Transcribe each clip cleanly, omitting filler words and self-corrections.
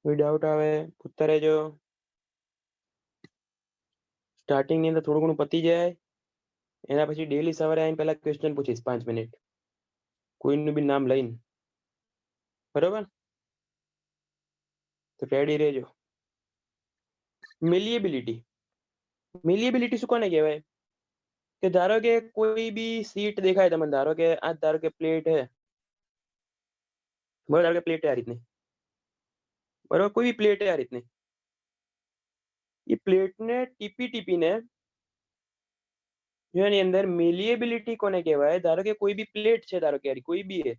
कोई डाउट आवे पूछता रहेजो। स्टार्टिंग ની અંદર થોડું ઘણું પતી જાય એના પછી ડેલી સવારે આવીને પહેલા ક્વેશ્ચન પૂછીશ 5 મિનિટ કોઈનું બી નામ લઈને, બરોબર? તો રેડી રહેજો. મેલિએબિલિટી. મેલિએબિલિટી શું કોને કહેવાય? કે ધારો કે કોઈ બી સીટ દેખાય તમને, ધારો કે આ ધારો કે પ્લેટ હે, બરાબર? ધારો કે પ્લેટ હે આ રીતની, બરાબર? કોઈ બી પ્લેટ હે આ રીતની, એ પ્લેટને ટીપીને જો એની અંદર મેલિએબિલિટી કોને કહેવાય? ધારો કે કોઈ બી પ્લેટ છે, ધારો કે કોઈ બી હે,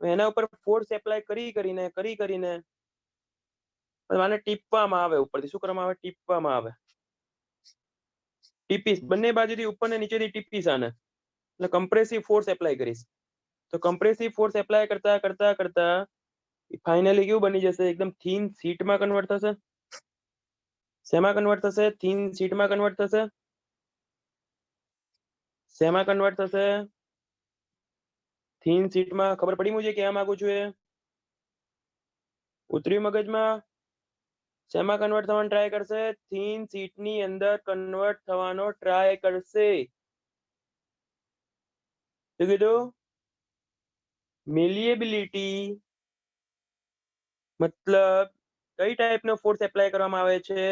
એના ઉપર ફોર્સ એપ્લાય કરીને આને ટીપવામાં આવે, ઉપરથી શું કરવામાં આવે? ટીપવામાં આવે. ટીપીશ બંને બાજુથી ઉપર ને નીચેથી ટીપીશ આને, એટલે કમ્પ્રેસિવ ફોર્સ એપ્લાય કરીશ. તો કમ્પ્રેસિવ ફોર્સ એપ્લાય કરતા ફાઇનલી કેવું બની જશે? એકદમ થીન શીટમાં કન્વર્ટ થશે. શેમાં કન્વર્ટ થશે? થીન શીટમાં કન્વર્ટ થશે. શેમાં કન્વર્ટ થશે? થીન શીટમાં. ખબર પડી મુજે કહેવા માંગુ છું એ? ઉતર્યું મગજમાં? શેમાં કન્વર્ટ થવાનો ટ્રાય કરશે? થીન શીટની અંદર કન્વર્ટ થવાનો ટ્રાય કરશે. શું કીધું? મેલિએબિલિટી મતલબ કઈ ટાઈપનો ફોર્સ એપ્લાય કરવામાં આવે છે?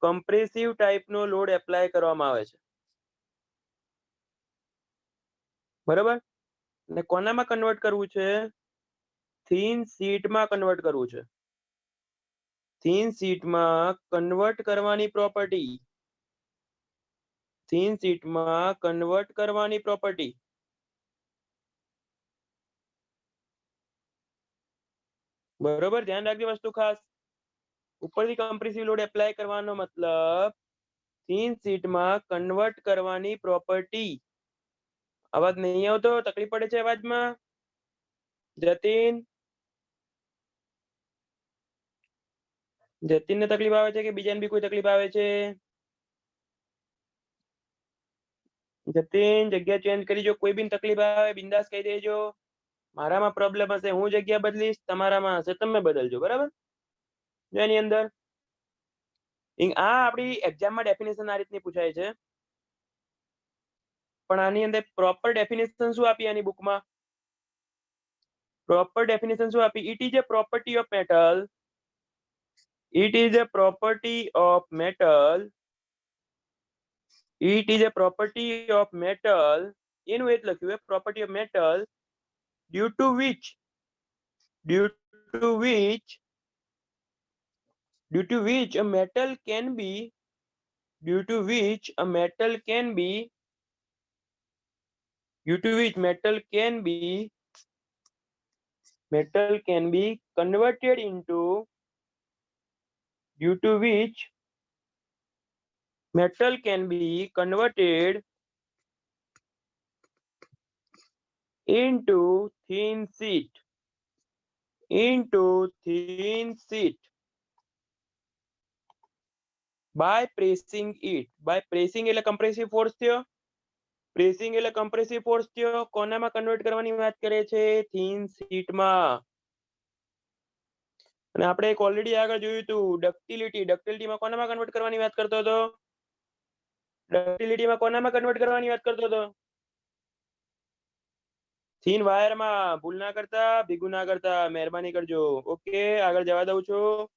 કમ્પ્રેસિવ ટાઈપનો લોડ એપ્લાય કરવામાં આવે છે, બરાબર? અને કોનામાં કન્વર્ટ કરવું છે? થીન શીટમાં કન્વર્ટ કરવું છે. થીન શીટમાં કન્વર્ટ કરવાની પ્રોપર્ટી. થીન શીટમાં કન્વર્ટ કરવાની પ્રોપર્ટી. બરોબર, ધ્યાન રાખજો વસ્તુ ખાસ. ઉપરથી કમ્પ્રેસિવ લોડ એપ્લાય કરવાનો મતલબ થીન શીટમાં કન્વર્ટ કરવાની પ્રોપર્ટી. અવાજ નહીં આવતો? તકલીફ પડે છે અવાજમાં? જતીન જતીનને તકલીફ આવે છે કે બીજાને બી કોઈ તકલીફ આવે છે? જતીન જગ્યા ચેન્જ કરી જો. કોઈ બી તકલીફ આવે બિંદાસ કહી દેજો. મારામાં પ્રોબ્લેમ હશે હું જગ્યા બદલીશ, તમારામાં હશે તમે બદલજો, બરાબર? જો એની અંદર આ આપણી એક્ઝામમાં ડેફિનેશન આ રીતની પૂછાય છે, પણ આની અંદર પ્રોપર ડેફિનેશન શું આપી આની બુકમાં? પ્રોપર ડેફિનેશન શું આપી? It is a property of metal. It is a property of metal. It is a property of metal. એનું એ જ લખ્યું છે, property of metal due to which a metal can be due to which metal can be converted into due to which metal can be converted into thin sheet by pressing it. by pressing એટલે compressive force થયો. Pressing એટલે compressive force થયો. કોનામાં convert કરવાની વાત કરે છે? Thin શીટમાં. અને આપણે એક ઓલરેડી આગળ જોયું હતું ડક્ટિલિટીમાં કોનામાં કન્વર્ટ કરવાની વાત કરતો હતો? ડક્ટિલિટીમાં કોનામાં કન્વર્ટ કરવાની વાત કરતો હતો? થીન વાયરમાં. ભૂલ ના કરતા, ભેગું ના કરતા, મહેરબાની કરજો. ઓકે, આગળ જવા દઉં છું.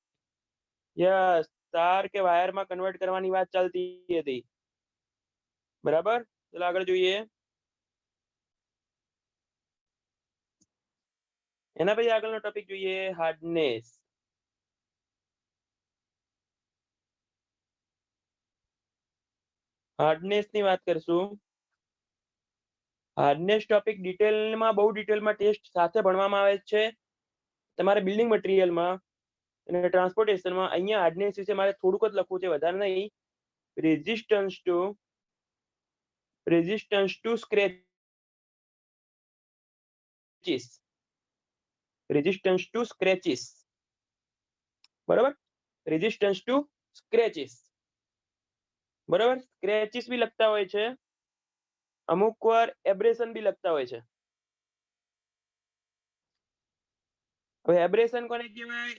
યસ, તાર કે વાયરમાં કન્વર્ટ કરવાની વાત ચાલતી હતી, બરાબર? ચલો આગળ જોઈએ. એના પછી આગળનો ટોપિક જોઈએ, હાર્ડનેસ. હાર્ડનેસ ની વાત કરશું. હાર્ડનેસ ટોપિક ડિટેલમાં, બહુ ડિટેલમાં ટેસ્ટ સાથે ભણવામાં આવે છે તમારે બિલ્ડિંગ મટીરિયલમાં અને ટ્રાન્સપોર્ટેશનમાં. અહીંયા હાર્ડનેસ વિશે મારે થોડુંક જ લખવું છે, વધારે નહીં. Resistance to scratches. બરાબર? રેઝિસ્ટન્સ ટુ સ્ક્રેચીસ, બરાબર? સ્ક્રેચીસ બી લખતા હોય છે, અમુક વાર એબ્રેશન બી લખતા હોય છે. હવે એબ્રેશન કોને કહેવાય?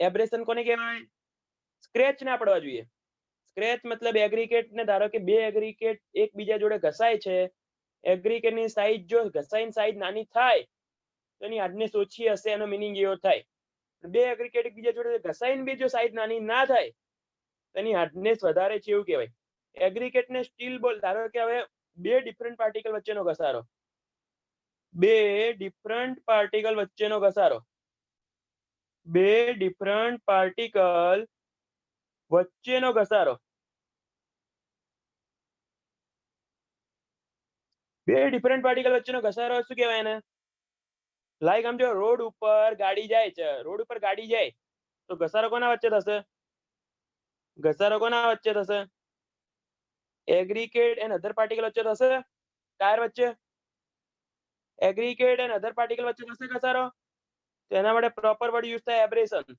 એબ્રેશન કોને કહેવાય? સ્ક્રેચ ના પડવા જોઈએ. સ્ક્રેચ મતલબ એગ્રીગેટ ને ધારો કે બે એગ્રીગેટ એકબીજા જોડે ઘસાય છે, એગ્રીગેટની સાઈઝ જો ઘસાઈને સાઈઝ નાની થાય તો એની હાર્ડનેસ ઓછી હશે, એનો મિનિંગ એવો થાય. બે એગ્રીગેટ એકબીજા જોડે ઘસાઈને બી જો સાઈઝ નાની ના થાય તો એની હાર્ડનેસ વધારે છે એવું કહેવાય. એગ્રીગેટ ને સ્ટીલ બોલ, ધારો કે હવે બે ડિફરન્ટ પાર્ટિકલ વચ્ચેનો ઘસારો, બે ડિફરન્ટ પાર્ટિકલ વચ્ચેનો ઘસારો, બે ડિફરન્ટ પાર્ટિકલ વચ્ચેનો ઘસારો, બે ડિફરન્ટ પાર્ટિકલ વચ્ચેનો ઘસારો શું કહેવાય એને? લાઈક સમજો રોડ ઉપર ગાડી જાય છે, રોડ ઉપર ગાડી જાય તો ઘસારો કોના વચ્ચે થશે? ઘસારો કોના વચ્ચે થશે? એગ્રીગેટ એન્ડ અધર પાર્ટિકલ વચ્ચે થશે, ટાયર વચ્ચે. એગ્રીગેટ એન્ડ અધર પાર્ટિકલ વચ્ચે થશે ઘસારો, તો એના માટે પ્રોપર વર્ડ યુઝ થાય એબ્રેશન.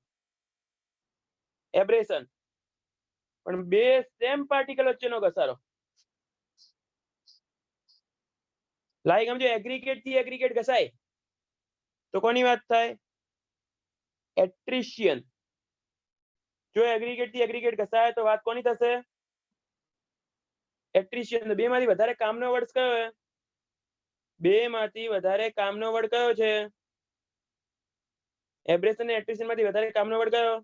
એબ્રેશન. પણ બે સેમ પાર્ટિકલ વચ્ચેનો ઘસારો, લાઈક સમજો એગ્રીગેટ થી એગ્રીગેટ ઘસાય તો કોની વાત થાય? એટ્રિશિયન. જો એગ્રીગેટ થી એગ્રીગેટ ઘસાય તો વાત કોની થશે? એટ્રિશિયન. બે માંથી વધારે કામનો વર્ડ કયો છે? બે માંથી વધારે કામનો વર્ડ કયો છે? એબ્રેશન અને એટ્રિશિયન માંથી વધારે કામનો વર્ડ કયો?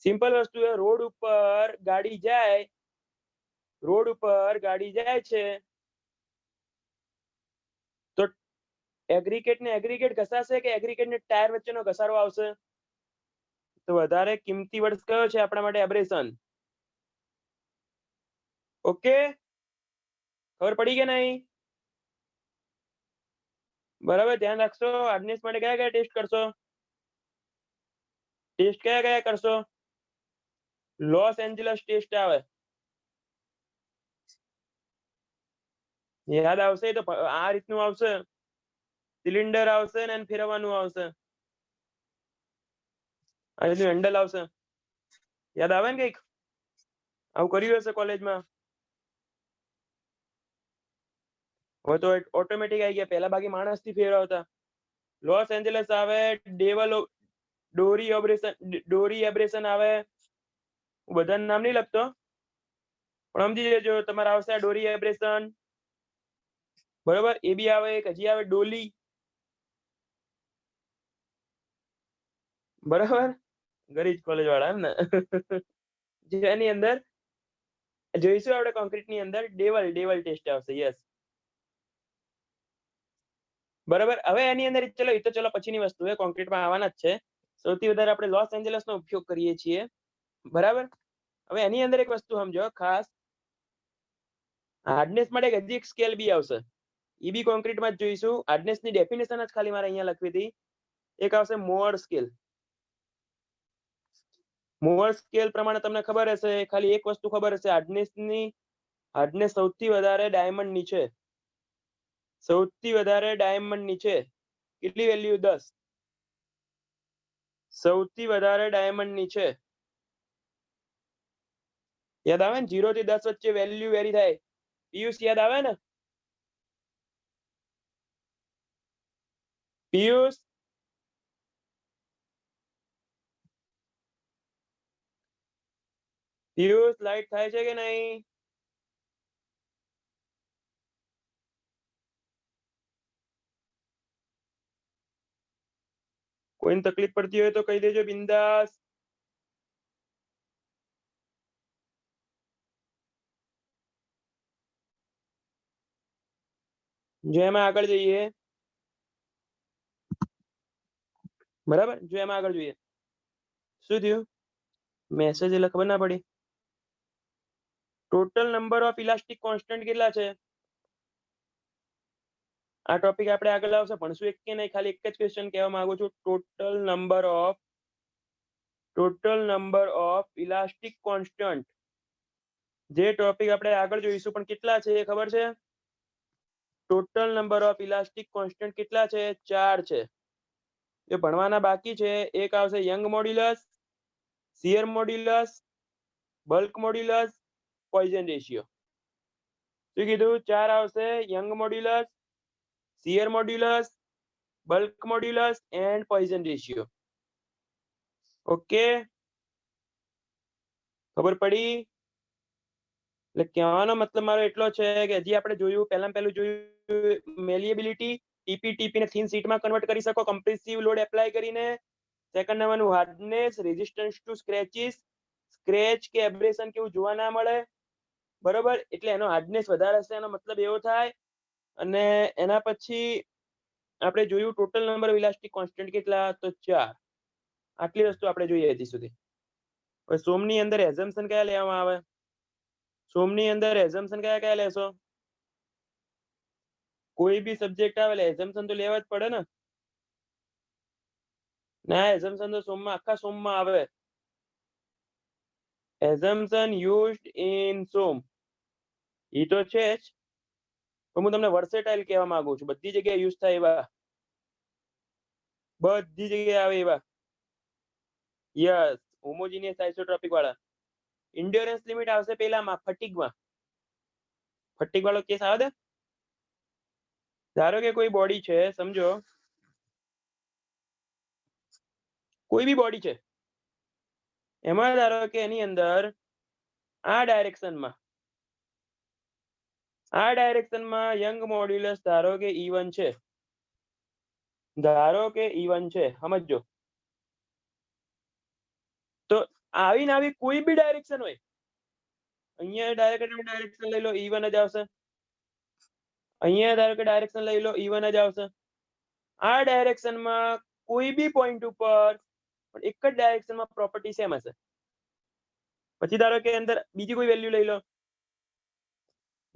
સિમ્પલ વસ્તુ છે, રોડ ઉપર ગાડી જાય, રોડ ઉપર ગાડી જાય છે તો એગ્રીગેટ ને એગ્રીગેટ ઘસાશે કે એગ્રીગેટ ને ટાયર વચ્ચેનો ઘસારો આવશે? તો વધારે કિંમતી વર્ડ કયો છે આપણા માટે? એબ્રેશન. ઓકે, ખબર પડી કે નહીં? બરાબર, ધ્યાન રાખશો. હાર્ડનેસ માટે કયા કયા ટેસ્ટ કરશો? ટેસ્ટ કયા કયા કરશો? લોસ એન્જલસ ટેસ્ટ આવે, યાદ આવશે તો આ રીતનું આવશે, સિલિન્ડર આવશે ને ફેરવવાનું આવશે, આ રીતનું હેન્ડલ આવશે. યાદ આવે ને કઈક? આવું કર્યું હશે કોલેજમાં. હવે તો ઓટોમેટિક આવી ગયા, પહેલા બાકી માણસ થી ફેરવતા. લોસ એન્જલસ આવે, ડોરી એબ્રેશન આવે. બધાનું નામ નહીં લખતો પણ સમજી જજો, તમારે આવશે ડોરી એબ્રેશન, બરોબર. એ બી આવે, એક હજી આવે ડોલી, બરાબર. ગરીબ કોલેજ વાળા એમ ને. જેની અંદર જોઈશું આપણે કોન્ક્રીટ ની અંદર ડેવલ ટેસ્ટ આવશે. યસ, બરાબર. હવે એની અંદર ચલો, એ તો ચલો પછીની વસ્તુ છે, કોન્ક્રીટમાં આવવાના જ છે. સૌથી વધારે આપણે લોસ એન્જલસ નો ઉપયોગ કરીએ છીએ, બરાબર. હવે એની અંદર એક વસ્તુ સમજો ખાસ, હાર્ડનેસ માટે હજી એક સ્કેલ બી આવશે, એ બી કોન્ક્રીટમાં જ જોઈશું. હાર્ડનેસ ની ડેફિનેશન જ ખાલી મારે અહીંયા લખવી હતી. એક આવશે મોઅર સ્કેલ. મોઅર સ્કેલ પ્રમાણે તમને ખબર હશે, ખાલી એક વસ્તુ ખબર હશે, હાર્ડનેસ સૌથી વધારે ડાયમંડ ની છે, સૌથી વધારે ડાયમંડ ની છે. કેટલી વેલ્યુ? 10. સૌથી વધારે ડાયમંડ ની છે, યાદ આવે ને? 0 થી 10 વચ્ચે વેલ્યુ વેરી થાય. પિયુષ યાદ આવે ને? પિયુષ, પિયુષ લાઈટ થાય છે કે નહીં? કોઈને તકલીફ પડતી હોય તો કહી દેજો બિંદાસ. જો એમાં આગળ જઈએ, બરાબર. જો એમાં આગળ જોઈએ, શું થયું? મેસેજ એટલે ખબર ના પડી. Total number of elastic constant કેટલા છે? આ ટોપિક આપણે આગળ આવશે, ભણશું એક કે નહીં, ખાલી એક જ ક્વેશ્ચન કહેવા માંગુ છું. Total number of elastic constant, જે ટોપિક આપણે આગળ જોઈશું, પણ કેટલા છે એ ખબર છે? Total number of elastic constant કેટલા છે? 4 છે. જે ભણવાના બાકી છે, એક આવશે young modulus, shear modulus, bulk modulus, poison ratio. શું કીધું? 4 આવશે: young modulus, shear modulus, bulk modulus and poison ratio. Okay, ખબર પડી? એટલે કહેવાનો મતલબ મારો એટલો છે કે હજી આપણે જોયું, પહેલું જોયું મેલિએબિલિટી, ટીપી ને થિન શીટમાં કન્વર્ટ કરી શકો કમ્પ્રેસિવ લોડ એપ્લાય કરીને. સેકન્ડ નંબરનું hardness, resistance to scratches, scratch કે એબ્રેશન કેવું જોવા ના મળે, બરોબર, એટલે એનો હાર્ડનેસ વધારે હશે, એનો મતલબ એવો થાય. અને એના પછી આપણે જોયું total number of elastic constant કેટલા, તો 4. આટલી વસ્તુ આપણે જોઈએ હજી સુધી. હવે સોમની અંદર એઝમ્પશન કયા લેવામાં આવે? સોમની અંદર એઝમ્પશન કયા કયા લેશો? કોઈ બી સબ્જેક્ટ આવે એટલે એઝમ્પશન તો લેવા જ પડે ને. ના, એઝમ્પશન તો સોમમાં, આખા સોમમાં આવે. એઝમ્પશન યુઝડ ઇન સોમ ઈ તો છે જ, તો હું તમને વર્સેટાઇલ કહેવા માંગુ છું, બધી જગ્યાએ યુઝ થાય એવા, બધી જગ્યાએ આવે એવા. યસ, હોમોજીનિયસ આઇસોટ્રોપિક વાળા. ઇન્ડ્યોરન્સ લિમિટ આવશે પેલામાં, ફટીગમાં. ફટીગ વાળો કેસ આવે દે. ધારો કે કોઈ બોડી છે, સમજો કોઈ બી બોડી છે, એમાં ધારો કે એની અંદર આ ડાયરેક્શનમાં યંગ મોડ્યુલસ ધારો કે E1 છે, ધારો કે E1 છે, સમજો. તો આવી કોઈ બી ડાયરેક્શન હોય, અહીંયા ડાયરેક્શન લઈ લો, E1 જ આવશે. અહીંયા ધારો કે ડાયરેક્શન લઈ લો, E1 જ આવશે. આ ડાયરેક્શનમાં કોઈ બી પોઈન્ટ ઉપર એક જ ડાયરેક્શનમાં પ્રોપર્ટી સેમ હશે. પછી ધારો કે અંદર બીજી કોઈ વેલ્યુ લઈ લો,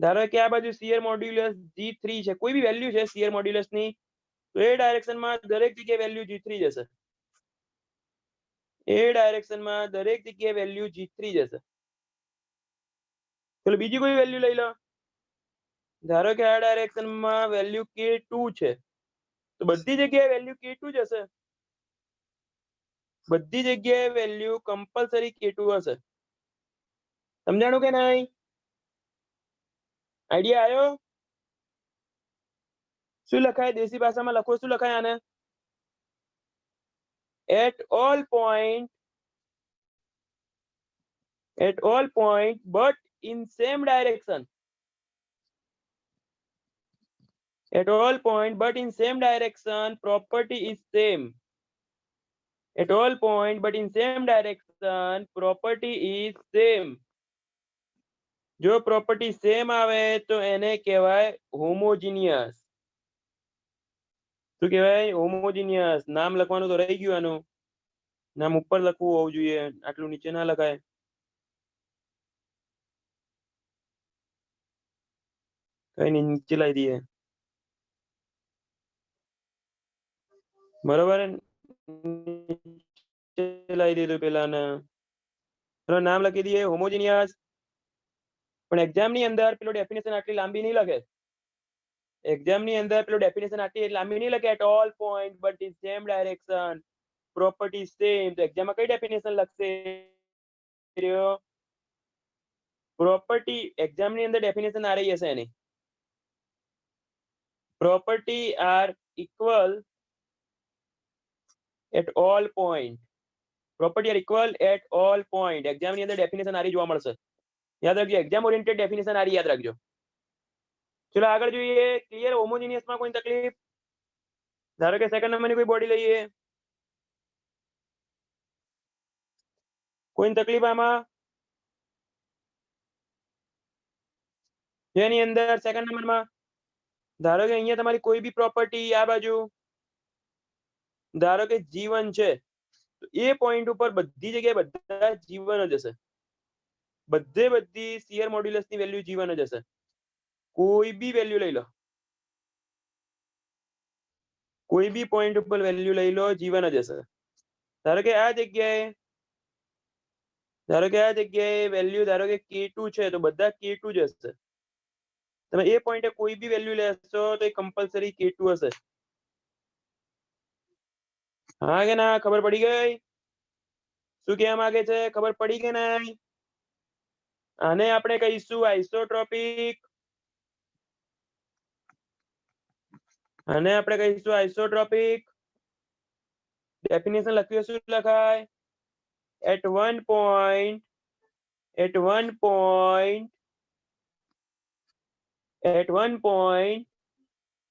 ધારો કે આ બાજુ શિયર મોડ્યુલસ G3 છે, કોઈ બી વેલ્યુ છે શિયર મોડ્યુલસની, તો એ ડાયરેક્શનમાં દરેક જગ્યાએ વેલ્યુ G3 જશે. એ ડાયરેક્શનમાં દરેક જગ્યાએ વેલ્યુ G3 જશે. ચલો બીજી કોઈ વેલ્યુ લઈ લો, ધારો કે આ ડાયરેક્શનમાં વેલ્યુ K2 છે, તો બધી જગ્યાએ વેલ્યુ K2 જ હશે. બધી જગ્યાએ વેલ્યુ કમ્પલસરી K2 હશે. સમજાણું કે નહીં? આઈડિયા આવ્યો? શું લખાય દેશી ભાષામાં? લખો, શું લખાય આને? at all point but in same direction. At all point but in same direction, property is same. At all point but in same direction, property is same. જો પ્રોપર્ટી સેમ આવે તો એને કહેવાય હોમોજીનિયસ. શું કહેવાય? હોમોજીનિયસ. નામ લખવાનું તો રહી ગયું આનું, નામ ઉપર લખવું હોવું જોઈએ, આટલું નીચે ના લખાય. કઈ નહીં, નીચે લાવી દઈએ, બરોબર. લાવી દીધું પેલાને, નામ લખી દઈએ હોમોજીનિયસ. પણ એક્ઝામ ની અંદર પેલો ડેફિનેશન આટલી લાંબી નહીં લખે. એક્ઝામ ની અંદર પેલો ડેફિનેશન આટલી લાંબી નહીં લખે. At all point but in same direction, property same. તો એક્ઝામમાં કઈ ડેફિનેશન લખશે? પ્રોપર્ટી એક્ઝામ ની અંદર ડેફિનેશન આ રહી હશે એની. Property are equal at all point. Property are equal at all point. Exam ની અંદર ડેફિનેશન આરી જોવા મળશે. યાદ રાખજો, એક્ઝામ ઓરિએન્ટેડ ડેફિનેશન આરી યાદ રાખજો. ચલો આગળ જોઈએ. ક્લિયર? હોમોજીનિયસ માં કોઈ તકલીફ? ધારો કે સેકન્ડ નંબરની કોઈ બોડી લઈએ, કોઈ તકલીફ આમાં? જેની અંદર સેકન્ડ નંબરમાં ધારો કે અહીંયા તમારી કોઈ બી પ્રોપર્ટી આ બાજુ ધારો કે G1 છે, તો એ પોઈન્ટ ઉપર બધી જગ્યાએ બધા G1 જ હશે. બધી શિયર મોડ્યુલસ ની વેલ્યુ G1 જ હશે. કોઈ બી વેલ્યુ લઈ લો, કોઈ બી પોઈન્ટ ઉપર વેલ્યુ લઈ લો, G1 જ હશે. ધારો કે આ જગ્યાએ વેલ્યુ ધારો કે K2 છે, તો બધા K2 જ હશે. તમે એ પોઈન્ટે કોઈ બી વેલ્યુ લેશો તો એ કમ્પલસરી K2 હશે. હા કે ના? ખબર પડી ગઈ? શું કહેવા માંગે છે? ખબર પડી કે નહીં? આને આપણે કહીશું આઇસોટ્રોપિક આને આપણે કહીશું આઇસોટ્રોપિક. ડેફિનેશન લખ્યું શું લખાય? at one point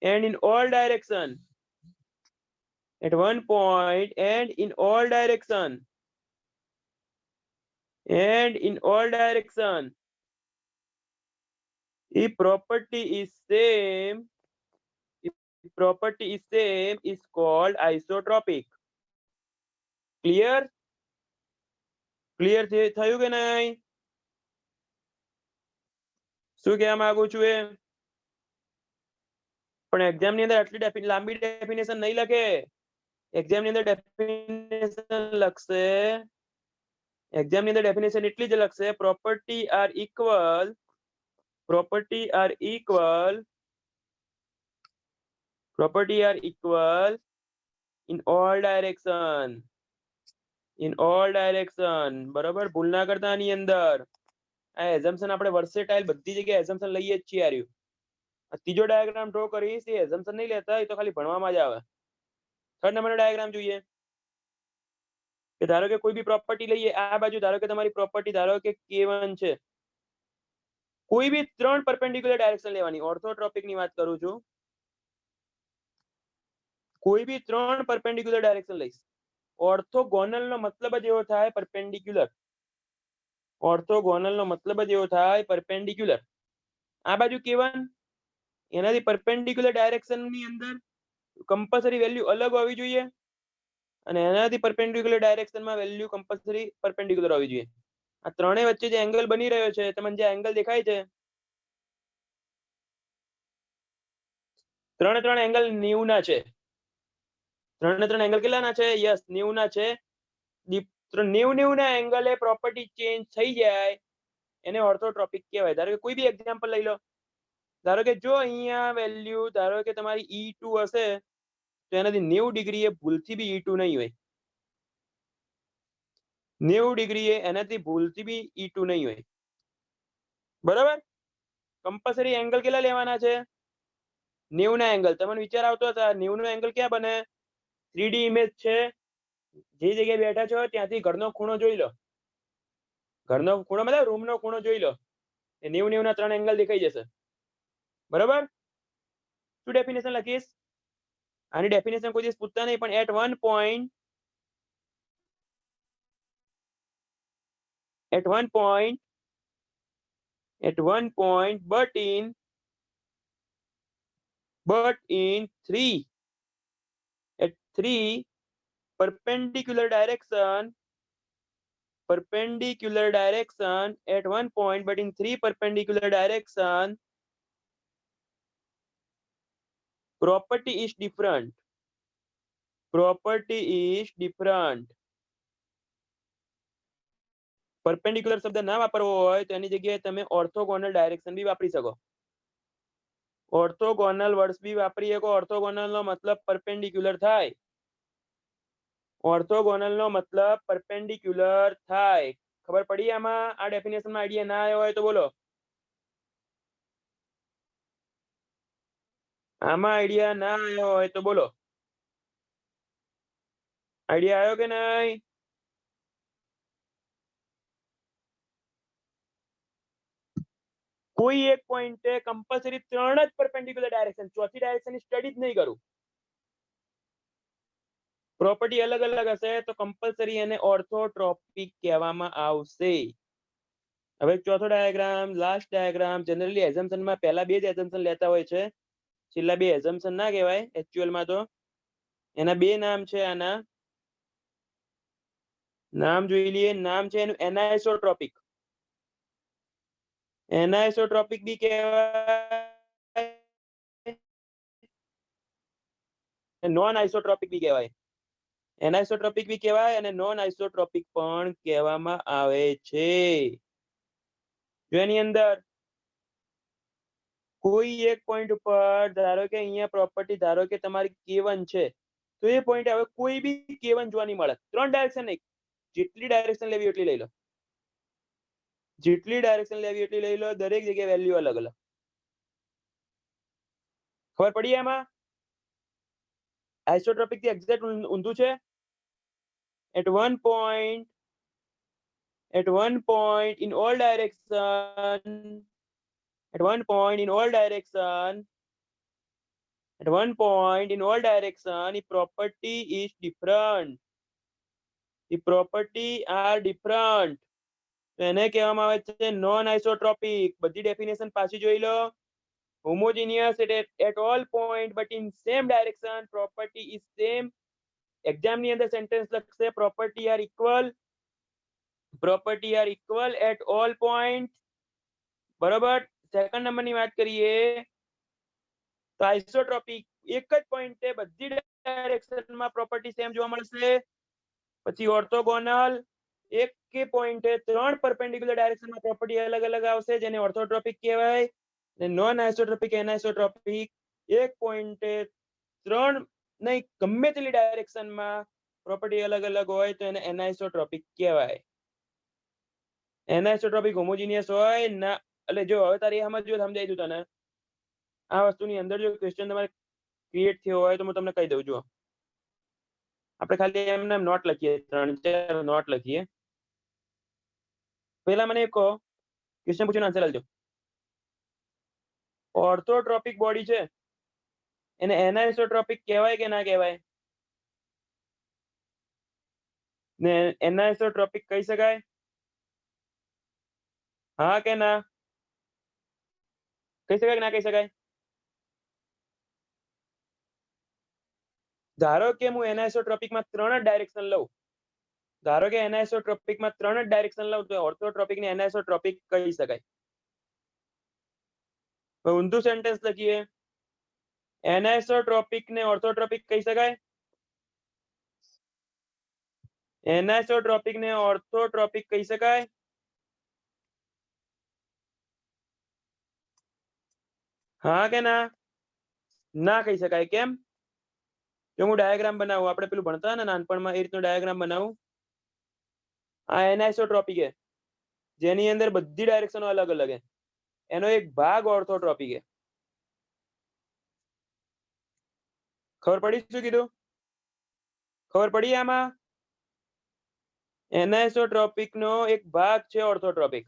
and in all direction. At one point and in all direction. And in all direction. If property is same is called isotropic. Clear? Clear થયું કે નહીં? શું કહેવા માંગુ છું એ? પણ એક્ઝામ ની અંદર આટલી લાંબી ડેફિનેશન નહીં લખે. એક્ઝામ ની અંદર ડેફિનેશન લખશે. એક્ઝામ ની અંદર ડેફિનેશન એટલી જ લખશે, property are equal in all direction. બરાબર? ભૂલ ના કરતા આની અંદર. આ એઝમ્પશન આપણે વર્સેટાઇલ બધી જગ્યાએ એઝમ્પશન લઈએ જ છીએ. આર્યું ત્રીજો ડાયાગ્રામ ડ્રો કરીશ, એ એઝમ્પશન નહીં લેતા, એ તો ખાલી ભણવામાં જ આવે. થર્ડ નંબરનો ડાયાગ્રામ જોઈએ. કે ધારો કે કોઈ બી પ્રોપર્ટી લઈએ, આ બાજુ ધારો કે તમારી પ્રોપર્ટી ધારો કે K1 છે. કોઈ બી 3 પરપેન્ડિક્યુલર ડાયરેક્શન લેવાની. ઓર્થોટ્રોપિક ની વાત કરું છું. કોઈ બી 3 પરપેન્ડિક્યુલર ડાયરેક્શન લઈશ. ઓર્થોગોનલ નો મતલબ જ એવો થાય પરપેન્ડિક્યુલર. ઓર્થોગોનલ નો મતલબ જ એવો થાય પરપેન્ડિક્યુલર. આ બાજુ K1 એનાથી પરપેન્ડિક્યુલર ડાયરેક્શન ની અંદર કમ્પલસરી વેલ્યુ અલગ હોવી જોઈએ, અને એનાથી પરપેન્ડિક્યુલર ડાયરેક્શન માં વેલ્યુ કમ્પલસરી પરપેન્ડિક્યુલર હોવી જોઈએ. આ ત્રણેય વચ્ચે જે એંગલ બની રહ્યો છે, તમને જે એંગલ દેખાય છે, ત્રણે એંગલ 90 ના છે. ત્રણે એંગલ કેટલાના છે? યસ, 90 ના છે. 90 ના એંગલે પ્રોપર્ટી ચેન્જ થઈ જાય, એને ઓર્થોટ્રોપિક કહેવાય. ધારો કે કોઈ બી એક્ઝામ્પલ લઈ લો. ધારો કે જો અહીંયા વેલ્યુ ધારો કે તમારી E2 હશે, તો એનાથી 90 ડિગ્રી એ ભૂલથી બી E2 નહીં હોય. 90 ડિગ્રી એનાથી ભૂલથી બી E2 નહીં હોય. બરાબર? કમ્પલસરી એંગલ કેટલા લેવાના છે? 90 ના એંગલ. તમને વિચાર આવતો હશે 90 નો એંગલ ક્યાં બને? 3D ઇમેજ છે, જે જગ્યાએ બેઠા છો ત્યાંથી ઘરનો ખૂણો જોઈ લો. ઘરનો ખૂણો મતલબ રૂમનો ખૂણો જોઈ લો. એ 90 ના 3 એંગલ દેખાઈ જશે. બરાબર? શું ડેફિનેશન લખીશ? આની ડેફિનેશન કોઈ દિવસ પૂછતા નહીં, પણ at one point but in three perpendicular direction at one point but in 3 perpendicular direction, property is different. Perpendicular શબ્દ ના વાપરવો હોય તો એની જગ્યાએ તમે ઓર્થોગોનલ ડાયરેક્શન બી વાપરી શકો. ઓર્થોગોનલ વર્ડ્સ બી વાપરી શકો. ઓર્થોગોનલ નો મતલબ પરપેન્ડિક્યુલર થાય. ઓર્થોગોનલ નો મતલબ પરપેન્ડિક્યુલર થાય. ખબર પડી આમાં? આ ડેફિનેશન માં આઈડિયા ના આવ્યો હોય તો બોલો. આમાં આઈડિયા ના આવ્યો હોય તો બોલો. આઈડિયા આવ્યો કે નહીં? કોઈ એક પોઈન્ટે કમ્પલસરી 3 જ પરપેન્ડિક્યુલર ડાયરેક્શન, ચોથી ડાયરેક્શન ની સ્ટડી જ નહીં કરું. પ્રોપર્ટી અલગ અલગ હશે તો કમ્પલસરી એને ઓર્થોટ્રોપિક કહેવામાં આવશે. હવે ચોથો diagram, last diagram. Generally assumption માં પહેલા બે જ એઝમ્પશન લેતા હોય છે, છેલ્લા બે એઝમ્પશન ના કહેવાય. એક્ચ્યુઅલ માં તો એના બે નામ છે. આના નામ જોઈ લઈએ. નામ છે એનું એનાઇસોટ્રોપિક. એનાઇસોટ્રોપિક બી કહેવાય, નોન આઇસોટ્રોપિક બી કહેવાય. એનાઇસોટ્રોપિક બી કહેવાય અને નોન આઇસોટ્રોપિક પણ કહેવામાં આવે છે. જો એની અંદર કોઈ એક પોઈન્ટ ઉપર ધારો કે અહીંયા પ્રોપર્ટી ધારો કે તમારી K1 છે, તો એ પોઈન્ટ હવે કોઈ બી K1 જોવા નહીં મળે. 3 ડાયરેક્શન નહીં, જેટલી ડાયરેક્શન લેવી એટલી લઈ લો. જેટલી ડાયરેક્શન લેવી એટલી લઈ લો. દરેક જગ્યાએ વેલ્યુ અલગ અલગ. ખબર પડી એમાં? આઇસોટ્રોપિક થી એક્ઝેક્ટ ઊંધું છે. at one point in all direction at one point in all direction the property is different. the property are different. તો એને કહેવામાં આવે છે નોન આઇસોટ્રોપિક. બધી ડેફિનેશન પાછી જોઈ લો. homogeneous at all point but in same direction, property is same. Exam ની અંદર સેન્ટેન્સ લખશે property are equal at all point. બરોબર. સેકન્ડ નંબર ની વાત કરીએ તો આઇસોટ્રોપિક એક જ પોઈન્ટે બધી ડાયરેક્શનમાં પ્રોપર્ટી સેમ જોવા મળશે. પછી ઓર્થોગોનલ એક કે પોઈન્ટે ત્રણ પરપેન્ડિક્યુલર ડાયરેક્શનમાં પ્રોપર્ટી અલગ અલગ આવશે જેને ઓર્થોટ્રોપિક કહેવાય. ને નોન આઇસોટ્રોપિક એનાઇસોટ્રોપિક એક પોઈન્ટે ત્રણ નહીં ગમે તેટલી ડાયરેક્શનમાં પ્રોપર્ટી અલગ અલગ હોય તો એને એનાઇસોટ્રોપિક કહેવાય. એનાઇસોટ્રોપિક હોમોજીનિયસ હોય ના. એટલે જો હવે તારી સમજો સમજાઈ દઉં તને. આ વસ્તુની અંદર જો ક્વેશ્ચન તમારે ક્રિએટ થયો હોય તો હું તમને કહી દઉં. જો આપણે ખાલી એમને નોટ લખીએ, 3-4 નોટ લખીએ. પહેલા મને એક ક્વેશ્ચન પૂછીને આન્સર આપજો. ઓર્થોટ્રોપિક બોડી છે એને એનાઇસોટ્રોપિક કહેવાય કે ના કહેવાય? ને એનાઇસોટ્રોપિક કહી શકાય? હા કે ના? કહી શકાય કે ના કહી શકાય? ધારો કે હું એનાઇસોટ્રોપિકમાં 3 જ ડાયરેક્શન લઉં. ધારો કે એનાઇસોટ્રોપિકમાં 3 જ ડાયરેક્શન લઉં તો ઓર્થોટ્રોપિક ને એનાઇસોટ્રોપિક કહી શકાય. ઊંધું સેન્ટેન્સ લખીએ. એનાઇસોટ્રોપિક ને ઓર્થોટ્રોપિક કહી શકાય? એનાઇસોટ્રોપિક ને ઓર્થોટ્રોપિક કહી શકાય? હા કે ના? ના કહી શકાય. કેમ? જો હું ડાયાગ્રામ બનાવું, આપણે પેલું ભણતા ને નાનપણમાં એ રીતનો ડાયાગ્રામ બનાવું. આ એનાઇસોટ્રોપિક છે જેની અંદર બધી ડાયરેક્શનો અલગ અલગ છે. એનો એક ભાગ ઓર્થોટ્રોપિક છે. ખબર પડી શું કીધું? ખબર પડી આમાં? એનાઇસોટ્રોપિક નો એક ભાગ છે ઓર્થોટ્રોપિક.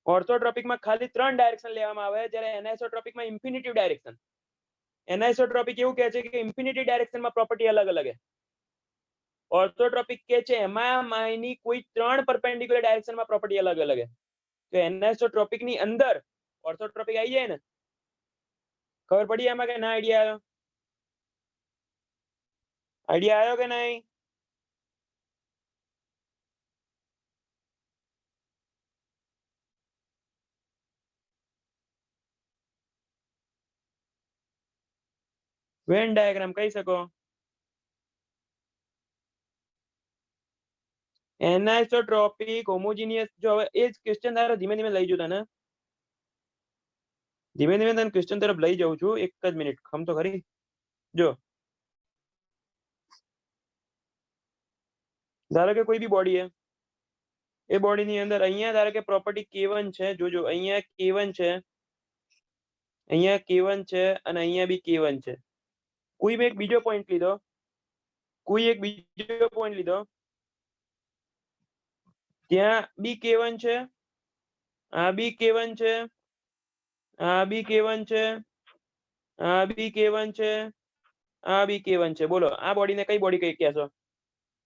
ઓર્થોટ્રોપિકમાં ખાલી 3 ડાયરેક્શન લેવામાં આવે જ્યારે એનાઇસોટ્રોપિકમાં ઇન્ફિનિટિવ ડાયરેક્શન. એનાઇસોટ્રોપિક એવું કહે છે કે ઇન્ફિનિટી ડાયરેક્શનમાં પ્રોપર્ટી અલગ અલગ છે. ઓર્થોટ્રોપિક કે છે એમાંની કોઈ 3 પરપેન્ડિક્યુલર ડાયરેક્શનમાં પ્રોપર્ટી અલગ અલગ છે. તો એનાઇસોટ્રોપિક ની અંદર ઓર્થોટ્રોપિક આવી જાય ને. ખબર પડી આમાં કે ના? આઈડિયા આવ્યો? આઈડિયા આવ્યો કે નહીં? વેન ડાયાગ્રામ કહી શકો. એનાઇસોટ્રોપિક હોમોજીનિયસ. જો હવે એ જ ક્વેશ્ચન તારે ધીમે ધીમે લઈ જઉં તને. ધીમે ધીમે તને ક્વેશ્ચન તરફ લઈ જાઉં છું. એક જ મિનિટ ખમ તો ખરી. જો ધારો કે કોઈ બી બોડી છે. એ બોડી ની અંદર અહીંયા ધારો કે પ્રોપર્ટી K1 છે. જોજો અહીંયા K1 છે, અહીંયા K1 છે અને અહીંયા બી K1 છે. કોઈ એક બીજો પોઈન્ટ લીધો, ત્યાં બી K1 છે, આ બી K1 છે, આ બી K1 છે, આ બી K1 છે, આ બી K1 છે. બોલો આ બોડીને કઈ બોડી કઈ કહેશો?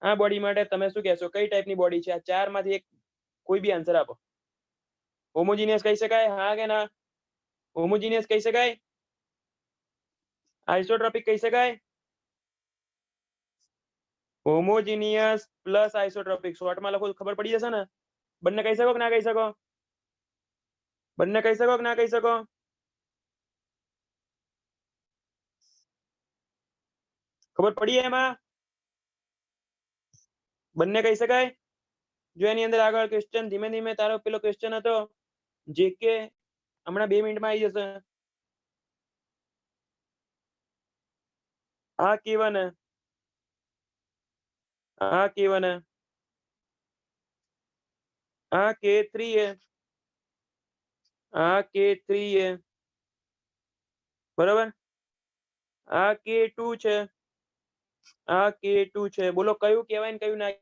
આ બોડી માટે તમે શું કહેશો? કઈ ટાઈપની બોડી છે? આ 4 માંથી એક કોઈ બી આન્સર આપો. હોમોજીનિયસ કહી શકાય? હા કે ના? હોમોજીનિયસ કહી શકાય? આઇસોટ્રોપિક કહી શકાય? હોમોજીનિયસ પ્લસ આઇસોટ્રોપિક શોર્ટમાં લખો ખબર પડી જશે ને. બંને કહી શકો કે ના કહી શકો? બંને કહી શકો કે ના કહી શકો? ખબર પડી એમાં? બંને કહી શકાય? જો એની અંદર આગળ ક્વેશ્ચન ધીમે ધીમે તારો પેલો ક્વેશ્ચન હતો જે કે હમણાં 2 મિનિટમાં આવી જશે. આ K1 है, આ K1 है, આ K3 है, આ K3 है. બરાબર. આ K2 છે, આ K2 છે. બોલો કયું કહેવાય ને કયું ના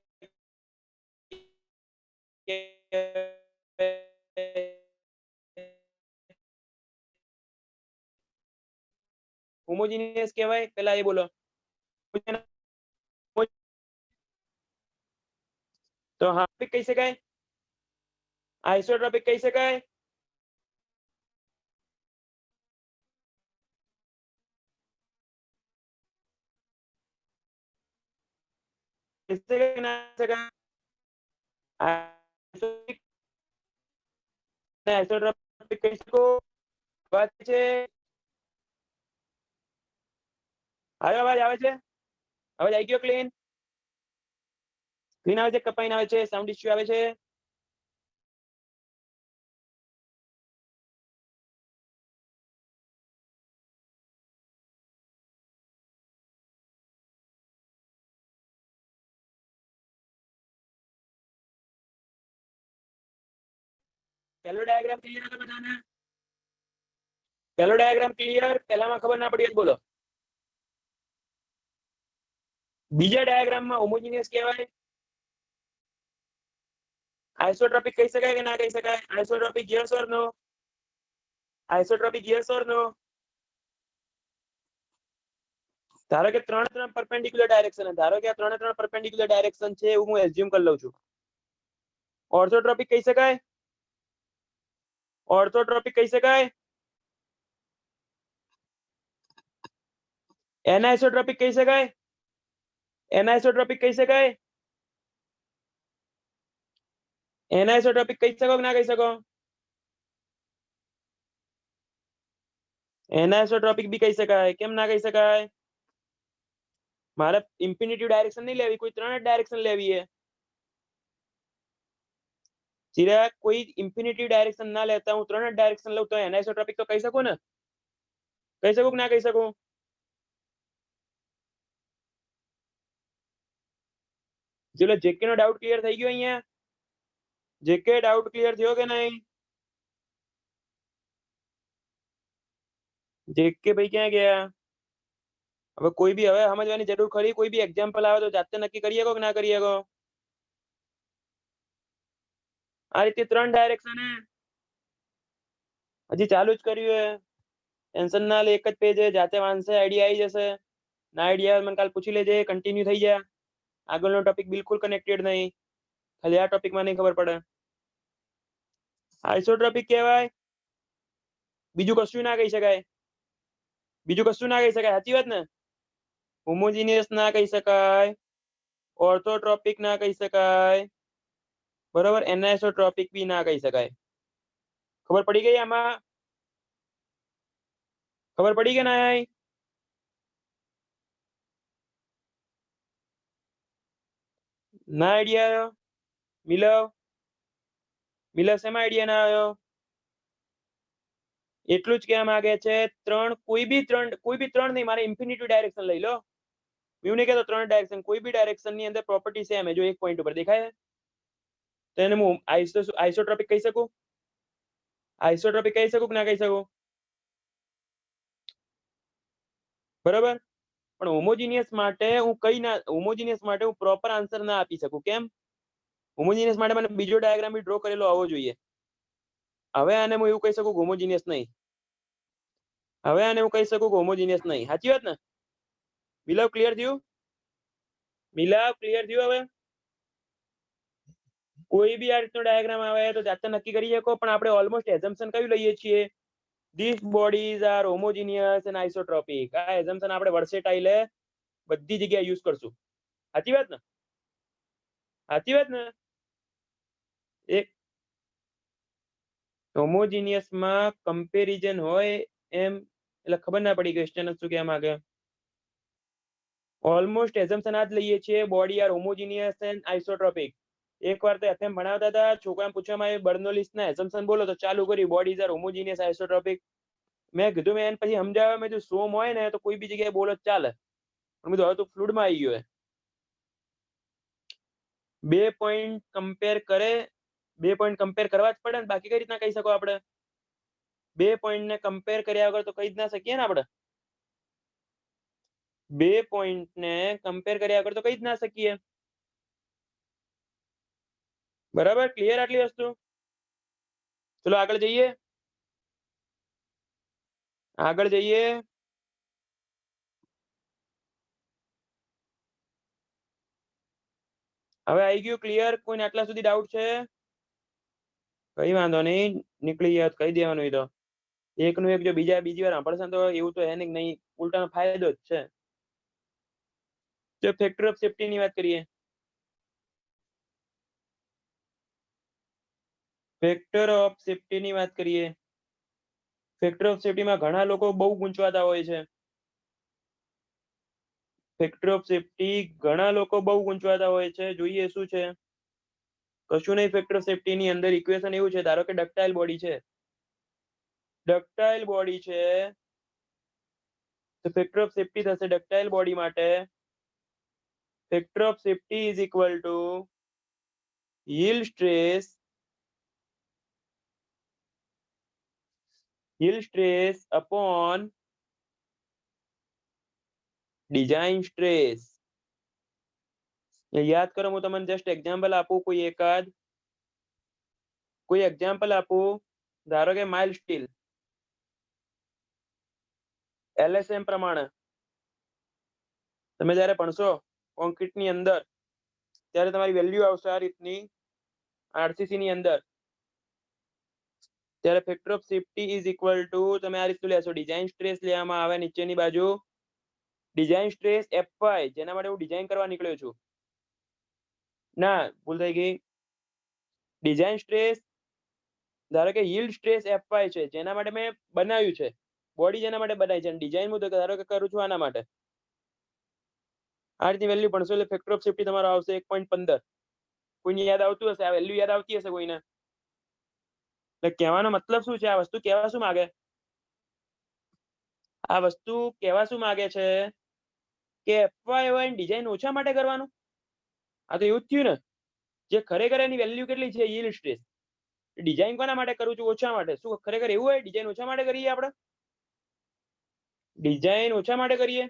હોમોજીનિયસ કહેવાય? પેલા એ બોલો. તો હા કહી શકાય, આઇસોટ્રોપિક કહી શકાય. આઇસોટ્રોપિક કહી શકો. વાત છે. આવ્યો અવાજ આવે છે? અવાજ આવી ગયો ક્લીન? ક્લીન આવે છે, કપાઈને આવે છે, સાઉન્ડ ઇશ્યુ આવે છે? પહેલો ડાયાગ્રામ ક્લિયર હતો બધાને? પહેલો ડાયાગ્રામ ક્લિયર? પહેલામાં ખબર ના પડી બોલો. બીજા ડાયાગ્રામમાં હોમોજીનિયસ કહેવાય? આઇસોટ્રોપિક કહી શકાય કે ના કહી શકાય? Isotropic yes or no? Isotropic yes or no? ધારો કે ત્રણ પરપેન્ડિક્યુલર ડાયરેક્શન, ધારો કે આ ત્રણ પરપેન્ડિક્યુલર ડાયરેક્શન છે એવું હું એઝ્યુમ કરી લઉં છું. ઓર્થોટ્રોપિક કહી શકાય? ઓર્થોટ્રોપિક કહી શકાય? એનાઇસોટ્રોપિક કહી શકાય? એનાઇસોટ્રોપિક કહી શકાય? એનાઇસોટ્રોપિક કહી શકો કે ના કહી શકો? એનાઇસોટ્રોપિક બી કહી શકાય. કેમ ના કહી શકાય? મારે ઇન્ફિનિટી ડાયરેક્શન નહીં લેવી, કોઈ ત્રણ જ ડાયરેક્શન લેવી છે. સિવાય કોઈ ઇન્ફિનિટી ડાયરેક્શન ના લેતા હું ત્રણ જ ડાયરેક્શન લઉં તો એનાઇસોટ્રોપિક તો કહી શકું ને? કહી શકું કે ના કહી શકું? ચલો જેકે નો ડાઉટ ક્લિયર થઈ ગયો અહીંયા? જેકે ડાઉટ ક્લિયર થયો કે નહીં? જેકે ભાઈ ક્યાં ગયા? હવે કોઈ બી હવે સમજવાની જરૂર ખરી? કોઈ બી એક્ઝામ્પલ આવે તો જાતે નક્કી કરી શકો કે ના કરી શકો? આ રીતે ત્રણ ડાયરેક્શન હજી ચાલુ જ કર્યું હે. ટેન્શન ના લે, એક જ પેજ જાતે વાંચશે, આઈડિયા આવી જશે. ના આઈડિયા મને કાલ પૂછી લેજે, કન્ટિન્યુ થઈ જાય. આગળનો ટોપિક બિલકુલ કનેક્ટેડ નહીં, ખાલી આ ટોપિકમાં નહીં ખબર પડે. આઇસોટ્રોપિક કહેવાય? બીજું કશું ના કહી શકાય? બીજું કશું ના કહી શકાય, સાચી વાત ને? હોમોજીનિયસ ના કહી શકાય, ઓર્થોટ્રોપિક ના કહી શકાય, બરોબર, એનાઇસોટ્રોપિક બી ના કહી શકાય. ખબર પડી ગઈ આમાં? ખબર પડી કે ના? ના આઈડિયા આવ્યો? મિલવ મિલવ શેમાં આઈડિયા ના આવ્યો? એટલું જ કહેવા માંગે છે ત્રણ, કોઈ બી ત્રણ નહીં, મારે ઇન્ફિનિટી ડાયરેક્શન લઈ લો. એવું નહીં કહેતો ત્રણ ડાયરેક્શન, કોઈ બી ડાયરેક્શન ની અંદર પ્રોપર્ટી સેમ છે. જો એક પોઈન્ટ ઉપર દેખાય તો એને હું આઇસોટ્રોપિક કહી શકું? આઇસોટ્રોપિક કહી શકું કે ના કહી શકું? બરાબર. પણ હોમોજીનિયસ માટે હું હોમોજીનિયસ માટે હું પ્રોપર આન્સર ના આપી શકું. કેમ? હોમોજીનિયસ માટે મને બીજો ડાયાગ્રામ બી ડ્રો કરેલો આવવો જોઈએ. હવે આને હું એવું કહી શકું હોમોજીનિયસ નહીં. હવે આને હું કહી શકું હોમોજીનિયસ નહીં. સાચી વાત ને? મિલવ ક્લિયર થયું? મિલવ ક્લિયર થયું? હવે કોઈ બી આ રીતનો ડાયાગ્રામ આવે તો જાતે નક્કી કરી શકો, પણ આપણે ઓલમોસ્ટ એઝમ્પશન કયું લઈએ છીએ? This bodies are homogeneous and isotropic. આ એઝમ્પશન આપણે વર્સેટાઇલ બધી જગ્યાએ યુઝ કરશું. સાચી વાત ને? સાચી વાત ને? એક હોમોજીનિયસ માં કમ્પેરિઝન હોય એમ, એટલે ખબર ના પડી ક્વેશ્ચન શું કહેવા માંગે. ઓલમોસ્ટ એઝમ્પશન આ જ લઈએ છીએ, body are homogeneous and isotropic. એકવાર તો એફએમ ભણાવતા હતા, છોકરાને પૂછવામાં આવ્યું બર્નોલિસ ના એઝમ્પશન બોલો, તો ચાલુ કર્યું બોડીઝ આર હોમોજીનિયસ આઇસોટ્રોપિક. મેં કીધું, મેં પછી સમજાવ્યો, મેં કીધું સોમ હોય ને તો કોઈ બી જગ્યાએ બોલો ચાલે, પણ હવે તો ફ્લુડમાં આવી ગયો. બે પોઈન્ટ કમ્પેર કરે, બે પોઈન્ટ કમ્પેર કરવા જ પડે ને, બાકી કઈ રીતના કહી શકો આપણે? બે પોઈન્ટ ને કમ્પેર કર્યા વગર તો કહી જ ના શકીએ ને આપણે. બે પોઈન્ટ ને કમ્પેર કર્યા વગર તો કઈ જ ના શકીએ. બરાબર, ક્લિયર આટલી વસ્તુ? ચલો આગળ જઈએ. આગળ જઈએ. હવે આવી ગયું ક્લિયર? કોઈને આટલા સુધી ડાઉટ છે? કઈ વાંધો નહીં, નીકળી ગયા કહી દેવાનું. એ તો એકનું એક જો બીજી વાર સાંભળશે તો એવું તો હે નહીં, ઉલટાનો ફાયદો જ છે. તો ફેક્ટર ઓફ સેફ્ટી ની વાત કરીએ. ફેક્ટર ઓફ સેફ્ટી ની વાત કરીએ. ફેક્ટર ઓફ સેફ્ટીમાં ઘણા લોકો બહુ ગૂંચવાતા હોય છે. ફેક્ટર ઓફ સેફ્ટી ઘણા લોકો બહુ ગૂંચવાતા હોય છે. જોઈએ શું છે. કશું નહીં. ફેક્ટર ઓફ સેફ્ટી ની અંદર ઇક્વેશન એવું છે, ધારો કે ડક્ટાઇલ બોડી છે. ડક્ટાઇલ બોડી છે તો ફેક્ટર ઓફ સેફ્ટી થશે ડક્ટાઇલ બોડી માટે factor of safety is equal to yield stress upon design stress. યાદ કરો, હું તમને જસ્ટ એક્ઝામ્પલ આપું. કોઈ એક્ઝામ્પલ આપું. ધારો કે માઇલ્ડ સ્ટીલ LSM પ્રમાણે તમે જ્યારે ભણશો કોન્ક્રીટ ની અંદર ત્યારે તમારી વેલ્યુ આવશે આ રીતની RCC ની અંદર. ત્યારે factor of safety is equal to તમે આ રીતનું લેશો. ડિઝાઇન સ્ટ્રેસ લેવામાં આવે નીચેની બાજુ ડિઝાઇન સ્ટ્રેસ FY, જેના માટે હું ડિઝાઇન કરવા નીકળ્યો છું. ના, ભૂલ થઈ ગઈ. ડિઝાઇન સ્ટ્રેસ ધારો કે yield સ્ટ્રેસ FY છે, જેના માટે મેં બનાવ્યું છે બોડી, જેના માટે બનાવી છે. ડિઝાઇન હું ધારો કે કરું છું આના માટે. આ રીતની વેલ્યુ ભણશો એટલે ફેક્ટર ઓફ સેફ્ટી તમારો આવશે 1.15. કોઈને યાદ આવતું હશે? આ વેલ્યુ યાદ આવતી હશે કોઈને? એટલે કહેવાનો મતલબ શું છે? આ વસ્તુ કહેવા શું માંગે? આ વસ્તુ કહેવા શું માંગે છે કે FY ડિઝાઇન ઓછા માટે કરવાનું. આ તો એવું જ થયું ને. જે ખરેખર એની વેલ્યુ કેટલી છે? yield stress. ડિઝાઇન કોના માટે કરું છું? ઓછા માટે. શું ખરેખર એવું હોય? ડિઝાઇન ઓછા માટે કરીએ આપણે? ડિઝાઇન ઓછા માટે કરીએ?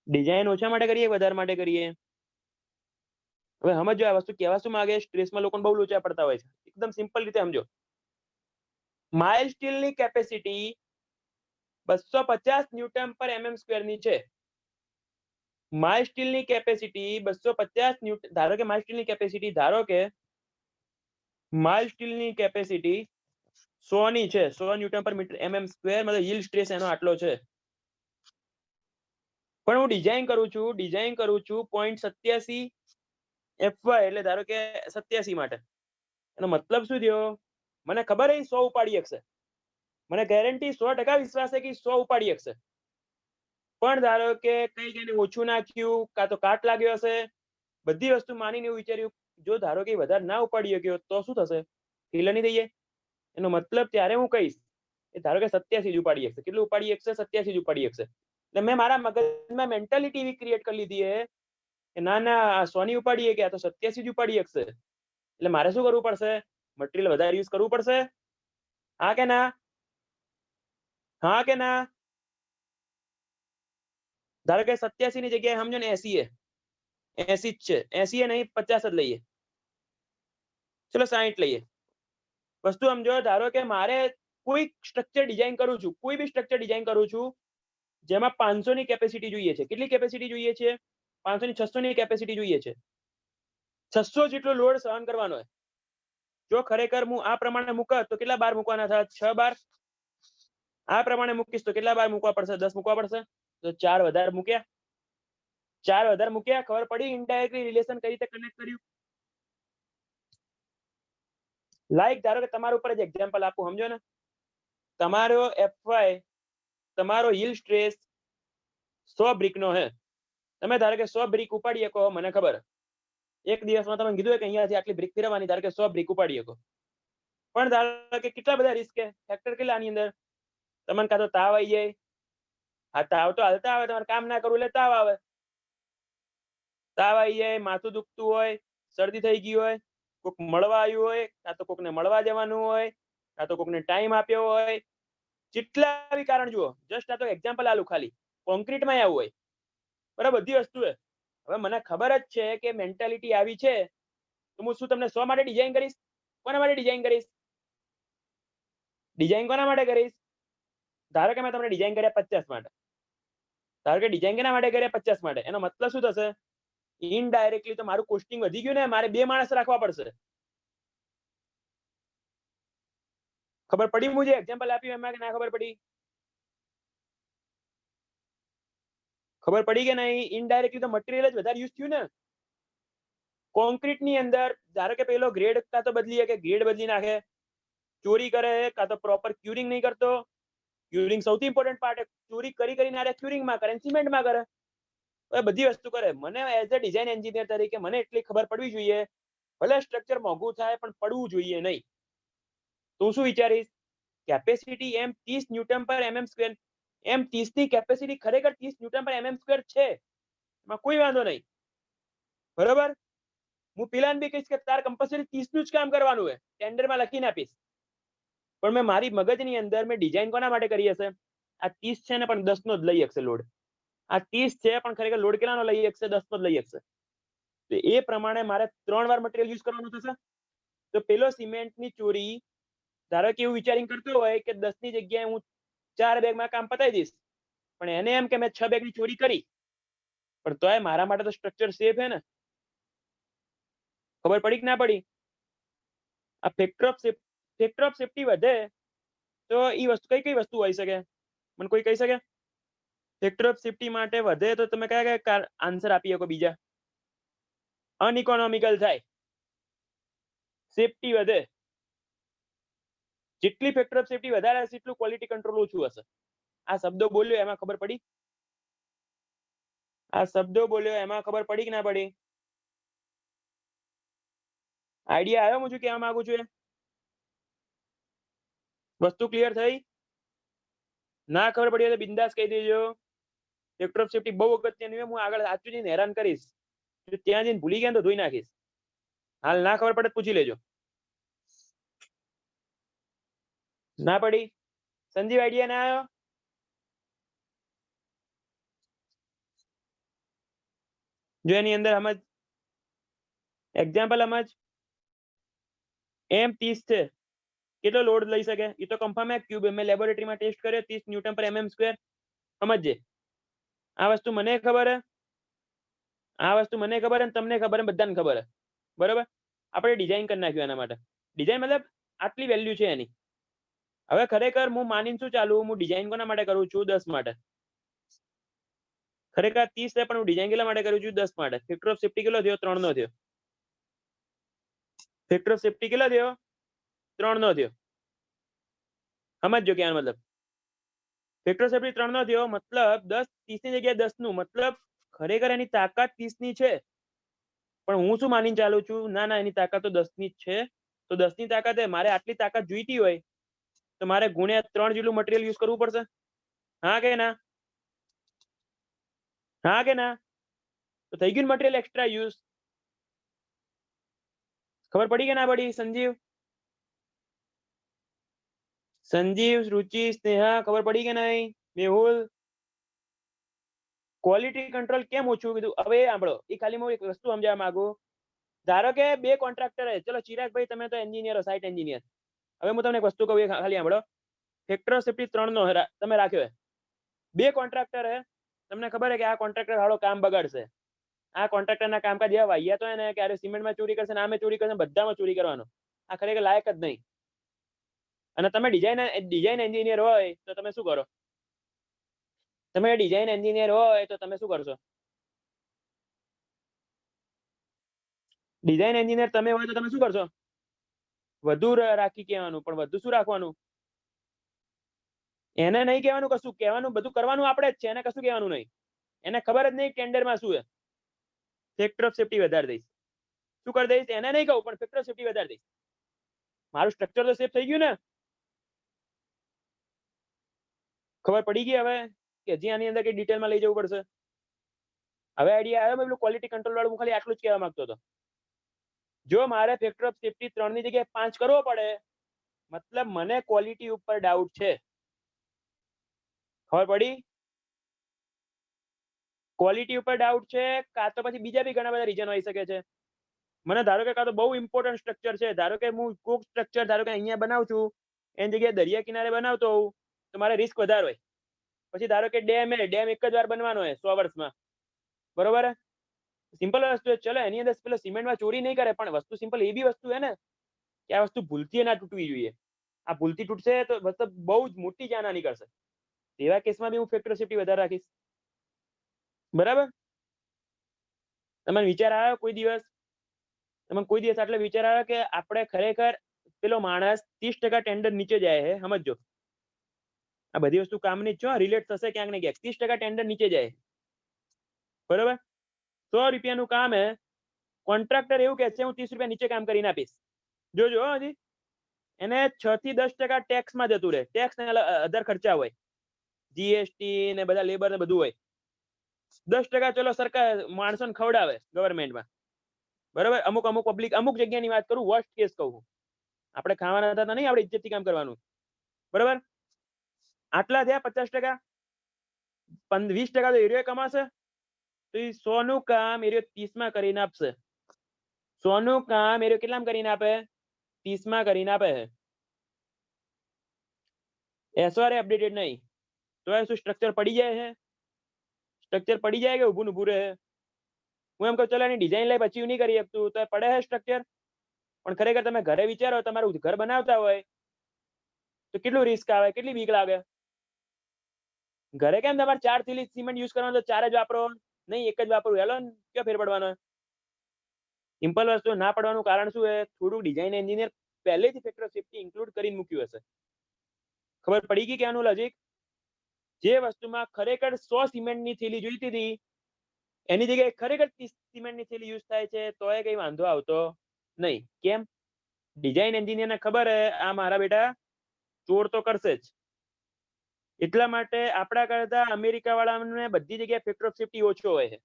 ડિઝાઇન ઓછા માટે કરીએ, વધારે માટે કરીએ? હવે સમજો આ વસ્તુ કહેવા શું માંગે. સ્ટ્રેસમાં લોકો બહુ લોચા પડતા હોય છે. એકદમ સિમ્પલ રીતે સમજો. માઇલ્ડ સ્ટીલની કેપેસિટી 250 ન્યૂટન પર mm સ્ક્વેર ની છે. માઇલ્ડ સ્ટીલની કેપેસિટી 250 ન્યૂટન. ધારો કે માઇલ્ડ સ્ટીલની કેપેસિટી માઇલ્ડ સ્ટીલની કેપેસિટી 100 ની છે. 100 ન્યૂટન પર મીટર mm સ્ક્વેર. મતલબ yield સ્ટ્રેસ એનો આટલો છે. પણ હું ડિઝાઇન કરું છું 0.87 FY, એટલે ધારો કે 87 માટે. એનો મતલબ શું થયો? મને ખબર છે 100 ઉપાડી શકશે. મને ગેરંટી 100% વિશ્વાસ છે કે 100 ઉપાડી શકશે. પણ ધારો કે કંઈક એને ઓછું નાખ્યું, કાં તો કાટ લાગ્યો હશે, બધી વસ્તુ માનીને એવું વિચાર્યું, જો ધારો કે વધારે ના ઉપાડી શક્યો તો શું થશે? ફેલ નહીં થઈએ? એનો મતલબ ત્યારે હું કહીશ કે ધારો કે 87 જ ઉપાડી શકશે. કેટલું ઉપાડી શકશે? 87 જ ઉપાડી શકશે. એટલે મેં મારા મગજમાં મેન્ટાલિટી એવી ક્રિએટ કરી લીધી છે કે ના ના, 100 ની ઉપાડીએ કે આ તો 87 જ ઉપાડી શકશે. એટલે મારે શું કરવું પડશે? મટીરિયલ વધારે યુઝ કરવું પડશે. હા કે ના? હા કે ના? ધારો કે 87 ની જગ્યાએ સમજો ને 80 જ છે. 80 નહીં, 50 જ લઈએ. ચલો 60 લઈએ. વસ્તુ સમજો. ધારો કે મારે કોઈ સ્ટ્રક્ચર ડિઝાઇન કરું છું, કોઈ બી સ્ટ્રક્ચર ડિઝાઇન કરું છું જેમાં 500 ની કેપેસિટી જોઈએ છે. કેટલી કેપેસિટી જોઈએ છે? 500 ની 600 ની કેપેસિટી જોઈએ છે. 600 જેટલો લોડ સહન કરવાનો હોય. જો ખરેખર હું આ પ્રમાણે મૂકત તો કેટલા બાર મૂકવાના થાય? 6 બાર. આ પ્રમાણે મૂકીશ તો કેટલા બાર મૂકવા પડશે? 10 મૂકવા પડશે. તો 4 વધારે મૂક્યા. 4 વધારે મૂક્યા. ખબર પડી ઇનડાયરેક્ટલી રિલેશન કઈ રીતે કનેક્ટ કર્યું? લાઈક ધારો કે તમારા ઉપર જ એક્ઝામ્પલ આપું, સમજો ને. તમારો FY, તમારો yield સ્ટ્રેસ 100 બ્રિક નો હે. તમે ધારો કે 100 બ્રિક ઉપાડી શકો. મને ખબર એક દિવસમાં તમે કીધું કે અહીંયાથી આટલી બ્રિક ફેરવવાની, ધારો કે 100 બ્રિક ઉપાડી શકો. પણ ધારો કે કેટલા બધા રિસ્ક છે. ફેક્ટર કેટલા આની અંદર? તમને કાં તો તાવ આવી જાય. આ તાવ તો હાલતા આવે. તમારે કામ ના કરવું એટલે તાવ આવે. તાવ આવી જાય, માથું દુખતું હોય, શરદી થઈ ગઈ હોય, કોઈક મળવા આવ્યું હોય, કાં તો કોકને મળવા જવાનું હોય, કાં તો કોકને ટાઈમ આપ્યો હોય, જેટલા બી કારણ જુઓ, જસ્ટ આ તો એક્ઝામ્પલ આલું ખાલી, કોન્ક્રીટમાં આવું હોય, બરાબર, બધી વસ્તુ છે. હવે મને ખબર જ છે કે મેન્ટાલિટી આવી છે, તો હું શું તમને 100 માટે ડિઝાઇન કરીશ? કોના માટે ડિઝાઇન કરીશ? ડિઝાઇન કોના માટે કરીશ? ધારો કે મેં તમને ડિઝાઇન કર્યા 50 માટે, ધારો કે ડિઝાઇન કેના માટે કર્યા? 50 માટે. એનો મતલબ શું થશે? ઇનડાયરેક્ટલી તો મારું કોસ્ટિંગ વધી ગયું ને, મારે 2 માણસ રાખવા પડશે. ખબર પડી? હું જે એક્ઝામ્પલ આપ્યું એમાં કે ના ખબર પડી? ખબર પડી કે નહીં? ઇનડાયરેક્ટલી તો મટીરિયલ જ વધારે યુઝ થયું ને. કોન્ક્રીટ ની અંદર ધારો કે પેલો ગ્રેડ કાં તો બદલી કે ગ્રેડ બદલી નાખે, ચોરી કરે, કાં તો પ્રોપર ક્યુરિંગ નહીં કરતો. ક્યુરિંગ સૌથી ઇમ્પોર્ટન્ટ પાર્ટ. ચોરી કરીને આરે ક્યુરિંગમાં કરે, સિમેન્ટમાં કરે, બધી વસ્તુ કરે. મને એઝ અ ડિઝાઇન એન્જિનિયર તરીકે મને એટલી ખબર પડવી જોઈએ, ભલે સ્ટ્રક્ચર મોંઘું થાય પણ પડવું જોઈએ નહીં. તું શું વિચારીશ? કેપેસિટી એમ 30 ન્યૂટન પર mm સ્ક્વેર, એમ 30 ની કેપેસિટી ખરેખર 30 ન્યૂટન પર mm સ્ક્વેર છે, એમાં કોઈ વાંધો નહીં, બરોબર. હું પેલાને બી કહીશ કે તાર કમ્પલસરી 30 નું જ કામ કરવાનું હોય, ટેન્ડરમાં લખીને આપીશ. પણ મેં મારી મગજની અંદર મેં ડિઝાઇન કોના માટે કરી હશે? આ 30 છે ને પણ 10 નો જ લઈ શકશે લોડ. આ 30 છે પણ ખરેખર લોડ કેટલાનો લઈ શકશે? 10 નો જ લઈ શકશે. તો એ પ્રમાણે મારે 3 વાર મટીરિયલ યુઝ કરવાનું થશે. તો પેલો સિમેન્ટની ચોરી ધારો કે એવું વિચારીને કરતો હોય કે 10 ની જગ્યાએ હું 4 બેગમાં કામ પતાવી દઈશ, પણ એને એમ કે મેં 6 બેગની ચોરી કરી, પણ તોય મારા માટે તો સ્ટ્રક્ચર સેફ હે ને. ખબર પડી કે ના પડી? આ ફેક્ટર ઓફ સેફ્ટી વધે તો એ વસ્તુ કઈ વસ્તુ હોઈ શકે? મને કોઈ કહી શકે? ફેક્ટર ઓફ સેફ્ટી માટે વધે તો તમે કયા કયા આન્સર આપી શકો? બીજા અનઇકોનોમિકલ થાય, સેફ્ટી વધે. જેટલી ફેક્ટર ઓફ સેફ્ટી વધારે હશે એટલું ક્વોલિટી કંટ્રોલ ઓછું હશે. આ શબ્દો બોલ્યો એમાં ખબર પડી? આ શબ્દો બોલ્યો એમાં ખબર પડી કે ના પડી? આઈડિયા આવ્યો? હું શું કહેવા માંગુ છું? વસ્તુ ક્લિયર થઈ? ના ખબર પડી તો બિંદાસ કહી દેજો. ફેક્ટર ઓફ સેફ્ટી બહુ અગત્યની છે. હું આગળ સાચું જઈને હેરાન કરીશ. ત્યાં જઈને ભૂલી ગયા તો ધોઈ નાખીશ. હાલ ના ખબર પડે પૂછી લેજો. ના પડી? સંજીવ આઈડિયા ના આવ્યો? જો એની અંદર સમજ, એક્ઝામ્પલ સમજ. M30 છે, કેટલો લોડ લઈ શકે? એ તો કન્ફર્મ હે. ક્યુબ મેં લેબોરેટરીમાં ટેસ્ટ કર્યો, 30 ન્યૂટન પર mm સ્ક્વેર. સમજજે, આ વસ્તુ મને ખબર હે, આ વસ્તુ મને ખબર હે, તમને ખબર હે, બધાને ખબર હે, બરાબર. આપણે ડિઝાઇન કરી નાખ્યું એના માટે. ડિઝાઇન મતલબ આટલી વેલ્યુ છે એની. હવે ખરેખર હું માનીને શું ચાલુ? હું ડિઝાઇન કોના માટે કરું છું? 10 માટે. ખરેખર 30 છે પણ હું ડિઝાઇન કેટલા માટે કરું છું? 10 માટે. ફેક્ટર ઓફ સેફ્ટી કેટલો થયો? 3 નો થયો. ફેક્ટર ઓફ સેફ્ટી કેટલો થયો? 3 નો થયો. સમજો કે મતલબ ફેક્ટર ઓફ સેફ્ટી 3 નો થયો, મતલબ 10 30 ની જગ્યાએ 10 નું, મતલબ ખરેખર એની તાકાત 30 ની છે, પણ હું શું માનીને ચાલુ છું? ના ના, એની તાકાત તો 10 ની જ છે. તો 10 ની તાકાત હે, મારે આટલી તાકાત જોઈતી હોય તો મારે ગુણ્યા 3 જેટલું મટીરિયલ યુઝ કરવું પડશે. હા કે ના? હા કે ના? તો થઈ ગયું મટીરિયલ એક્સ્ટ્રા યુઝ. ખબર પડી કે ના પડી? સંજીવ, સંજીવ, રુચિ, સ્નેહા, ખબર પડી કે નહીં? મેહુલ, ક્વોલિટી કંટ્રોલ કેમ ઓછું કીધું? હવે સાંભળો, એ ખાલી હું એક વસ્તુ સમજાવવા માંગુ. ધારો કે 2 કોન્ટ્રાક્ટર હે, ચલો ચિરાગભાઈ તમે તો એન્જિનિયર હો, સાઇટ એન્જિનિયર. હવે હું તમને એક વસ્તુ કહું, ખાલી સાંભળો. ફેક્ટર ઓફ સેફ્ટી 3 નો તમે રાખ્યો હે. 2 કોન્ટ્રાક્ટર હે, તમને ખબર હે કે આ કોન્ટ્રાક્ટર હાડો કામ બગાડશે. આ કોન્ટ્રાક્ટરના કામકાજ એવા વાહિયાત હોય ને, ક્યારે સિમેન્ટમાં ચોરી કરશે, આમે ચોરી કરશે, બધામાં ચોરી કરવાનો. આ ખરેખર લાયક જ નહીં. અને તમે ડિઝાઇન એન્જિનિયર હોય તો તમે શું કરો? તમે ડિઝાઇન એન્જિનિયર હોય તો તમે શું કરશો? ડિઝાઇન એન્જિનિયર તમે હોય તો તમે શું કરશો? વધુ રાખી કહેવાનું, પણ વધુ શું રાખવાનું? એને નહીં કહેવાનું કશું, કહેવાનું બધું કરવાનું આપણે જ છે, એને કશું કહેવાનું નહીં. એને ખબર જ નહીં ટેન્ડરમાં શું છે. ફેક્ટર ઓફ સેફ્ટી વધારી દઈશ. શું કરી દઈશ? એને નહીં કહું, પણ ફેક્ટર ઓફ સેફ્ટી વધારી દઈશ. મારું સ્ટ્રક્ચર તો સેફ થઈ ગયું ને? ખબર પડી ગઈ હવે કે હજી આની અંદર કઈ ડિટેલમાં લઈ જવું પડશે? હવે આઈડિયા આવ્યો? પેલું ક્વોલિટી કંટ્રોલ વાળું હું ખાલી આટલું જ કહેવા માંગતો હતો. જો મારે ફેક્ટર ઓફ સેફ્ટી 3 ની જગ્યાએ 5 કરવો પડે, મતલબ મને ક્વોલિટી ઉપર ડાઉટ છે. ખબર પડી? ક્વોલિટી ઉપર ડાઉટ છે, કાં તો પછી બીજા બી ઘણા બધા રીઝન હોઈ શકે છે. મને ધારો કે કાં તો બહુ ઇમ્પોર્ટન્ટ સ્ટ્રક્ચર છે, ધારો કે હું કોક સ્ટ્રક્ચર ધારો કે અહીંયા બનાવું છું, એની જગ્યાએ દરિયા કિનારે બનાવતો હોઉં તો મારે રિસ્ક વધારે હોય. પછી ધારો કે ડેમ એક જ વાર બનવાનો હોય 100 વર્ષમાં, બરોબર? સિમ્પલ વસ્તુ છે. ચલો એની અંદર પેલો સિમેન્ટમાં ચોરી નહીં કરે, પણ વસ્તુ સિમ્પલ એ બી વસ્તુ હે ને કે આ વસ્તુ ભૂલથી ના તૂટવી જોઈએ. આ ભૂલથી તૂટશે તો મતલબ બહુ જ મોટી જાનહાની કરશે. તેવા કેસમાં બી હું ફેક્ટર સેફ્ટી વધારે રાખીશ. બરાબર? તમને વિચાર આવ્યો કોઈ દિવસ? તમને કોઈ દિવસ આટલો વિચાર આવ્યો કે આપણે ખરેખર પેલો માણસ 30% ટેન્ડર નીચે જાય છે, સમજો. આ બધી વસ્તુ કામની જ છે, રિલેટ થશે ક્યાંક ને ક્યાંક. 30% ટેન્ડર નીચે જાય, બરોબર? 100 રૂપિયાનું કામ હે, કોન્ટ્રાક્ટર એવું કહે છે હું 30 રૂપિયા નીચે કામ કરીને આપીશ. જોજો હજી એને 6 થી 10% ટેક્સમાં જતું રહે. ટેક્સ ને અધર ખર્ચા હોય, જીએસટી ને બધા લેબર ને બધું હોય. 10% ચલો સરકાર માણસોને ખવડાવે ગવર્મેન્ટમાં, બરાબર? અમુક પબ્લિક, અમુક જગ્યાની વાત કરું, વર્સ્ટ કેસ કહું. આપણે ખાવાના હતા નહીં, આપણે ઇજ્જતથી કામ કરવાનું, બરાબર? આટલા થયા 50%, 20% તો એરિયો કમાશે. તો એ 100 નું કામ એરિયો 30 માં કરીને આપશે. 100 નું કામ એરિયો કેટલામાં કરીને આપે? 30 માં કરીને આપે. એસઆર અપડેટેડ નહીં તો શું સ્ટ્રક્ચર પડી જાય છે? સ્ટ્રક્ચર પડી જાય કે ઊભું ઊભું રહે? હું એમ કહું ચલો એની ડિઝાઇન લઈ પછી નહીં કરી શકતું તો પડે છે સ્ટ્રક્ચર. પણ ખરેખર તમે ઘરે વિચારો, તમારું ઘર બનાવતા હોય તો કેટલું રિસ્ક આવે, કેટલી બીક લાગે. ઘરે કેમ તમારે 4 થેલી સિમેન્ટ યુઝ કરવાનો તો 4 જ વાપરો, નહીં એક જ વાપરું? હેલો, ક્યાં ફેર પડવાનો? સિમ્પલ વસ્તુ ના પડવાનું કારણ શું છે? થોડું ડિઝાઇન એન્જિનિયર પહેલેથી ફેક્ટર સેફ્ટી ઇન્ક્લુડ કરીને મૂક્યું હશે. ખબર પડી ગઈ કે આનું લોજિક? જે વસ્તુમાં ખરેખર 100 સિમેન્ટની થેલી જોઈતી હતી એની જગ્યાએ ખરેખર 30 સિમેન્ટની થેલી યુઝ થાય છે તોય કઈ વાંધો આવતો નહીં. કેમ? ડિઝાઇન એન્જિનિયરને ખબર હે આ મારા બેટા ચોર તો કરશે જ. એટલા માટે આપણા કરતા અમેરિકા વાળાને બધી જગ્યાએ ફેક્ટર ઓફ સેફ્ટી ઓછો હોય છે,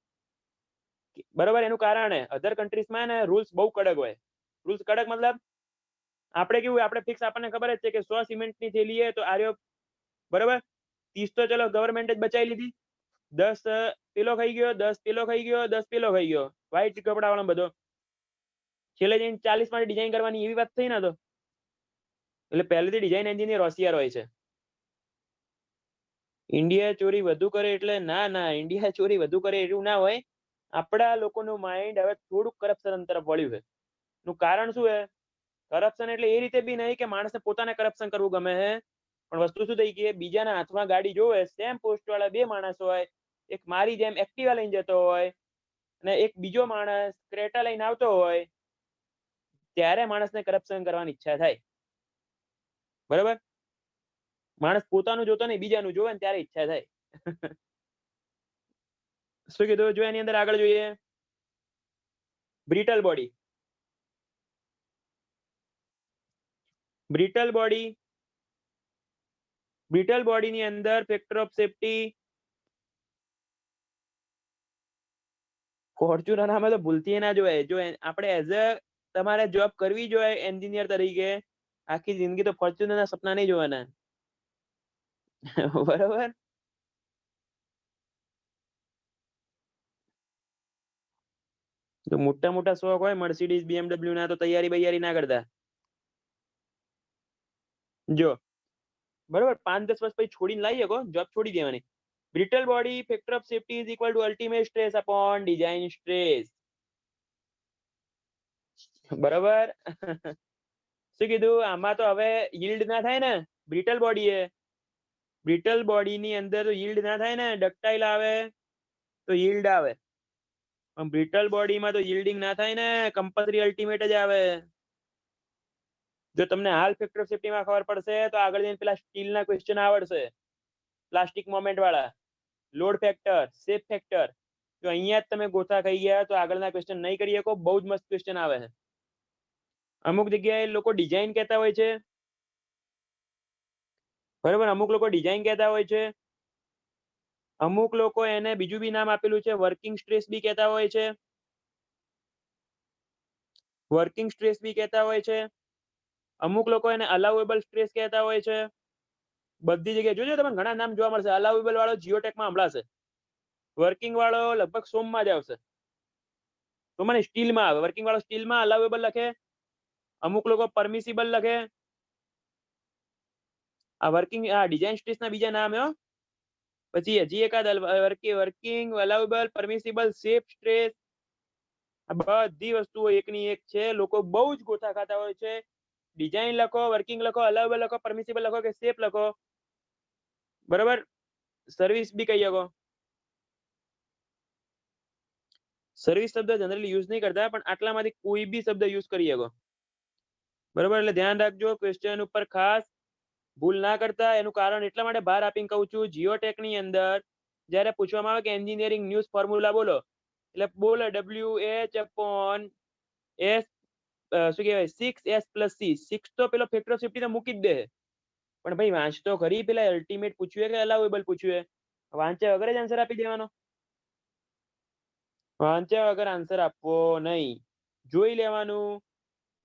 બરોબર? એનું કારણ હે અધર કન્ટ્રીઝમાં ને રૂલ્સ બહુ કડક હોય. રૂલ્સ કડક મતલબ આપણે કેવું, આપણે ફિક્સ, આપણને ખબર જ છે કે 100 સિમેન્ટની થેલી હે તો આર્યો, બરોબર? 30 તો ચલો ગવર્મેન્ટ જ બચાવી લીધી, 10 પેલો ખાઈ ગયો, 10 પેલો ખાઈ ગયો, 10 પેલો ખાઈ ગયો, વ્હાઈટ કપડા વાળો બધો. છેલ્લે જઈને 40 માટે ડિઝાઇન કરવાની એવી વાત થઈ ને. તો એટલે પહેલેથી ડિઝાઇન એન્જિનિયર હોશિયાર હોય છે. ઇન્ડિયા ચોરી વધુ કરે એટલે ના, ઇન્ડિયા ચોરી વધુ કરે એવું ના હોય. આપણા લોકોનું માઇન્ડ હવે થોડુંક કરપ્શન તરફ વળ્યું છે. નું કારણ શું છે? કરપ્શન એટલે એ રીતે બી નહીં કે માણસને પોતાને કરપ્શન કરવું ગમે છે, પણ વસ્તુ શું થઈ ગઈ, બીજાના હાથમાં ગાડી જોવે, સેમ પોસ્ટ વાળા 2 માણસ હોય, એક મારી જેમ એક્ટિવા લઈને જતો હોય અને એક બીજો માણસ ક્રેટા લઈને આવતો હોય, ત્યારે માણસને કરપ્શન કરવાની ઈચ્છા થાય, બરાબર? માણસ પોતાનું જોતો નહીં, બીજાનું જોવે ને ત્યારે ઈચ્છા થાય. શું કીધું? જો એની અંદર આગળ જોઈએ, બ્રિટલ બોડી. બ્રિટલ બોડીની અંદર ફેક્ટર ઓફ સેફ્ટી ફોર્ચ્યુનર નામે તો ભૂલથી ના જોવાય. જો આપણે એઝ અ તમારે જોબ કરવી જોઈએ એન્જિનિયર તરીકે, આખી જિંદગી તો ફોર્ચ્યુનરના સપના નહીં જોવાના. બરોબર? તો મોટા મોટા શોખ હોય મર્સિડીઝ BMW ના, તો તૈયારી બૈયારી ના કરતા. જો બરોબર, 5-10 વર્ષ પછી છોડીને લાવી શકો, જોબ છોડી દેવાની. Brittle body factor of safety is equal to ultimate stress upon design stress. બરોબર? શું કીધું? આમાં તો હવે yieldના થાય ને. બ્રિટલ બોડી એ બ્રિટલ બોડીની અંદર તો yield ના થાય ને. ડક્ટાઇલ આવે તો yield આવે, પણ બ્રિટલ બોડીમાં તો yielding ના થાય ને, કમ્પલસરી અલ્ટિમેટ જ આવે. જો તમને હાલ ફેક્ટર ઓફ સેફ્ટીમાં ખબર પડશે તો આગળ જઈને પેલા સ્ટીલના ક્વેશ્ચન આવડશે, પ્લાસ્ટિક મોમેન્ટ વાળા, લોડ ફેક્ટર, શેપ ફેક્ટર. જો અહીંયા જ તમે ગોથા ખાઈ ગયા તો આગળના ક્વેશ્ચન નહીં કરી શકો. બહુ જ મસ્ત ક્વેશ્ચન આવે છે. અમુક જગ્યાએ લોકો ડિઝાઇન કહેતા હોય છે, બરાબર? અમુક લોકો ડિઝાઇન કહેતા હોય છે, અમુક લોકો એને બીજું બી નામ આપેલું છે, વર્કિંગ સ્ટ્રેસ બી કહેતા હોય છે, વર્કિંગ સ્ટ્રેસ બી કહેતા હોય છે. અમુક લોકો એને અલાઉએબલ સ્ટ્રેસ કહેતા હોય છે. બધી જગ્યાએ જોજો તમને ઘણા નામ જોવા મળશે. અલાઉએબલ વાળો જીઓટેકમાં હમણાં વર્કિંગ વાળો લગભગ સોમમાં જ આવશે. તો મને સ્ટીલમાં આવે. વર્કિંગ વાળો સ્ટીલમાં અલાઉએબલ લખે, અમુક લોકો પરમિસિબલ લખે. આ વર્કિંગ આ ડિઝાઇન સ્ટ્રેસના બીજા નામ હો. પછી હજી એકાદ વર્કિંગ અલાઉએબલ પરમિસિબલ સેફ સ્ટ્રેસ. આ બધી વસ્તુઓ એકની એક છે. લોકો બહુ જ ગોથા ખાતા હોય છે. ડિઝાઇન લખો, વર્કિંગ લખો, અલાઉએબલ લખો, પરમિસિબલ લખો કે સેફ લખો, બરાબર. સર્વિસ બી કહી શકો. સર્વિસ શબ્દ જનરલી યુઝ નહીં કરતા, પણ આટલામાંથી કોઈ બી શબ્દ યુઝ કરી શકો, બરાબર. એટલે ધ્યાન રાખજો, ક્વેશ્ચન ઉપર ખાસ ભૂલ ના કરતા. એનું કારણ એટલા માટે ભાર આપીને કહું છું, જીઓટેકની અંદર જ્યારે પૂછવામાં આવે કે એન્જિનિયરિંગ ન્યૂઝ ફોર્મ્યુલા બોલો, એટલે બોલો WH/S શું કહેવાય 6S+C. 6 તો પેલો ફેક્ટર ઓફ સેફ્ટી તો મૂકી જ દે. પણ ભાઈ વાંચ તો ખરી. પેલા અલ્ટિમેટ પૂછ્યું કે અલાઉએબલ પૂછ્યું? વાંચ્યા વગર જ આન્સર આપી દેવાનો. વાંચ્યા વગર આન્સર આપવો નહીં. જોઈ લેવાનું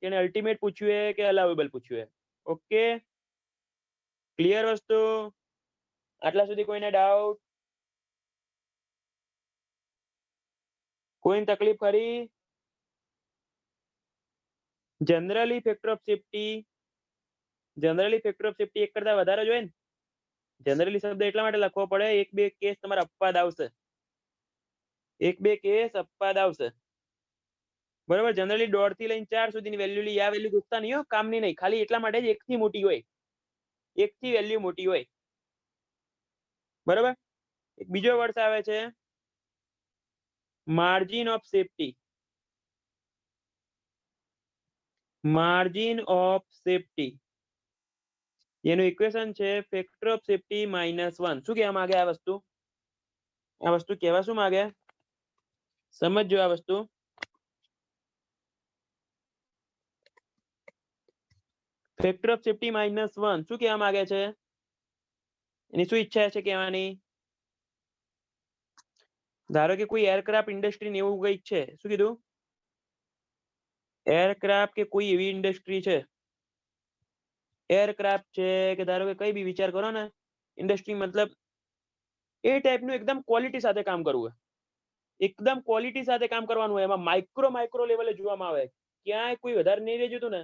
કે એને અલ્ટિમેટ પૂછ્યું કે અલાઉએબલ પૂછ્યું. ઓકે, ક્લિયર વસ્તુ? આટલા સુધી કોઈને ડાઉટ? કોઈને તકલીફ ખરી? જનરલી ફેક્ટર ઓફ સેફ્ટી એક કરતા વધારે જોઈએ ને. જનરલી શબ્દ એટલા માટે લખવો પડે, એક બે કેસ તમારા અપવાદ આવશે, બરાબર. જનરલી 1.5 થી લઈને 4 સુધીની વેલ્યુ લી. આ વેલ્યુ ગુસ્સા નહીં હો, કામની નહીં. ખાલી એટલા માટે જ 1 થી મોટી હોય, 1 થી વેલ્યુ મોટી હોય, બરાબર. એક બીજો વર્ડ આવે છે margin of safety. Margin of safety એનું ઇક્વેશન છે ફેક્ટર ઓફ સેફ્ટી -1. શું કહેવા માંગે આ વસ્તુ? કહેવા શું માંગે? સમજો આ વસ્તુ. ફેક્ટર ઓફ સેફ્ટી -1 શું કહેવા માંગે છે? એની શું ઈચ્છા છે કહેવાની? ધારો કે કોઈ એરક્રાફ્ટ ઇન્ડસ્ટ્રી એવું કંઈક છે. શું કીધું? એરક્રાફ્ટ કે કોઈ એવી ઇન્ડસ્ટ્રી છે, એરક્રાફ્ટ છે કે ધારો કે કઈ બી વિચાર કરો ને, ઇન્ડસ્ટ્રી મતલબ એ ટાઈપનું એકદમ ક્વોલિટી સાથે કામ કરવું હોય, એકદમ ક્વોલિટી સાથે કામ કરવાનું હોય. એમાં માઇક્રો લેવલે જોવામાં આવે, ક્યાંય કોઈ વધારે નહીં રહી જતું ને,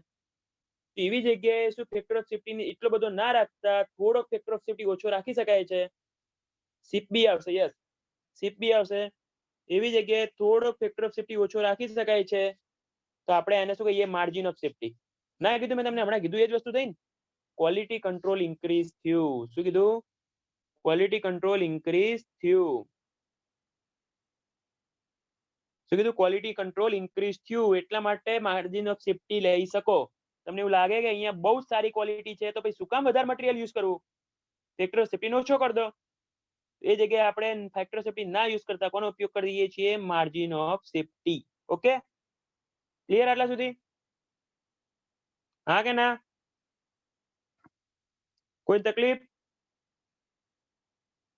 એવી જગ્યાએ શું ફેક્ટર ઓફ સેફ્ટી એટલો બધો ના રાખતા, થોડોક ફેક્ટર ઓફ સેફ્ટી ઓછો રાખી શકાય છે. શિપ બી આવશે, યસ, શિપ બી આવશે. એવી જગ્યાએ થોડોક ફેક્ટર ઓફ સેફ્ટી ઓછો રાખી શકાય છે, તો આપણે એને શું કહીએ? Margin of safety. ના કીધું મેં તમને હમણાં કીધું એ જ વસ્તુ થઈ ને. ક્વોલિટી કંટ્રોલ ઇન્ક્રીઝ થયું. શું કીધું? ક્વોલિટી કંટ્રોલ ઇન્ક્રીઝ થયું. શું કીધું? ક્વોલિટી કંટ્રોલ ઇન્ક્રીઝ થયું એટલા માટે માર્જિન ઓફ સેફ્ટી લઈ શકો. તમને એવું લાગે કે અહીંયા બહુ સારી ક્વોલિટી છે તો પછી શું કામ વધારે મટીરિયલ યુઝ કરવું? ફેક્ટર ઓફ સેફ્ટી નો ઓછો કરી દો. એ જગ્યાએ આપણે ફેક્ટર ઓફ સેફ્ટી ના યુઝ કરતા કોનો ઉપયોગ કરીએ છીએ? Margin of safety. Okay, clear આટલા સુધી? હા કે ના? કોઈ તકલીફ?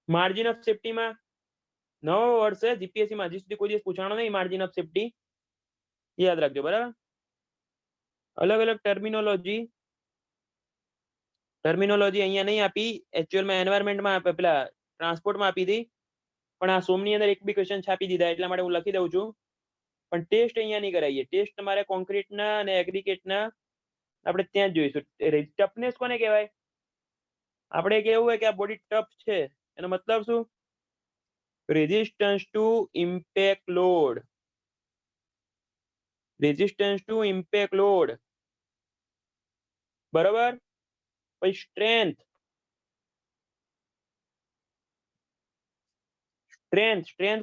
માર્જિન ઓફ સેફ્ટીમાં નવો વર્ડ છે, જીપીએસસી માં હજી સુધી કોઈ દિવસ પૂછાણો નહીં. માર્જિન ઓફ સેફ્ટી યાદ રાખજો, બરાબર. અલગ અલગ ટર્મિનોલોજી અહીંયા નહીં આપી, એકચ્યુઅલમાં એન્વાયરમેન્ટમાં પેલા ટ્રાન્સપોર્ટમાં આપી હતી, પણ આ સોમની અંદર એક બી ક્વેશ્ચન છાપી દીધા એટલા માટે હું લખી દઉં છું. પણ ટેસ્ટ અહીંયા નહીં કરાવીએ. ટેસ્ટ તમારે કોન્ક્રીટના અને એગ્રીગેટના આપણે ત્યાં જ જોઈશું. ટફનેસ કોને કહેવાય? આપણે કેવું હોય કે આ બોડી ટફ છે, એનો મતલબ શું? Resistance to impact load. Resistance to impact load, બરાબર. પછી સ્ટ્રેન્થ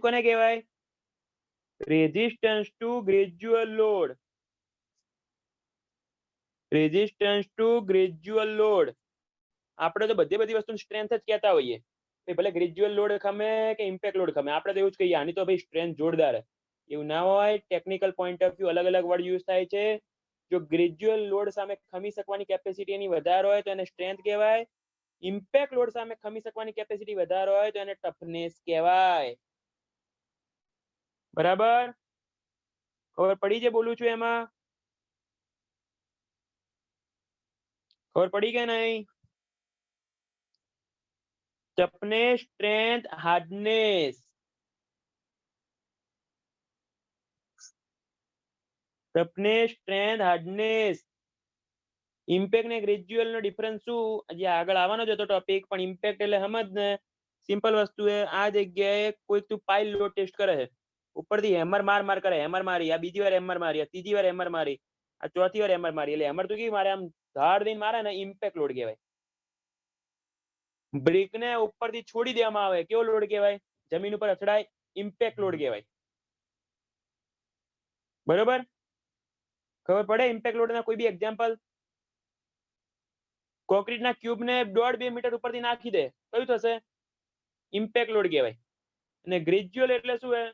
કોને કહેવાય? Resistance to gradual load. Resistance to gradual load. આપણે તો બધી વસ્તુ સ્ટ્રેન્થ જ કહેતા હોઈએ, ભલે ગ્રેજ્યુઅલ લોડ ખમે કે ઇમ્પેક્ટ લોડ ખમે, આપણે તો એવું જ કહીએ આની તો ભાઈ સ્ટ્રેન્થ જોરદાર. એવું ના હોય. ટેકનિકલ પોઈન્ટ ઓફ વ્યૂ અલગ વર્ડ યુઝ થાય છે. જો ગ્રેજ્યુઅલ લોડ સામે ખમી શકવાની કેપેસિટી એની વધારે હોય તો એને સ્ટ્રેન્થ કહેવાય. ઇમ્પેક્ટ લોડ સામે ખમી શકવાની કેપેસિટી વધારે હોય તો એને ટફનેસ કહેવાય. બરાબર? ખબર પડી જે બોલું છું એમાં? खबर पड़ी क्या नहीं? Toughness, strength, hardness. Toughness, strength, hardness. Impact ને ગ્રેજ્યુઅલ નો ડિફરન્સ શું? હજી આગળ આવવાનો જ હતો ટોપિક, પણ ઇમ્પેક્ટ એટલે સમજ ને. સિમ્પલ વસ્તુ છે. આ જગ્યાએ કોઈક તું પાઇલ લોડ ટેસ્ટ કરે છે, ઉપરથી હેમર માર કરે, હેમર મારી, આ બીજી વાર હેમર મારી, આ ત્રીજી વાર હેમર મારી, આ ચોથી વાર હેમર મારી, એટલે હેમર તો કેવી મારે આમ ધાર દઈને મારે ને, ઇમ્પેક્ટ લોડ કહેવાય. બ્રેક ને ઉપરથી છોડી દેવામાં આવે, કેવો લોડ કહેવાય? જમીન ઉપર અથડાય, ઇમ્પેક્ટ લોડ કહેવાય. બરોબર? ખબર પડે ઇમ્પેક્ટ લોડ ના કોઈ બી એક્ઝામ્પલ? કોન્ક્રીટના ક્યુબને 1.5-2 મીટર ઉપરથી નાખી દે, કયું થશે? ઇમ્પેક્ટ લોડ કહેવાય. અને ગ્રેજ્યુઅલ એટલે શું હે?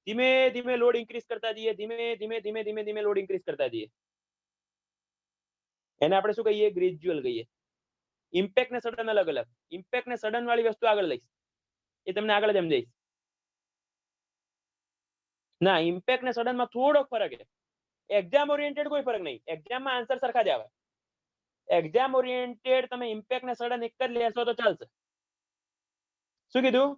ધીમે ધીમે લોડ ઇન્ક્રીઝ કરતા જઈએ, ધીમે લોડ ઇન્ક્રીઝ કરતા જઈએ, એને આપણે શું કહીએ? ગ્રેજ્યુઅલ કહીએ. ઇમ્પેક્ટ ને સડન અલગ અલગ. ઇમ્પેક્ટ ને સડન વાળી વસ્તુ આગળ લઈશ, એ તમને આગળ જ સમજાઈશ. ના, ઇમ્પેક્ટ ને સડન માં થોડો ફરક છે. એક્ઝામ ઓરિએન્ટેડ કોઈ ફરક નહીં, એક્ઝામમાં આન્સર સરખા જ આવે. એક્ઝામ ઓરિએન્ટેડ તમે ઇમ્પેક્ટ ને સડન એક જ લેશો તો ચાલશે. શું કીધું?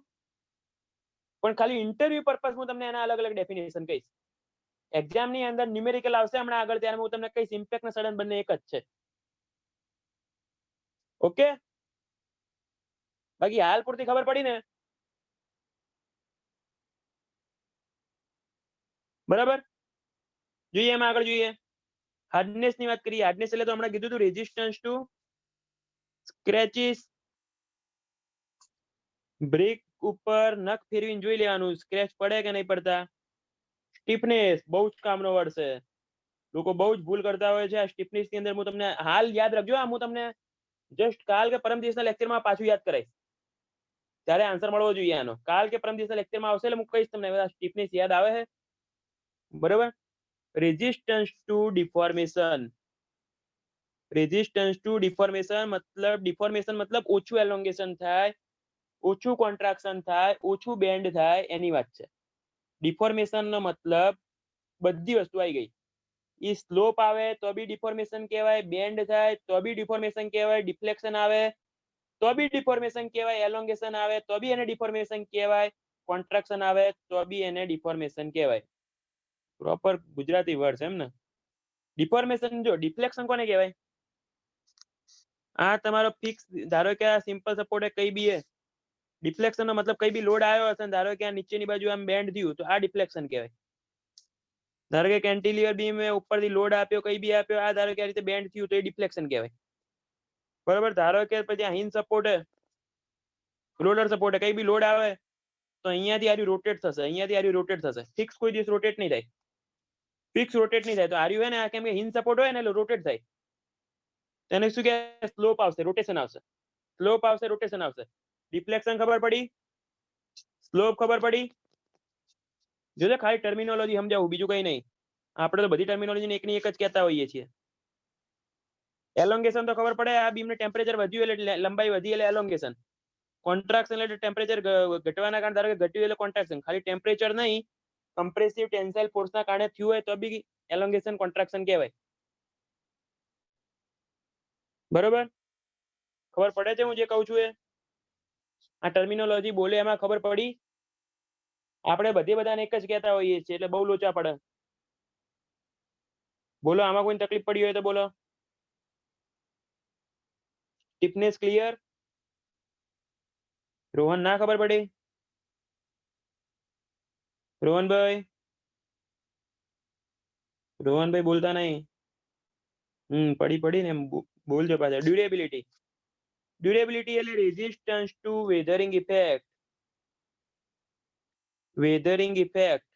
પણ ખાલી ઇન્ટરવ્યુ પર્પઝ હું તમને એના અલગ અલગ ડેફિનેશન કહીશ. એક્ઝામ ની અંદર ન્યુમેરિકલ આવશે હમણાં આગળ, ત્યારે હું તમને કહીશ ઇમ્પેક્ટ ને સડન બંને એક જ છે. ઓકે, બાકી હાલ પૂરતી ખબર પડી ને? બરાબર, જોઈએ એમાં આગળ જોઈએ. હાર્ડનેસ ની વાત કરીએ. હાર્ડનેસ એટલે તો હમણાં કીધું હતું, રેઝિસ્ટન્સ ટુ સ્ક્રેચીસ. બ્રેક ઉપર નખ ફેરવીને જોઈ લેવાનું સ્ક્રેચ પડે કે નહીં પડતા. સ્ટીફનેસ બહુ જ કામનો વર્ડ છે, લોકો બહુ જ ભૂલ કરતા હોય છે આ સ્ટીફનેસ ની અંદર. હું તમને હાલ યાદ રાખજો, હું તમને જસ્ટ કાલ કે પરમ દિવસના લેક્ચરમાં પાછું યાદ કરાઈશ, ત્યારે આન્સર મળવો જોઈએ આનો. કાલ કે પરમ દિવસના લેક્ચરમાં આવશે એટલે હું કહીશ તમને. સ્ટીફનેસ યાદ આવે છે? બરોબર. Resistance to deformation. Resistance to deformation મતલબ ઓછું એલોંગેશન થાય, ઓછું કોન્ટ્રાક્શન થાય, ઓછું બેન્ડ થાય, એની વાત છે. ડિફોર્મેશન નો મતલબ બધી વસ્તુ આવી ગઈ. એ સ્લોપ આવે તો બી ડિફોર્મેશન કહેવાય, બેન્ડ થાય તો બી ડિફોર્મેશન કહેવાય, ડિફ્લેક્શન આવે તો બી ડિફોર્મેશન કહેવાય, એલોંગેશન આવે તો બી એને ડિફોર્મેશન કહેવાય, કોન્ટ્રાક્શન આવે તો બી એને ડિફોર્મેશન કહેવાય. પ્રોપર ગુજરાતી વર્ડ છે એમ ને. ડિફોર્મેશન જો, ડિફ્લેક્શન કોને કહેવાય? આ તમારો ફિક્સ, ધારો કે આ સિમ્પલ સપોર્ટ કઈ બી હે, ડિફ્લેક્શન નો મતલબ કઈ બી લોડ આવ્યો હશે, ધારો કે આ નીચેની બાજુ આમ બેન્ડ થયું, તો આ ડિફ્લેક્શન કહેવાય. ધારો કે કેન્ટિલીવર બીમ ઉપરથી લોડ આપ્યો, કઈ બી આપ્યો, આ ધારો કે આ રીતે બેન્ડ થયું, તો એ ડિફ્લેક્શન કહેવાય. બરોબર. ધારો કે પછી આ હિન સપોર્ટ હે, રોલર સપોર્ટ હે, કઈ બી લોડ આવે તો અહીંયાથી આર્યું રોટેટ થશે, અહીંયાથી આર્યું રોટેટ થશે. ફિક્સ કોઈ દિવસ રોટેટ નહીં થાય, ફિક્સ રોટેટ નહીં થાય. તો આર્યું હે ને, કેમ કે હિન સપોર્ટ હોય ને એટલે રોટેટ થાય. તેને શું કે સ્લોપ આવશે, રોટેશન આવશે, સ્લોપ આવશે, રોટેશન આવશે. ડિફ્લેક્શન ખબર પડી, સ્લોપ ખબર પડી. જોજે ખાલી ટર્મિનોલોજી સમજાવું, બીજું કઈ નહીં. આપણે તો બધી ટર્મિનોલોજી એકની એક જ કહેતા હોઈએ છીએ. એલોંગેશન તો ખબર પડે, આ બીમને ટેમ્પરેચર વધ્યું એટલે લંબાઈ વધી એટલે એલોંગેશન. કોન્ટ્રાક્શન એટલે ટેમ્પરેચર ઘટવાના કારણે, ધારો કે ઘટ્યું એટલે કોન્ટ્રાક્શન. ખાલી ટેમ્પરેચર નહીં, કમ્પ્રેસિવ ટેન્સાઇલ ફોર્સના કારણે થયું હોય તો બી એલોંગેશન, કોન્ટ્રાક્શન કહેવાય. બરોબર, ખબર પડે છે હું જે કહું છું એ? આ ટર્મિનોલોજી બોલે એમાં ખબર પડી? આપણે બધાને એક જ કહેતા હોઈએ છીએ એટલે બહુ લોચા પડે. બોલો, આમાં કોઈ તકલીફ પડી હોય તો બોલો. Stiffness clear? રોહન, ના ખબર પડી? રોહનભાઈ બોલતા નહીં. પડી ને, બોલજો પાછા. ડ્યુરેબિલિટી. ડ્યુરેબિલિટી એટલે resistance to weathering effect. Weathering effect.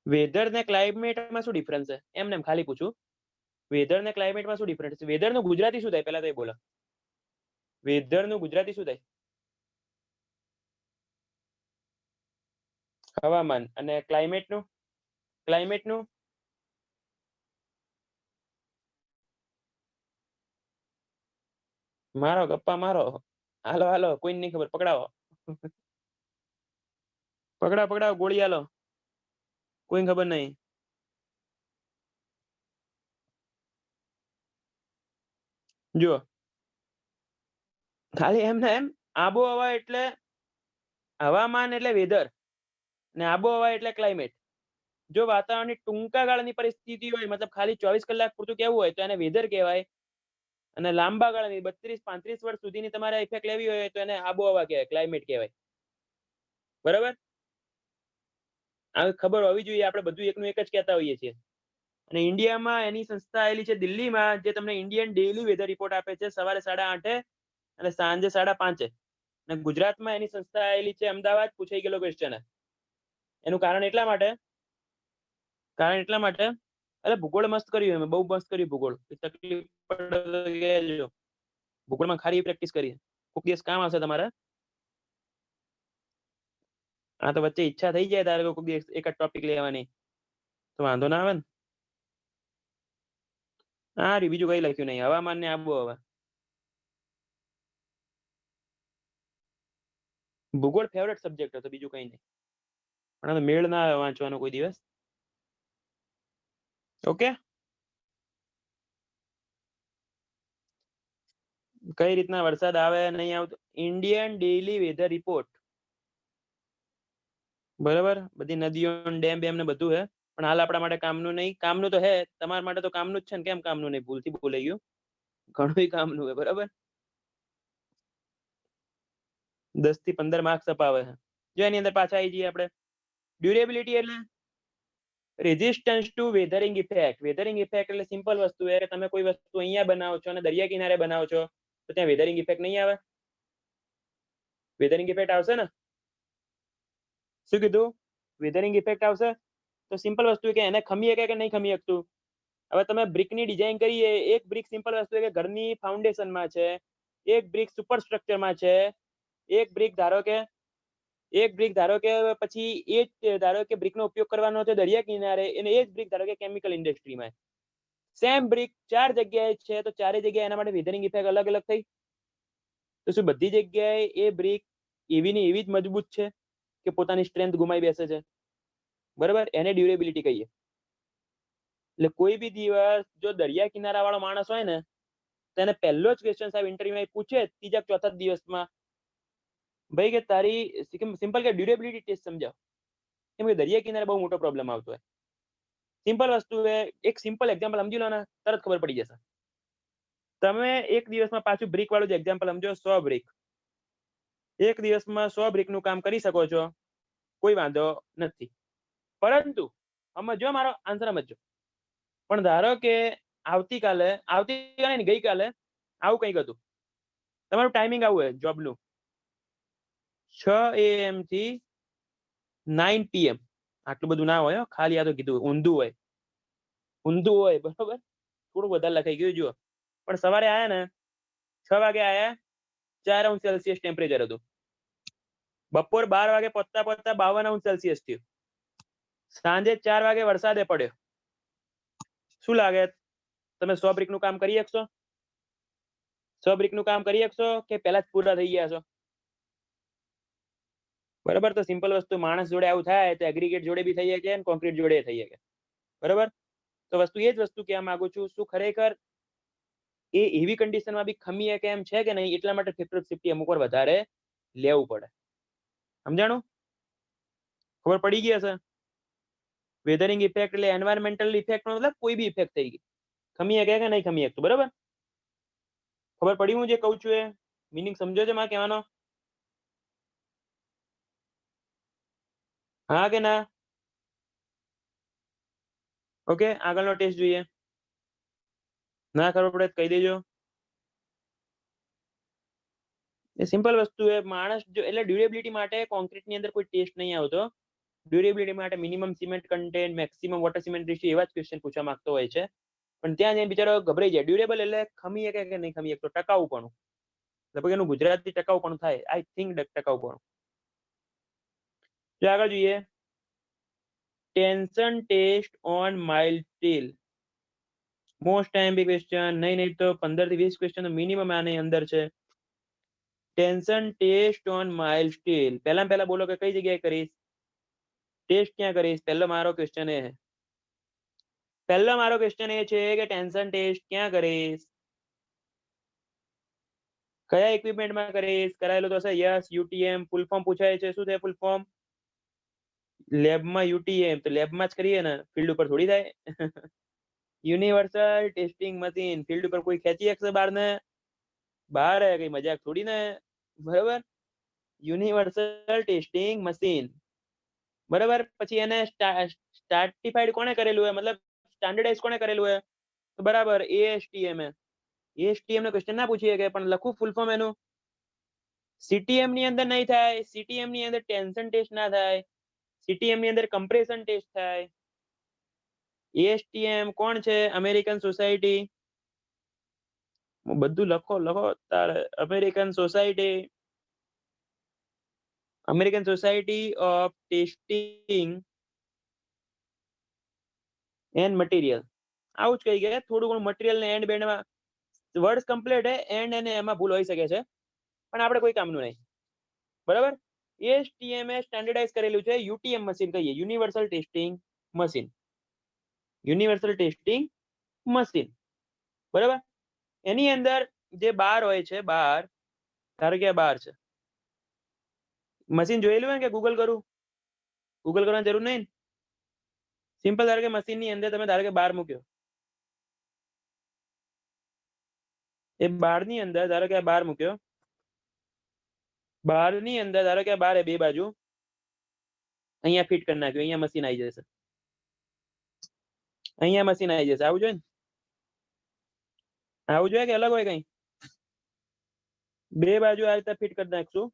Weather ને ક્લાઇમેટમાં શું ડિફરન્સ છે? એમને ખાલી પૂછું. વેધર ને ક્લાઇમેટમાં શું ડિફરન્સ છે? વેધર નું ગુજરાતી શું થાય? પહેલા તો એ બોલો. વેધર નું ગુજરાતી શું થાય? હવામાન. અને ક્લાઇમેટ નું? ક્લાઇમેટ નું મારો ગપ્પા મારો. હાલો હાલો, કોઈ નહીં ખબર, પકડાવો. પકડાવો ગોળી હાલો, કોઈ ખબર નહીં. જો ખાલી એમ ને એમ આબોહવા એટલે હવામાન એટલે વેધર ને આબોહવા એટલે ક્લાઇમેટ. જો વાતાવરણની ટૂંકા ગાળાની પરિસ્થિતિ હોય મતલબ ખાલી 24 કલાક પૂરતું કહેવું હોય તો એને વેધર કહેવાય, અને લાંબા ગાળાની 32-35 વર્ષ સુધીની તમારે ઇફેક્ટ લેવી હોય તો એને આબોહવા કહેવાય, ક્લાઇમેટ કહેવાય. બરાબર? આ ખબર હોવી જોઈએ, આપણે બધું એકનું એક જ કહેતા હોઈએ છીએ. અને ઇન્ડિયામાં એની સંસ્થા આવેલી છે દિલ્હીમાં, જે તમને ઇન્ડિયન ડેઇલી વેધર રિપોર્ટ આપે છે સવારે 8:30 અને સાંજે 5:30. અને ગુજરાતમાં એની સંસ્થા આવેલી છે અમદાવાદ. પૂછાઈ ગયેલો ક્વેશ્ચન. એનું કારણ એટલા માટે અરે ભૂગોળ મસ્ત કર્યું, મેં બહુ મસ્ત કર્યું ભૂગોળ. તકલીફ પડે તો કહેજો. ભૂગોળમાં ખારી પ્રેક્ટિસ કરી, કોઈક દિવસ કામ આવશે તમારે. હા તો વચ્ચે ઈચ્છા થઈ જાય તારે કોઈક દિવસ એક જ ટોપિક લેવાની તો વાંધો ના આવે ને. હા બીજું કઈ લખ્યું નહીં, હવામાન ને આબોહવા. ભૂગોળ ફેવરેટ સબ્જેક્ટ હતો, બીજું કઈ નહીં. પણ મેળ ના આવે વાંચવાનો કોઈ દિવસ. ઓકે, કઈ રીતના વરસાદ આવે નહીં આવતો, ઇન્ડિયન ડેઇલી વેધર રિપોર્ટ. બરાબર, બધી નદીઓ ડેમ બેમ ને બધું હે, પણ હાલ આપણા માટે કામનું નહીં. કામનું તો હે, તમારા માટે તો કામનું જ છે ને. કેમ કામનું નહીં? ભૂલથી બોલાઈ ગયું. ઘણું કામનું હે. બરાબર, 10 થી 15 માર્ક્સ અપાવે છે. જો એની અંદર પાછા આવી જઈએ આપણે. ડ્યુરેબિલિટી એટલે resistance to weathering effect. Weathering effect એટલે સિમ્પલ વસ્તુ છે કે તમે કોઈ વસ્તુ અહીંયા બનાવો છો અને દરિયા કિનારે બનાવો છો તો ત્યાં વેધરિંગ ઇફેક્ટ નહીં આવે? વેધરિંગ ઇફેક્ટ આવશે ને? શું કીધું? વેધરિંગ ઇફેક્ટ આવશે. તો સિમ્પલ વસ્તુ કે એને ખમી શકે કે નહીં ખમી શકતું. હવે તમે બ્રિકની ડિઝાઇન કરીએ, એક બ્રિક સિમ્પલ વસ્તુ કે ઘરની ફાઉન્ડેશનમાં છે, એક બ્રિક સુપર સ્ટ્રક્ચરમાં છે, એક બ્રિક ધારો કે પછી એ જ ધારો કે બ્રિકનો ઉપયોગ કરવાનો છે દરિયા કિનારે, અને એ જ બ્રિક ધારો કે કેમિકલ ઇન્ડસ્ટ્રીમાં. સેમ બ્રિક 4 જગ્યાએ છે તો ચારે જગ્યાએ એના માટે વેધરિંગ ઇફેક્ટ અલગ અલગ થઈ. તો શું બધી જગ્યાએ એ બ્રિક એવી ને એવી જ મજબૂત છે કે પોતાની સ્ટ્રેન્થ ગુમાવી બેસે છે? બરાબર, એને ડ્યુરેબિલિટી કહીએ. એટલે કોઈ બી દિવસ જો દરિયા કિનારા વાળો માણસ હોય ને, તેને પહેલો જ ક્વેશ્ચન સાહેબ ઇન્ટરવ્યુમાં પૂછે ત્રીજા ચોથા દિવસમાં, ભાઈ કે તારી સિમ્પલ કે ડ્યુરેબિલિટી ટેસ્ટ સમજાવ. કેમ કે દરિયા કિનારે બહુ મોટો પ્રોબ્લેમ આવતો હોય. સિમ્પલ વસ્તુ છે, એક સિમ્પલ એક્ઝામ્પલ સમજી લો ને, તરત ખબર પડી જશે. તમે એક દિવસમાં પાછું બ્રિક વાળું જ એક્ઝામ્પલ સમજો. 100 બ્રિક એક દિવસમાં 100 બ્રિકનું કામ કરી શકો છો, કોઈ વાંધો નથી. પરંતુ સમજો, મારો આન્સર સમજો. પણ ધારો કે આવતીકાલે ને ગઈકાલે આવું કંઈક હતું, તમારું ટાઈમિંગ આવું હોય જોબનું 6 AM થી 9 PM. આટલું બધું ના હોય, ખાલી આ તો કીધું ઊંધું હોય. બરોબર, થોડું વધારે લખાઈ ગયું. જુઓ, પણ સવારે આયા ને 6 વાગે આયા, 4°C ટેમ્પરેચર હતું. બપોર 12 વાગે પહોંચતા 52°C થયું. સાંજે 4 વાગે વરસાદે પડ્યો. શું લાગે, તમે 100 બ્રિકનું કામ કરી શકશો? 100 બ્રિકનું કામ કરી શકશો કે પહેલા જ પૂરા થઈ ગયા છો? બરાબર, તો સિમ્પલ વસ્તુ, માણસ જોડે આવું થાય તો એગ્રીગેટ જોડે બી થઈ શકે અને કોન્ક્રીટ જોડે થઈ શકે. બરાબર, તો વસ્તુ એ જ વસ્તુ કહેવા માંગુ છું. શું ખરેખર એ એવી કન્ડિશનમાં બી ખમી શકે એમ છે કે નહીં? એટલા માટે ફેક્ટર ઓફ સેફ્ટી અમુક વાર વધારે લેવું પડે. સમજાણું? ખબર પડી ગઈ હશે? વેધરિંગ ઇફેક્ટ એટલે એન્વાયરમેન્ટલ ઇફેક્ટ મતલબ કોઈ બી ઇફેક્ટ થઈ ગઈ, ખમી શકે કે નહીં ખમી શકતું. બરાબર, ખબર પડી હું જે કહું છું એ મિનિંગ સમજો છો મારે કહેવાનો? હા કે ના? ઓકે, આગળનો ટેસ્ટ જોઈએ. ના ખબર પડે તો કહી દેજો. એ સિમ્પલ વસ્તુ છે. માણસ જો એટલે ડ્યુરેબિલિટી માટે કોન્ક્રીટની અંદર કોઈ ટેસ્ટ નહીં આવતો. ડ્યુરેબિલિટી માટે minimum cement content, maximum water cement ratio એવા જ ક્વેશ્ચન પૂછવા માંગતો હોય છે. પણ ત્યાં જઈને બિચારો ગભરાઈ જાય. ડ્યુરેબલ એટલે ખમી શકે કે નહીં ખમી શકતો, ટકાઉપણું. લગભગ એનું ગુજરાતી ટકાઉપણું થાય, આઈ થિંક ટકાઉપણું. જો આગળ જોઈએ, tension test on mild steel. Most time બી ક્વેશ્ચન નહીં તો 15 થી 20 ક્વેશ્ચન મિનિમમ આની અંદર છે. Tension test on mild steel. પહેલા બોલો કે કઈ જગ્યાએ કરીશ ટેસ્ટ, ક્યાં કરીશ? પહેલો મારો ક્વેશ્ચન એ છે કે ટેન્શન ટેસ્ટ ક્યાં કરીશ? કયા ઇક્વિપમેન્ટમાં કરીશ? કરાયેલું તો હશે. યસ, યુટીએમ ફૂલ ફોર્મ પૂછાય છે. શું છે ફૂલ ફોર્મ? લેબમાં યુટીએમ, તો લેબમાં જ કરીએ ને, ફિલ્ડ ઉપર થોડી થાય. યુનિવર્સલ ટેસ્ટિંગ મશીન, ફિલ્ડ ઉપર કોઈ ખેંચી શકશે બહાર ને? બહાર હે, કઈ મજાક થોડી ને. બરાબર, યુનિવર્સલ ટેસ્ટિંગ મશીન. બરાબર, પછી એને સ્ટાર્ટિફાઈડ કોને કરેલું હે, મતલબ સ્ટાન્ડર્ડાઇઝ કોને કરેલું હે? તો બરાબર, એએસટીએમ હે. એએસટીએમ નો ક્વેશ્ચન ના પૂછી શકે, પણ લખું ફૂલ ફોર્મ એનું. સીટીએમ ની અંદર નહીં થાય. સીટીએમ ની અંદર ટેન્શન ટેસ્ટ ના થાય. સીટીએમ ની અંદર કમ્પ્રેશન ટેસ્ટ થાય. એએસટીએમ કોણ છે? American society. બધું લખો લખો તારે. American society, American society of testing and material. આવું જ કહી ગયા. થોડું ઘણું મટીરિયલ ને એન્ડ બેન્ડમાં વર્ડ્સ કમ્પ્લીટ હે, એન્ડ અને એમાં ભૂલ હોઈ શકે છે, પણ આપણે કોઈ કામનું નહીં. બરાબર, એએસટીએમ એ સ્ટાન્ડર્ડાઇઝ કરેલું છે. યુટીએમ મશીન કહીએ, universal testing machine. Universal testing machine. બરાબર, એની અંદર જે બાર હોય છે, બાર ધારો કે બાર છે. મશીન જોયેલું હોય કે ગૂગલ કરું? ગૂગલ કરવાની જરૂર નહીં. સિમ્પલ, ધારો કે મશીન ની અંદર તમે ધારો કે બાર મૂક્યો, એ બાર ની અંદર ધારો કે બાર મૂક્યો, બાર ની અંદર ધારો કે બાર બે બાજુ અહીંયા ફિટ કરી નાખ્યો, અહીંયા મશીન આવી જશે. અહીંયા મશીન આવી જશે. આવું જોઈએ ને? આવું જોઈએ કે અલગ હોય કઈ? બે બાજુ આ રીતે ફિટ કરી નાખશું.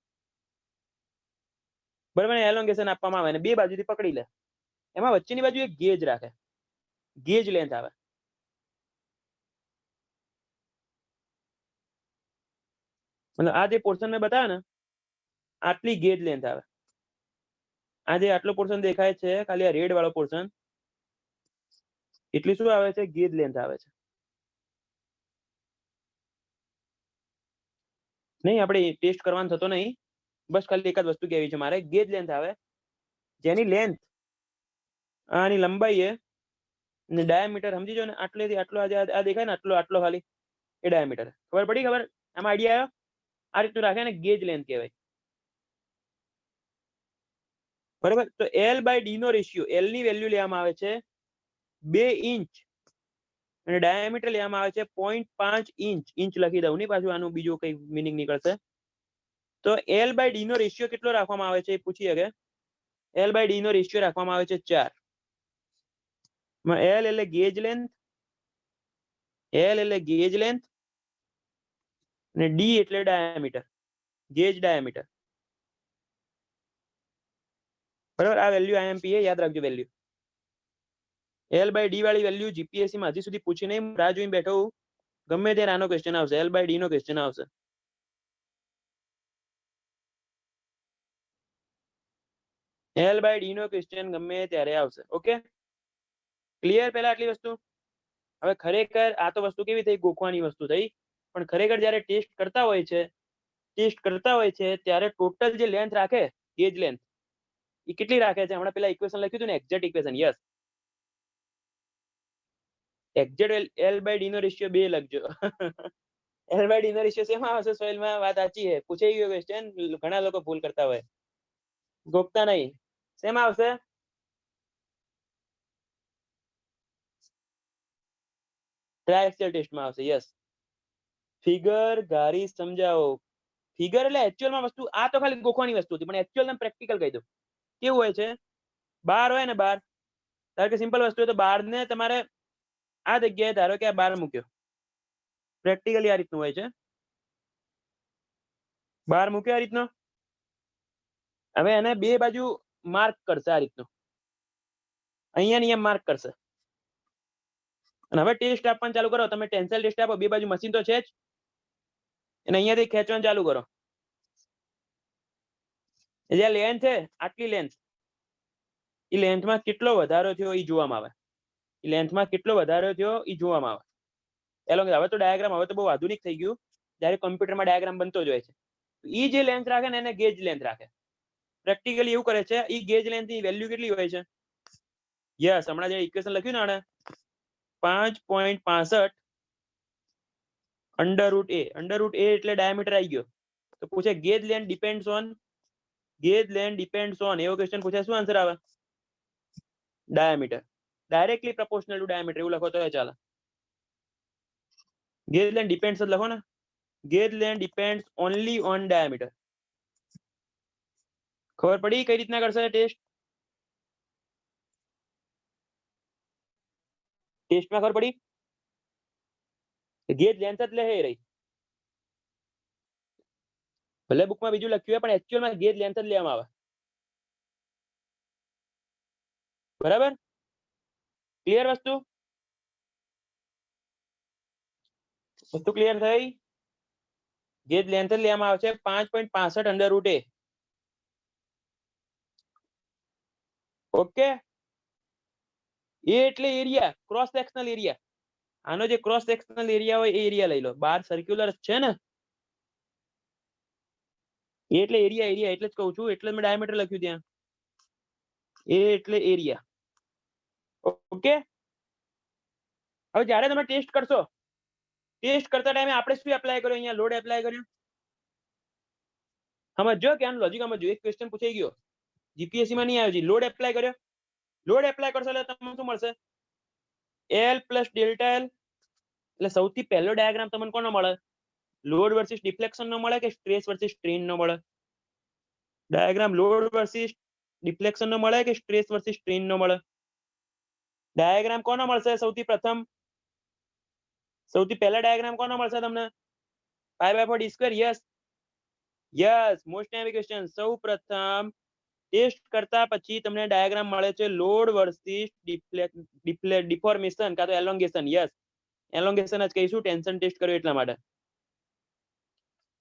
બરાબર, એલોંગેશન આપવામાં આવે ને બે બાજુથી પકડી લે. એમાં વચ્ચેની બાજુ એક ગેજ રાખે, ગેજ લેન્થ આવે. મતલબ આ જે પોર્શન મેં બતાવ્યો ને, આટલી ગેજ લેન્થ આવે. આ જે આટલો પોર્શન દેખાય છે, ખાલી આ રેડ વાળો પોર્શન, એટલી શું આવે છે? ગેજ લેન્થ આવે છે. નહીં, આપણે ટેસ્ટ કરવાનો થતો નહીં, બસ ખાલી એક જ વસ્તુ કહેવી છે મારે. ગેજ લેન્થ આવે, જેની લેન્થ આની લંબાઈ એ ને ડાયામીટર સમજી જો ને, આટલેથી આટલો આ દેખાય ને, આટલો આટલો ખાલી એ ડાયામીટર. ખબર પડી? ખબર આમાં આઈડિયા આવ્યો? આ રીતનું રાખે ને, ગેજ લેન્થ કહેવાય. બરાબર, તો એલ બાય ડી નો રેશિયો, એલ ની વેલ્યુ લેવામાં આવે છે 2 ઇંચ અને ડાયામીટર લેવામાં આવે છે 0.5 ઇંચ. ઇંચ લખી દઉં નહીં પાછું, આનું બીજું કઈ મિનિંગ નીકળશે. તો એલ બાય ડી નો રેશિયો કેટલો રાખવામાં આવે છે એ પૂછી શકે. એલ બાય ડી નો રેશિયો રાખવામાં આવે છે 4. એલ એટલે ગેજ લેન્થ, એલ એટલે ગેજ લેન્થ અને ડી એટલે ડાયામીટર, ગેજ ડાયામીટર. બરાબર, આ વેલ્યુ આઈએમપી એ યાદ રાખજો વેલ્યુ. એલ બાય ડી વાળી વેલ્યુ જીપીએસસી માં હજી સુધી પૂછી નહીં. રાહ જોઈને બેઠો હું, ગમે ત્યારે આનો ક્વેશ્ચન આવશે, એલ બાય ડી નો ક્વેશ્ચન આવશે. એલ બાય ડી નો ક્વેશ્ચન ગમે ત્યારે આવશે. Okay, clear? પહેલા આટલી વસ્તુ. હવે ખરેખર આ તો વસ્તુ કેવી થઈ? ગોખવાની વસ્તુ થઈ. પણ ખરેખર જ્યારે ટેસ્ટ કરતા હોય છે, ત્યારે ટોટલ જે લેન્થ રાખે, ગેજ લેન્થ, એ કેટલી રાખે છે? હમણાં પેલા ઇક્વેશન લખ્યું હતું ને, exact equation. Yes, exact L by D નો રેશિયો 2 લખજો. એલ બાય ડી નો રેશિયો શેમાં આવશે? સોઇલમાં. વાત સાચી છે, પૂછાઈ ગયો ક્વેશ્ચન. ઘણા લોકો ભૂલ કરતા હોય, ગોખતા નહીં. શેમાં આવશે? ટ્રાયએક્સિયલ ટેસ્ટમાં આવશે. યસ, ફિગર ગારી સમજાવો. ફિગર એટલે એક્ચ્યુઅલમાં વસ્તુ. આ તો ખાલી ગોખવાની વસ્તુ હતી, પણ એક્ચ્યુઅલ ને પ્રેક્ટિકલ કહી દઉં. કેવું હોય છે? બાર હોય ને, બાર, ધારો કે સિમ્પલ વસ્તુ હોય તો બાર ને તમારે આ જગ્યાએ ધારો કે આ બાર મૂક્યો, પ્રેક્ટિકલી આ રીતનું હોય છે. બાર મૂક્યો આ રીતનો. હવે એને બે બાજુ માર્ક કરશે આ રીતનું, અહીંયા ને માર્ક કરશે. અને હવે ટેસ્ટ આપવાનું ચાલુ કરો. તમે ટેન્સાઇલ ટેસ્ટ આપો, બે બાજુ મશીન તો છે જ, અને અહીંયાથી ખેંચવાનું ચાલુ કરો. જે લેન્થ છે, આટલી લેન્થ, એ લેન્થમાં કેટલો વધારો થયો એ જોવામાં આવે. એ લેન્થમાં કેટલો વધારો થયો એ જોવામાં આવે. એલો હવે તો ડાયાગ્રામ, હવે તો બહુ આધુનિક થઈ ગયું, જ્યારે કોમ્પ્યુટરમાં ડાયાગ્રામ બનતો જ હોય છે. એ જે લેન્થ રાખે ને એને ગેજ લેન્થ રાખે. પ્રેક્ટિકલી એવું કરે છે. એ ગેજ લેન્થ ની વેલ્યુ કેટલી હોય છે? યસ, હમણાં જે ઇક્વેશન લખ્યું ને આને 5.65 अंडर रूट ए એટલે ડાયામીટર આવી ગયો તો પૂછે ગેજ લેન્થ ડિપેન્ડ્સ ઓન એવો ક્વેશ્ચન પૂછે શું આન્સર આવે diameter directly proportional two diameter એવું લખો તો ચાલે ગેજ લેન્થ ડિપેન્ડ્સ લખો ને gauge length depends only on diameter ખબર પડી કઈ રીતના કરશે ટેસ્ટમાં ખબર પડી ગેજ લેન્થ જ લે રહી ભલે બુકમાં બીજું લખ્યું હોય પણ એકચ્યુઅલમાં ગેજ લેન્થ જ લેવામાં આવે બરાબર ક્લિયર વસ્તુ ક્લિયર થઈ ગેજ લેન્થ જ લેવામાં આવે છે 5.65 અંડર રૂટ એ ઓકે એ એટલે એરિયા ક્રોસ સેક્શનલ એરિયા આનો જે ક્રોસ સેક્શનલ એરિયા હોય એ એરિયા લઈ લો બાર સર્ક્યુલર છે ને એ એટલે એરિયા એટલે જ કહું છું એટલે મેં ડાયામીટર લખ્યું ત્યાં એ એટલે એરિયા ઓકે હવે જ્યારે તમે ટેસ્ટ કરશો ટેસ્ટ કરતા ટાઈમે આપણે શું એપ્લાય કર્યો અહીંયા લોડ એપ્લાય કર્યો સમજો કે આનું લોજિક સમજો એક ક્વેશ્ચન પૂછાઈ ગયો જીપીએસસી માં નહીં આવ્યો છે લોડ એપ્લાય કર્યો લોડ એપ્લાય કરશો એટલે તમને શું મળશે L પ્લસ ડેલ્ટા L એટલે સૌથી પહેલો ડાયાગ્રામ તમને કોનો મળે લોડ વર્સિસ ડિફ્લેક્શન નો મળે કે સ્ટ્રેસ વર્સિસ સ્ટ્રેન નો મળે ડાયાગ્રામ લોડ વર્સિસ ડિફ્લેક્શન નો મળે કે સ્ટ્રેસ વર્સિસ સ્ટ્રેન નો મળે ડાયાગ્રામ કોનો મળશે સૌથી પ્રથમ સૌથી પહેલા ડાયાગ્રામ કોનો મળશે તમને π/4 d square yes most time question સૌ પ્રથમ ટેસ્ટ કરતા પછી તમને ડાયાગ્રામ મળે છે લોડ વર્સિસ ડિફોર્મેશન કાં તો એલોંગેશન યસ એલોંગેશન જ કહીશું ટેન્શન ટેસ્ટ કર્યો એટલા માટે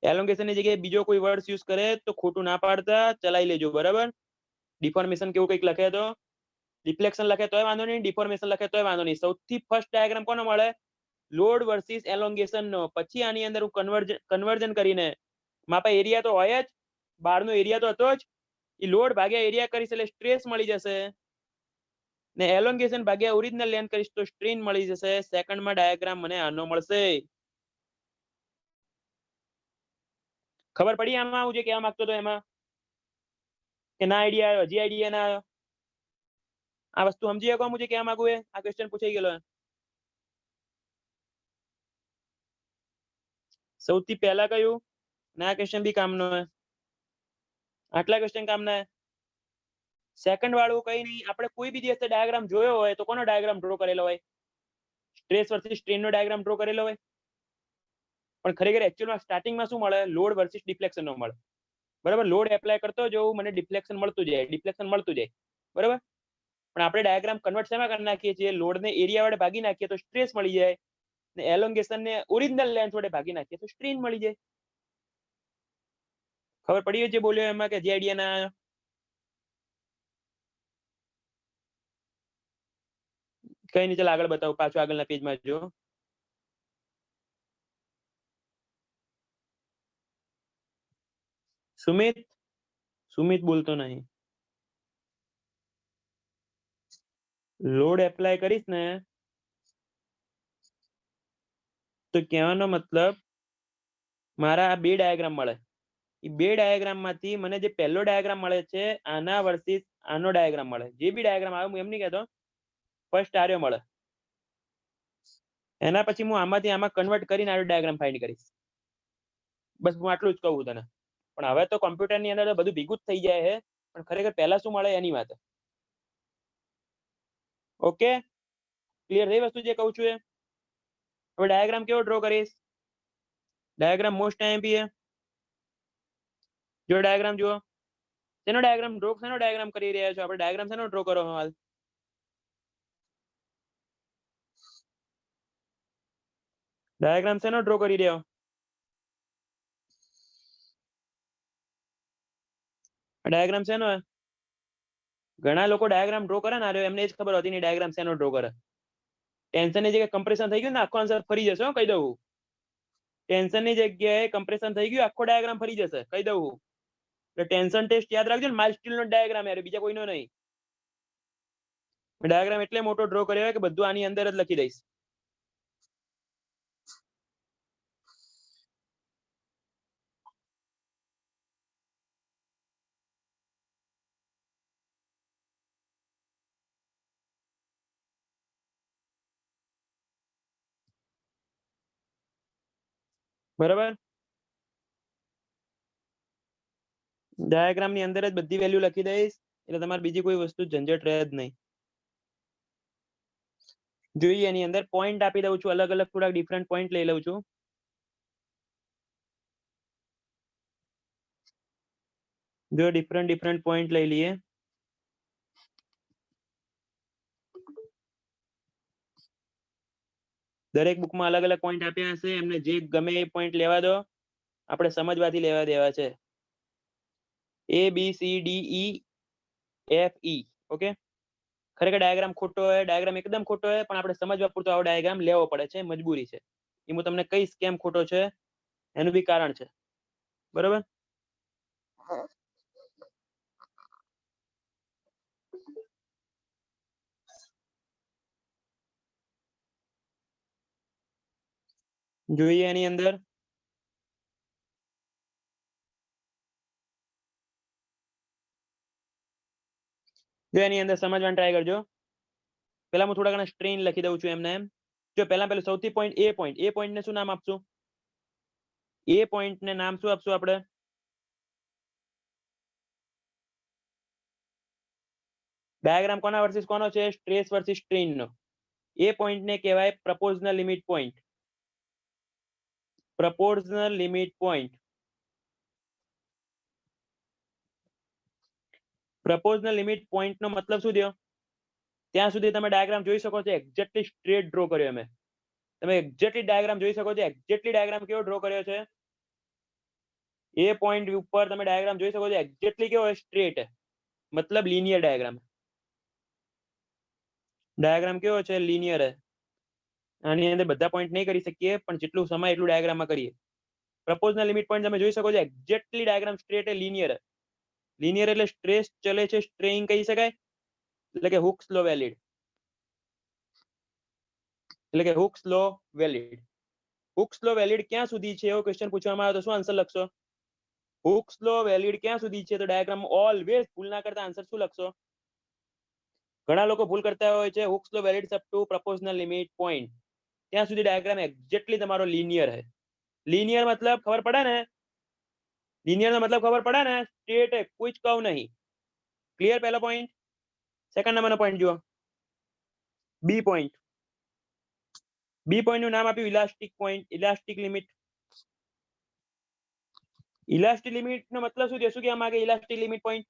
એલોંગેશન ની જગ્યાએ બીજો કોઈ વર્ડ યુઝ કરે તો ખોટું ના પાડતા ચલાવી લેજો બરાબર ડિફોર્મેશન કેવું કંઈક લખે તો ડિફ્લેક્શન લખે તોય વાંધો નહીં ડિફોર્મેશન લખે તોય વાંધો નહીં સૌથી ફર્સ્ટ ડાયાગ્રામ કોનો મળે લોડ વર્સિસ એલોંગેશન નો પછી આની અંદર હું કન્વર્જન કરીને માપા એરિયા તો હોય જ બહારનો એરિયા તો હતો જ એ લોડ ભાગ્યા એરિયા કરીશ એટલે સ્ટ્રેસ મળી જશે ને એલોંગેશન ભાગ્યા ઓરિજિનલ લેન્થ કરીશ તો સ્ટ્રેન મળી જશે સેકન્ડમાં ડાયાગ્રામ મને આનો મળશે ખબર પડી આમાં હું જે કહેવા માંગતો હતો એમાં કે ના આઈડિયા આવ્યો હજી આઈડિયા ના આવ્યો આ વસ્તુ સમજી શકો હું જે કહેવા માંગુ આ ક્વેશ્ચન પૂછાઈ ગયેલો સૌથી પહેલા કયું ના ક્વેશ્ચન બી કામનો હે આટલા ક્વેશ્ચન કામના હે સેકન્ડ વાળું કઈ નહીં આપણે કોઈ બી દિવસે ડાયાગ્રામ જોયો હોય તો કોનો ડાયાગ્રામ ડ્રો કરેલો હોય સ્ટ્રેસ વર્સિસ સ્ટ્રેન નો ડાયાગ્રામ ડ્રો કરેલો હોય પણ ખરેખર એકચ્યુઅલમાં સ્ટાર્ટિંગમાં શું મળે લોડ વર્સિસ ડિફ્લેક્શન નો મળે બરાબર લોડ એપ્લાય કરતો જવું મને ડિફ્લેક્શન મળતું જાય બરાબર પણ આપણે ડાયાગ્રામ કન્વર્ટ શેમાં કરી નાખીએ છીએ લોડને એરિયા વડે ભાગી નાખીએ તો સ્ટ્રેસ મળી જાય ને એલોંગેશન ને ઓરિજિનલ લેન્થ વડે ભાગી નાખીએ તો સ્ટ્રેન મળી જાય ખબર પડી જે બોલ્યો એમાં કે જે આઈડિયા ના આવ્યો કઈ નહીં ચાલ આગળ બતાવો પાછું આગળના પેજમાં જો સુમિત બોલતો નહીં લોડ એપ્લાય કરીશ ને તો કહેવાનો મતલબ મારા આ બે ડાયાગ્રામ મળે એ બે ડાયાગ્રામ માંથી મને જે પહેલો ડાયાગ્રામ મળે છે આના વર્સિસ આનો ડાયાગ્રામ મળે જે બી ડાયાગ્રામ આવે હું એમ નહીં કહેતો ફર્સ્ટ આર્યો મળે એના પછી હું આમાંથી આમાં કન્વર્ટ કરીને આનો ડાયાગ્રામ ફાઇન્ડ કરીશ બસ હું આટલું જ કહું તને પણ હવે તો કોમ્પ્યુટર ની અંદર તો બધું ભેગું જ થઈ જાય છે પણ ખરેખર પહેલા શું મળે એની વાત ઓકે ક્લિયર થઈ વસ્તુ જે કહું છું એ હવે ડાયાગ્રામ કેવો ડ્રો કરીશ ડાયાગ્રામ મોસ્ટ ટાઈમ બી જો ડાયાગ્રામ જુઓ શેનો ડાયાગ્રામ કરી રહ્યા છો આપણે ડાયાગ્રામ શેનો ડ્રો કરો હાલ ડાયાગ્રામ શેનો ડ્રો કરી રહ્યો ડાયાગ્રામ શેનો ઘણા લોકો ડાયાગ્રામ ડ્રો કરે ને એમને જ ખબર હોતી નહીં ડાયાગ્રામ શેનો ડ્રો કરે ટેન્શન ની જગ્યાએ કમ્પ્રેશન થઈ ગયું ને આખો આન્સર ફરી જશે કહી દઉં ટેન્શન ની જગ્યાએ કમ્પ્રેશન થઈ ગયું આખો ડાયાગ્રામ ફરી જશે કહી દઉં એટલે ટેન્શન ટેસ્ટ યાદ રાખજો ને માઇલ સ્ટીલ નો ડાયાગ્રામ યાર બીજા કોઈનો નહીં ડાયાગ્રામ એટલે મોટો ડ્રો કર્યો હોય કે બધું આની અંદર જ લખી દઈશ બરાબર, ડાયાગ્રામ ની અંદર જ બધી વેલ્યુ લખી દઈશ એટલે તમારે બીજી કોઈ વસ્તુ ઝંઝટ રહે જ નહીં. જોઈએ એની અંદર પોઈન્ટ આપી દઉં છું, અલગ અલગ થોડા ડિફરન્ટ પોઈન્ટ લઈ લઉં છું. જો ડિફરન્ટ પોઈન્ટ લઈ લઈએ. દરેક બુકમાં અલગ અલગ પોઈન્ટ આપ્યા હશે, એમને જે ગમે એ પોઈન્ટ લેવા દો, આપણે સમજવાથી લેવા દેવા છે. ABCDEFE. ઓકે, ખરેખર ડાયાગ્રામ ખોટો હોય, ડાયાગ્રામ એકદમ ખોટો હોય, પણ આપણે સમજવા પૂરતો આવો ડાયાગ્રામ લેવો પડે છે, મજબૂરી છે. એ હું તમને કહીશ કેમ ખોટો છે, એનું બી કારણ છે. બરાબર, જોઈએ એની અંદર જો એની અંદર સમજવાનું ટ્રાય કરજો. પેલા હું થોડા ઘણા સ્ટ્રેન લખી દઉં છું એમને એમ. જો પેલા સૌથી પોઈન્ટ એ પોઈન્ટ ને શું નામ આપશું? એ પોઈન્ટ ને નામ શું આપશું આપણે? ડાયાગ્રામ કોના વર્સિસ કોનો છે? સ્ટ્રેસ વર્સિસ સ્ટ્રેઇન નો. એ પોઈન્ટ ને કહેવાય proportional limit point. Proportional limit point. Proportional limit point નો મતલબ શું થયો? ત્યાં સુધી તમે ડાયાગ્રામ જોઈ શકો છો, એક્ઝેક્ટલી સ્ટ્રેટ ડ્રો કર્યો મેં. તમે એક્ઝેક્ટલી ડાયાગ્રામ જોઈ શકો છો. એક્ઝેક્ટલી ડાયાગ્રામ કેવો ડ્રો કર્યો છે? એ પોઈન્ટ ઉપર તમે ડાયાગ્રામ જોઈ શકો છો, એક્ઝેક્ટલી કેવો સ્ટ્રેટ, મતલબ લિનિયર ડાયાગ્રામ. ડાયાગ્રામ કેવો છે? લિનિયર है. આની અંદર બધા પોઈન્ટ નહીં કરી શકીએ, પણ જેટલું સમય એટલું ડાયાગ્રામમાં કરીએ. પ્રપોઝનલ લિમિટ પોઈન્ટ તમે જોઈ શકો છો, એક્ઝેક્ટલી ડાયાગ્રામ સ્ટ્રેટ है, લિનિયર है. લિનિયર એટલે સ્ટ્રેસ ચલે છે, સ્ટ્રેઇન કહી શકાય, એટલે કે હુક્સ લો વેલિડ. એટલે કે Hooke's law valid. Hooke's law valid ક્યાં સુધી છે એવો ક્વેશ્ચન પૂછવામાં આવે તો શું આન્સર લખશો? હુક્સ લો વેલિડ ક્યાં સુધી છે? તો ડાયાગ્રામ ઓલવેઝ ભૂલ ના કરતા આન્સર શું લખશો? ઘણા લોકો ભૂલ કરતા હોય છે, Hooke's law valid up to proportional limit point. ત્યાં સુધી ડાયાગ્રામ એક્ઝેક્ટલી તમારો લિનિયર है. લિનિયર मतलब खबर पड़ा ना? લિનિયર નો મતલબ ખબર પડે ને? સ્ટ્રેટ है, કોઈ જ કર્વ નહીં. ક્લિયર પહેલો પોઈન્ટ. સેકન્ડ નંબરનો પોઈન્ટ જુઓ, બી પોઈન્ટ. બી પોઈન્ટ નું નામ આપ્યું elastic point, elastic limit. Elastic limit નો મતલબ શું છે? શું કહેવા માંગે elastic limit point?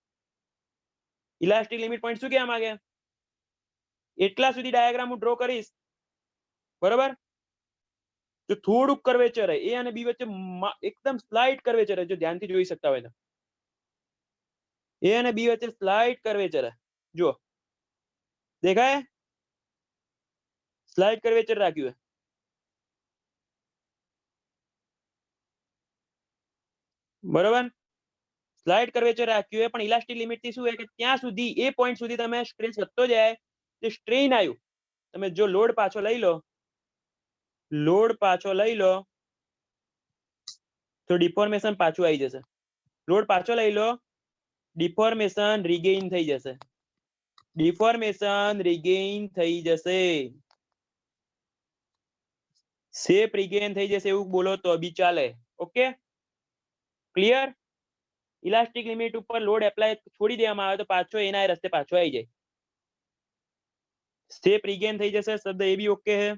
Elastic limit point શું કહેવા માંગે? એટલા સુધી ડાયાગ્રામ હું ડ્રો કરીશ, બરોબર, તો થોડુંક કર્વેચર એ અને બી વચ્ચે એકદમ સ્લાઇટ કર્વેચર, જો ધ્યાનથી જોઈ શકતા હોય તો એ અને બી વચ્ચે સ્લાઇટ કર્વેચર. જો દેખાય? સ્લાઇટ કર્વેચર રાખ્યું है. બરોબર, સ્લાઇડ કર્વેચર રાખ્યું है, પણ ઇલાસ્ટિક લિમિટ થી શું है કે ત્યાં સુધી એ પોઈન્ટ સુધી તમે સ્ટ્રેસ વધતો જાય, જે સ્ટ્રેઇન આવ્યું, તમે જો લોડ પાછો લઈ લો, લોડ પાછો લઈ લો તો ડિફોર્મેશન પાછું આવી જશે. લોડ પાછો લઈ લો, ડિફોર્મેશન રિગેઇન થઈ જશે. ડિફોર્મેશન રિગેઇન થઈ જશે. શેપ રિગેઇન થઈ જશે એવું બોલો તો બી ચાલે. Okay, clear? ઇલાસ્ટિક લિમિટ ઉપર લોડ એપ્લાય છોડી દેવામાં આવે તો પાછો એના રસ્તે પાછો આવી જાય. શેપ રિગેન થઈ જશે, શબ્દ એ બી ઓકે है.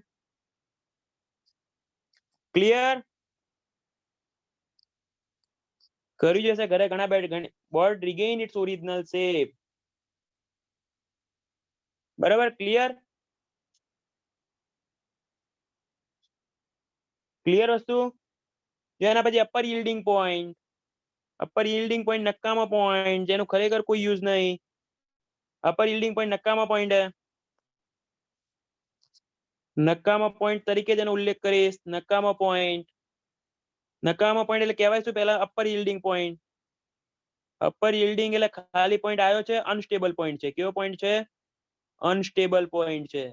ક્લિયર? કરી જશે ઘરે ઘણા બોર્ડ રિગેઇન ઇટ્સ ઓરિજિનલ શેપ. બરાબર, ક્લિયર? ક્લિયર વસ્તુ? એના પછી upper yielding point. Upper yielding point નકામો પોઈન્ટ, જેનું ખરેખર કોઈ યુઝ નહીં. અપર yielding પોઈન્ટ નકામો પોઈન્ટ है. નકામો પોઈન્ટ તરીકે જેનો ઉલ્લેખ કરીશ, નકામો પોઈન્ટ. નકામો પોઈન્ટ એટલે કહેવાય શું? પહેલા upper yielding point. Upper yielding એટલે ખાલી પોઈન્ટ આવ્યો છે, અનસ્ટેબલ પોઈન્ટ છે. કેવો પોઈન્ટ છે? અનસ્ટેબલ પોઈન્ટ છે.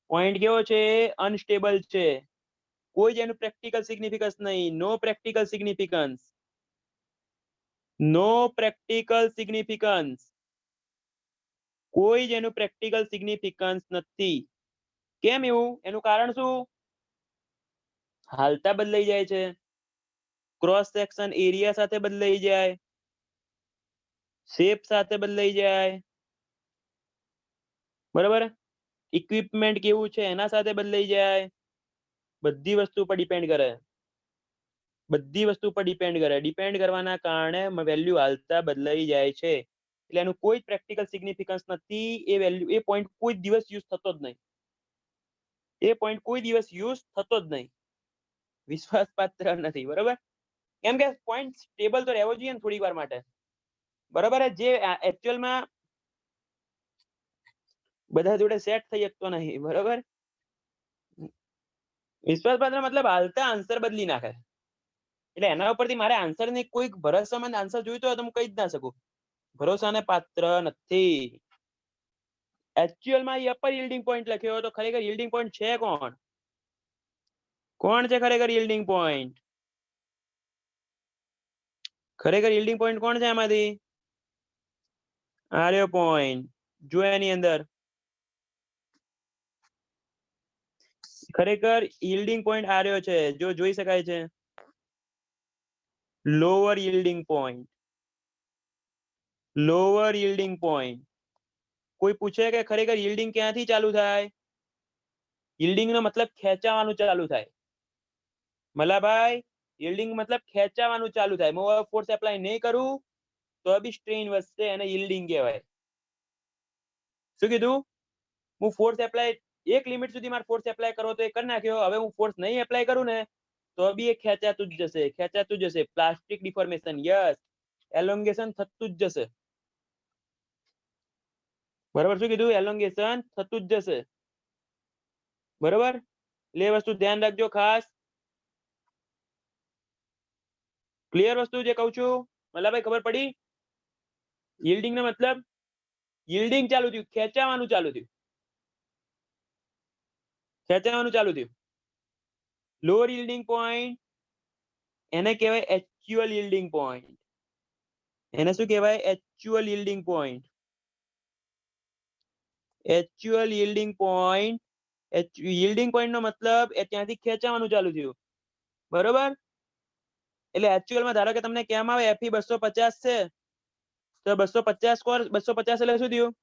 પોઈન્ટ કેવો છે? અનસ્ટેબલ છે. કોઈ જ એનું પ્રેક્ટિકલ સિગ્નિફિકન્સ નહીં. નો પ્રેક્ટિકલ સિગ્નિફિકન્સ. નો પ્રેક્ટિકલ સિગ્નિફિકન્સ. કોઈ જ એનું પ્રેક્ટિકલ સિગ્નિફિકન્સ નથી. કેમ એવું? એનું કારણ શું? હાલતા બદલાઈ જાય છે, ક્રોસ સેક્શન એરિયા સાથે બદલાઈ જાય, શેપ સાથે બદલાઈ જાય, બરાબર, ઇક્વિપમેન્ટ કેવું છે એના સાથે બદલાઈ જાય, બધી વસ્તુ પર ડિપેન્ડ કરે, બધી વસ્તુ પર ડિપેન્ડ કરે, ડિપેન્ડ કરવાના કારણે વેલ્યુ હાલતા બદલાઈ જાય છે, એટલે એનું કોઈ પ્રેક્ટિકલ સિગ્નિફિકન્સ નથી, એ વેલ્યુ એ પોઈન્ટ કોઈ દિવસ યુઝ થતો જ નહીં, એ પોઈન્ટ કોઈ દિવસ યુઝ થતો જ નહીં, વિશ્વાસપાત્ર નથી, બરાબર, કેમ કે પોઈન્ટ સ્ટેબલ તો રહેવો જોઈએ ને થોડી વાર માટે, બરાબર, જે એકચ્યુઅલમાં બધા જોડે સેટ થઈ શકતો નહીં, બરાબર, વિશ્વાસપાત્ર મતલબ હાલતા આન્સર બદલી નાખે, એટલે એના ઉપરથી મારે આન્સર ને કોઈ ભરોસામંદ આન્સર જોઈતો હોય તો હું કહી જ ના શકું, ભરોસાને પાત્ર નથી, એકચ્યુઅલમાં એ અપર yielding point લખ્યો તો ખરેખર yielding point છે કોણ, કોણ છે ખરેખર yielding point, ખરેખર yielding point કોણ છે આમાંથી, આર્યો પોઈન્ટ, જો એની અંદર ખરેખર yielding point આર્યો છે, જો જોઈ શકાય છે, lower yielding point, lower yielding point, કોઈ પૂછે કે ખરેખર yielding ક્યાંથી ચાલુ થાય, yielding નો મતલબ ખેંચાવાનું ચાલુ થાય, મલાભાઈ yielding મતલબ ખેંચાવાનું ચાલુ થાય, હું ફોર્સ એપ્લાય નહીં કરું તો બી સ્ટ્રેન વધશે, એને yielding કહેવાય, શું કીધું, હું ફોર્સ એપ્લાય એક લિમિટ સુધી મારે ફોર્સ એપ્લાય કરવો તો એ કરી નાખ્યો, હવે હું ફોર્સ નહીં એપ્લાય કરું ને તો બી એ ખેંચાતું જ જશે, ખેંચાતું જ જશે, પ્લાસ્ટિક ડિફોર્મેશન, યસ, એલોંગેશન થતું જ જશે, બરાબર, શું કીધું, એલોંગેશન થતું જ જશે, બરાબર, એટલે એ વસ્તુ ધ્યાન રાખજો ખાસ, ક્લિયર વસ્તુ જે કહું છું, મતલબ ખબર પડી, yielding નો મતલબ yielding ચાલુ થયું, ખેંચાવાનું ચાલુ થયું, ખેંચાવાનું ચાલુ થયું, લોઅર yielding point એને કહેવાય actual yielding point, એને શું કહેવાય, actual yielding point, actual yielding point, yielding point નો મતલબ એ ત્યાંથી ખેંચાવાનું ચાલુ થયું, બરોબર, એટલે actual માં ધારો કે તમને કહેવામાં આવે Fe 250 છે તો 250 કોર 250 એટલે શું થયું,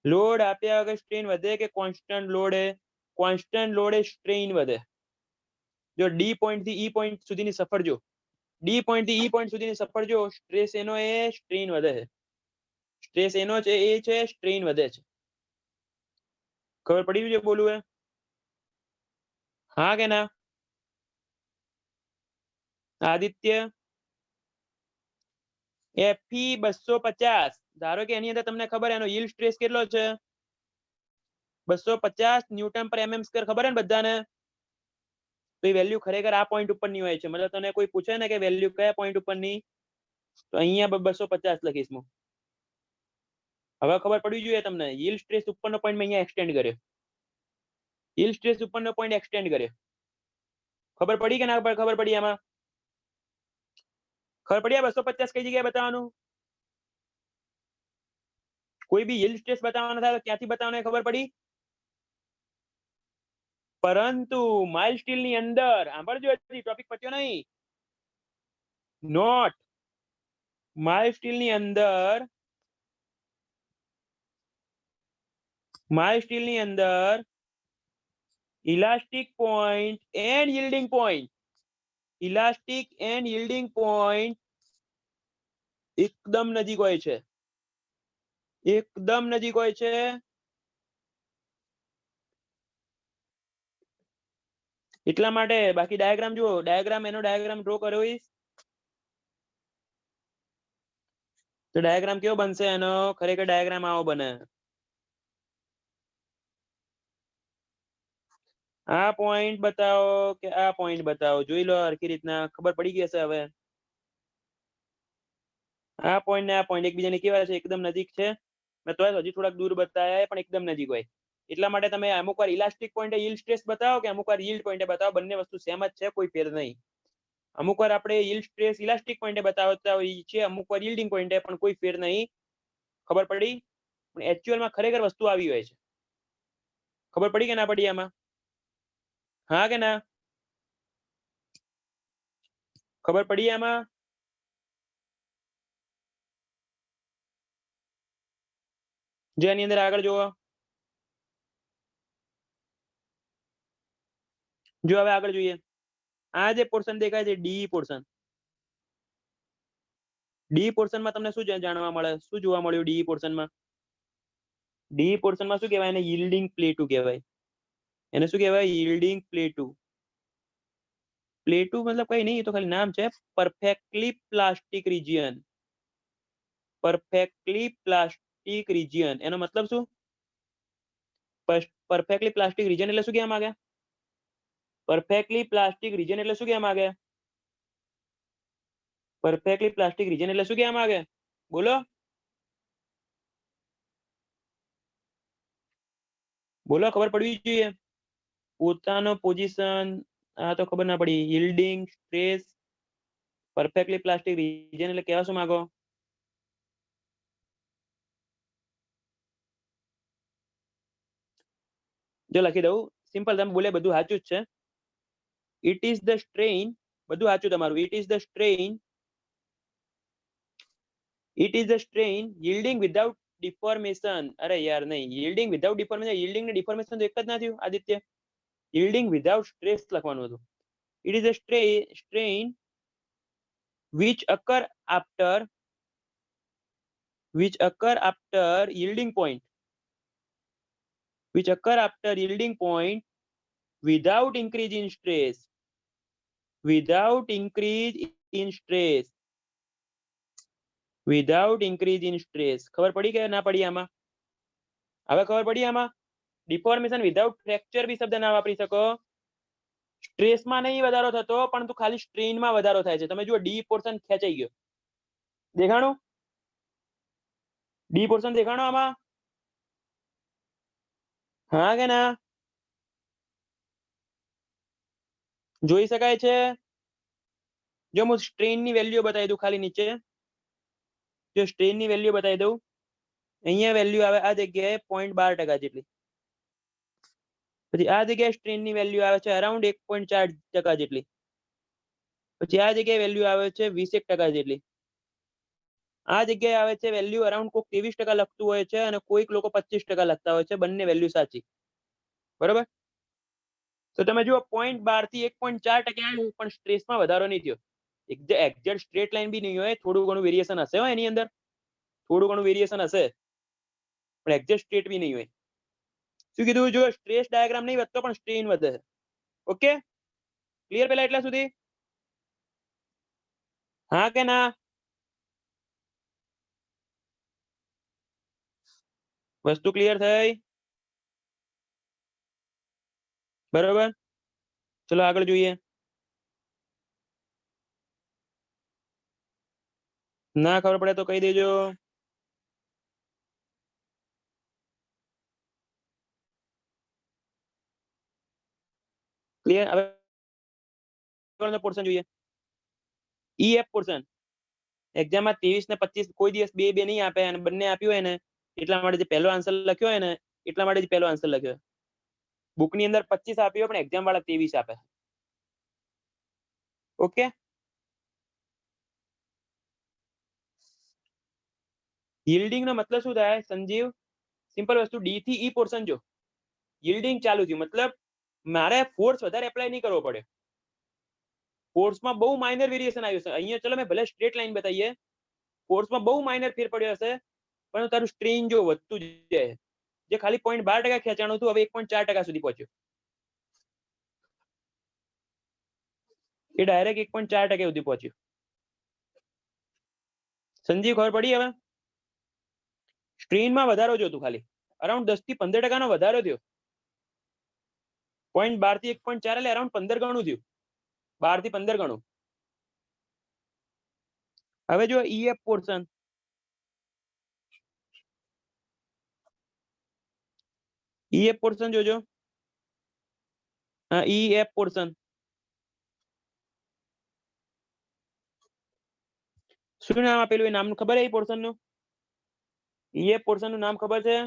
લોડ આપ્યા વગર સ્ટ્રેન વધે કે કોન્સ્ટન્ટ લોડ હે, કોન્સ્ટન્ટ લોડ એ સ્ટ્રેન વધે, જો ડી પોઈન્ટ થી ઈ પોઈન્ટ સુધીની સફર જો, ડી પોઈન્ટ થી ઈ પોઈન્ટ સુધીની સફર જો, સ્ટ્રેસ એનો એ સ્ટ્રેન વધે છે, સ્ટ્રેસ એનો છે એ છે સ્ટ્રેન વધે છે, ખબર પડી છે બોલું હે, હા કે ના, આદિત્ય, Fe 250 ધારો કે એની અંદર તમને ખબર એનો yield સ્ટ્રેસ કેટલો છે, 250 ન્યૂટન પર mm સ્ક્વેર, ખબર હે ને બધાને, તો એ વેલ્યુ ખરેખર આ પોઈન્ટ ઉપરની હોય છે, મતલબ તને કોઈ પૂછે ને કે વેલ્યુ કયા પોઈન્ટ ઉપરની, તો અહીંયા 250 લખીશ હું, હવે ખબર પડવી જોઈએ તમને, yield સ્ટ્રેસ ઉપરનો પોઈન્ટ મેં અહીંયા એક્સટેન્ડ કર્યો, yield સ્ટ્રેસ ઉપરનો પોઈન્ટ એક્સટેન્ડ કર્યો, ખબર પડી કે ના ખબર પડી, આમાં ખબર પડી, 250 કઈ જગ્યાએ બતાવવાનું, કોઈ બી yield સ્ટ્રેસ બતાવવાનો થાય તો ક્યાંથી બતાવવાનો ખબર પડી, પરંતુ માઇલ સ્ટીલ ની અંદર સાંભળજો, ટોપિક પત્યો નહીં, નોટ, માઇલ સ્ટીલ ની અંદર, માઇલ સ્ટીલ ની અંદર elastic point and yielding point, elastic and yielding point એકદમ નજીક હોય છે, એકદમ નજીક હોય છે, એટલા માટે, બાકી ડાયાગ્રામ જુઓ, ડાયાગ્રામ એનો ડાયાગ્રામ ડ્રો કર્યો હોય તો ડાયાગ્રામ કેવો બનશે એનો, ખરેખર ડાયાગ્રામ આવો બને, આ પોઈન્ટ બતાવો કે આ પોઈન્ટ બતાવો, જોઈ લો હરખી રીતના, ખબર પડી ગઈ હશે હવે, આ પોઈન્ટ ને આ પોઈન્ટ એકબીજાની કેવા છે, એકદમ નજીક છે, મેં તો હજી થોડાક દૂર બતાવ્યા પણ એકદમ નજીક હોય, એટલા માટે તમે અમુક વાર ઇલાસ્ટિક પોઈન્ટ yield સ્ટ્રેસ બતાવો કે અમુક વાર yield પોઈન્ટ બતાવો, બંને વસ્તુ સેમ જ છે, કોઈ ફેર નહીં, અમુક વાર આપણે yield સ્ટ્રેસ ઇલાસ્ટિક પોઈન્ટ બતાવતા હોઈએ છીએ, અમુક વાર yielding પોઈન્ટ પણ કોઈ ફેર નહીં, ખબર પડી, પણ એકચ્યુઅલમાં ખરેખર વસ્તુ આવી હોય છે, ખબર પડી કે ના પડી આમાં, હા કે ના? ખબર પડી આમાં? જો એની અંદર આગળ જુઓ, જો હવે આગળ જોઈએ, આ જે પોર્શન દેખાય છે ડી પોર્શન, ડી પોર્શન માં તમને શું જાણવા મળે, શું જોવા મળ્યું ડી પોર્શન માં? ડી પોર્શન માં શું કહેવાય? એને yielding પ્લેટુ કહેવાય. એને શું કહેવાય? yielding પ્લેટુ. પ્લેટુ મતલબ કઈ નહીં, એ તો ખાલી નામ છે. Perfectly plastic region, perfectly plastic region એનો મતલબ શું? પરફેક્ટલી પ્લાસ્ટિક રિજિયન એટલે શું કહેવા માંગે? પરફેક્ટલી પ્લાસ્ટિક રિજિયન એટલે શું કહેવા માંગે? પરફેક્ટલી પ્લાસ્ટિક રિજિયન એટલે શું કહેવા માંગે? બોલો બોલો, ખબર પડવી જોઈએ. પોતાનો પોઝિશન, આ તો ખબર ના પડી. yielding stress, perfectly plastic region એટલે કહેવા શું માંગો? જો લખી દઉં સિમ્પલ, તમે બોલે બધું સાચું જ છે. ઇટ ઇઝ ધ સ્ટ્રેઇન, બધું સાચું તમારું. It is the strain, it is the strain yielding without deformation. અરે યાર નહીં, yielding without deformation, yielding ને deformation તો એક જ ના થયું આદિત્ય. yielding without stress લખવાનું હતું. It is a strain which occur after yielding point, which occur after yielding point without increase in stress, without increase in stress, without increase in stress. ખબર પડી કે ના પડી આમાં? હવે ખબર પડી આમાં? ડિફોર્મેશન વિધાઉટ ફ્રેક્ચર બી શબ્દ ના વાપરી શકો. સ્ટ્રેસમાં નહીં વધારો થતો, પરંતુ ખાલી સ્ટ્રેઇનમાં વધારો થાય છે. તમે જુઓ ડી પોર્શન ખેંચાઈ ગયો, દેખાણું? ડી પોર્શન દેખાણો આમાં? હા કે ના? જોઈ શકાય છે? જો હું સ્ટ્રેઇન ની વેલ્યુ બતાવી દઉં ખાલી નીચે, જો સ્ટ્રેઇન ની વેલ્યુ બતાવી દઉં, અહીંયા વેલ્યુ આવે આ જગ્યાએ 0.12% જેટલી. પછી આ જગ્યાએ સ્ટ્રેઇન ની વેલ્યુ આવે છે અરાઉન્ડ 1.4% જેટલી. પછી આ જગ્યાએ વેલ્યુ આવે છે 20% જેટલી. આ જગ્યાએ આવે છે વેલ્યુ અરાઉન્ડ કોઈક 23% લખતું હોય છે અને કોઈક લોકો 25% લખતા હોય છે. બંને વેલ્યુ સાચી, બરોબર? તો તમે જુઓ 0.12 થી 1.4% આવ્યું, પણ સ્ટ્રેસમાં વધારો નહીં થયો. એક્ઝેક્ટ સ્ટ્રેટ લાઈન બી નહીં હોય, થોડું ઘણું વેરિએશન હશે હો એની અંદર, થોડું ઘણું વેરિએશન હશે, પણ એક્ઝેક્ટ સ્ટ્રેટ બી નહીં હોય. શું કીધું? જો સ્ટ્રેસ ડાયાગ્રામ નહીં વધતો પણ સ્ટ્રેઇન વધે. ઓકે, ક્લિયર પેલા એટલા સુધી? હા કે ના? વસ્તુ ક્લિયર થઈ? બરોબર, ચલો આગળ જોઈએ. ના ખબર પડે તો કહી દેજો. ક્લિયર? હવે પોર્શન જોઈએ, ઈએફ પોર્શન. એક્ઝામમાં 23 ને 25 કોઈ દિવસ બે બે નહીં આપે, અને બંને આપ્યું હોય ને એટલા માટે જે પહેલો આન્સર લખ્યો હોય ને એટલા માટે જ પહેલો આન્સર લખ્યો. બુક ની અંદર 25 આપ્યો પણ એક્ઝામ વાળા 23 આપે. ઓકે, yielding નો મતલબ શું થાય સંજીવ? સિમ્પલ વસ્તુ, ડી થી ઈ પોર્શન જો yielding ચાલુ થયું, મતલબ મારે ફોર્સ વધારે એપ્લાય નહીં કરવો પડે. ફોર્સમાં બહુ માઇનર વેરિએશન આવ્યું છે. અહીંયા ચલો મેં ભલે સ્ટ્રેટ લાઈન બતાવીએ, ફોર્સમાં બહુ માઇનર ફેર પડ્યો હશે, પણ તારું સ્ટ્રેઇન જો વધતું જાય. જે ખાલી 0.12% ખેંચાણું હતું, હવે 1.4% સુધી પહોંચ્યું. એ ડાયરેક્ટ 1.4% સુધી પહોંચ્યું. સંજીવ ખબર પડી? હવે સ્ટ્રેઇનમાં વધારો જોતું, ખાલી અરાઉન્ડ 10 થી 15% નો વધારો થયો. 0.12 થી 1.4 એટલે અરાઉન્ડ 15 ગણું થયું, 12 થી 15 ગણું. હવે જો ઈએફ પોર્શન, ઈએફ પોર્શન જોજો. હા, ઈએફ પોર્શન શું નામ આપેલું? એ નામનું ખબર? એ પોર્શન નું, ઈએફ પોર્શન નું નામ ખબર છે?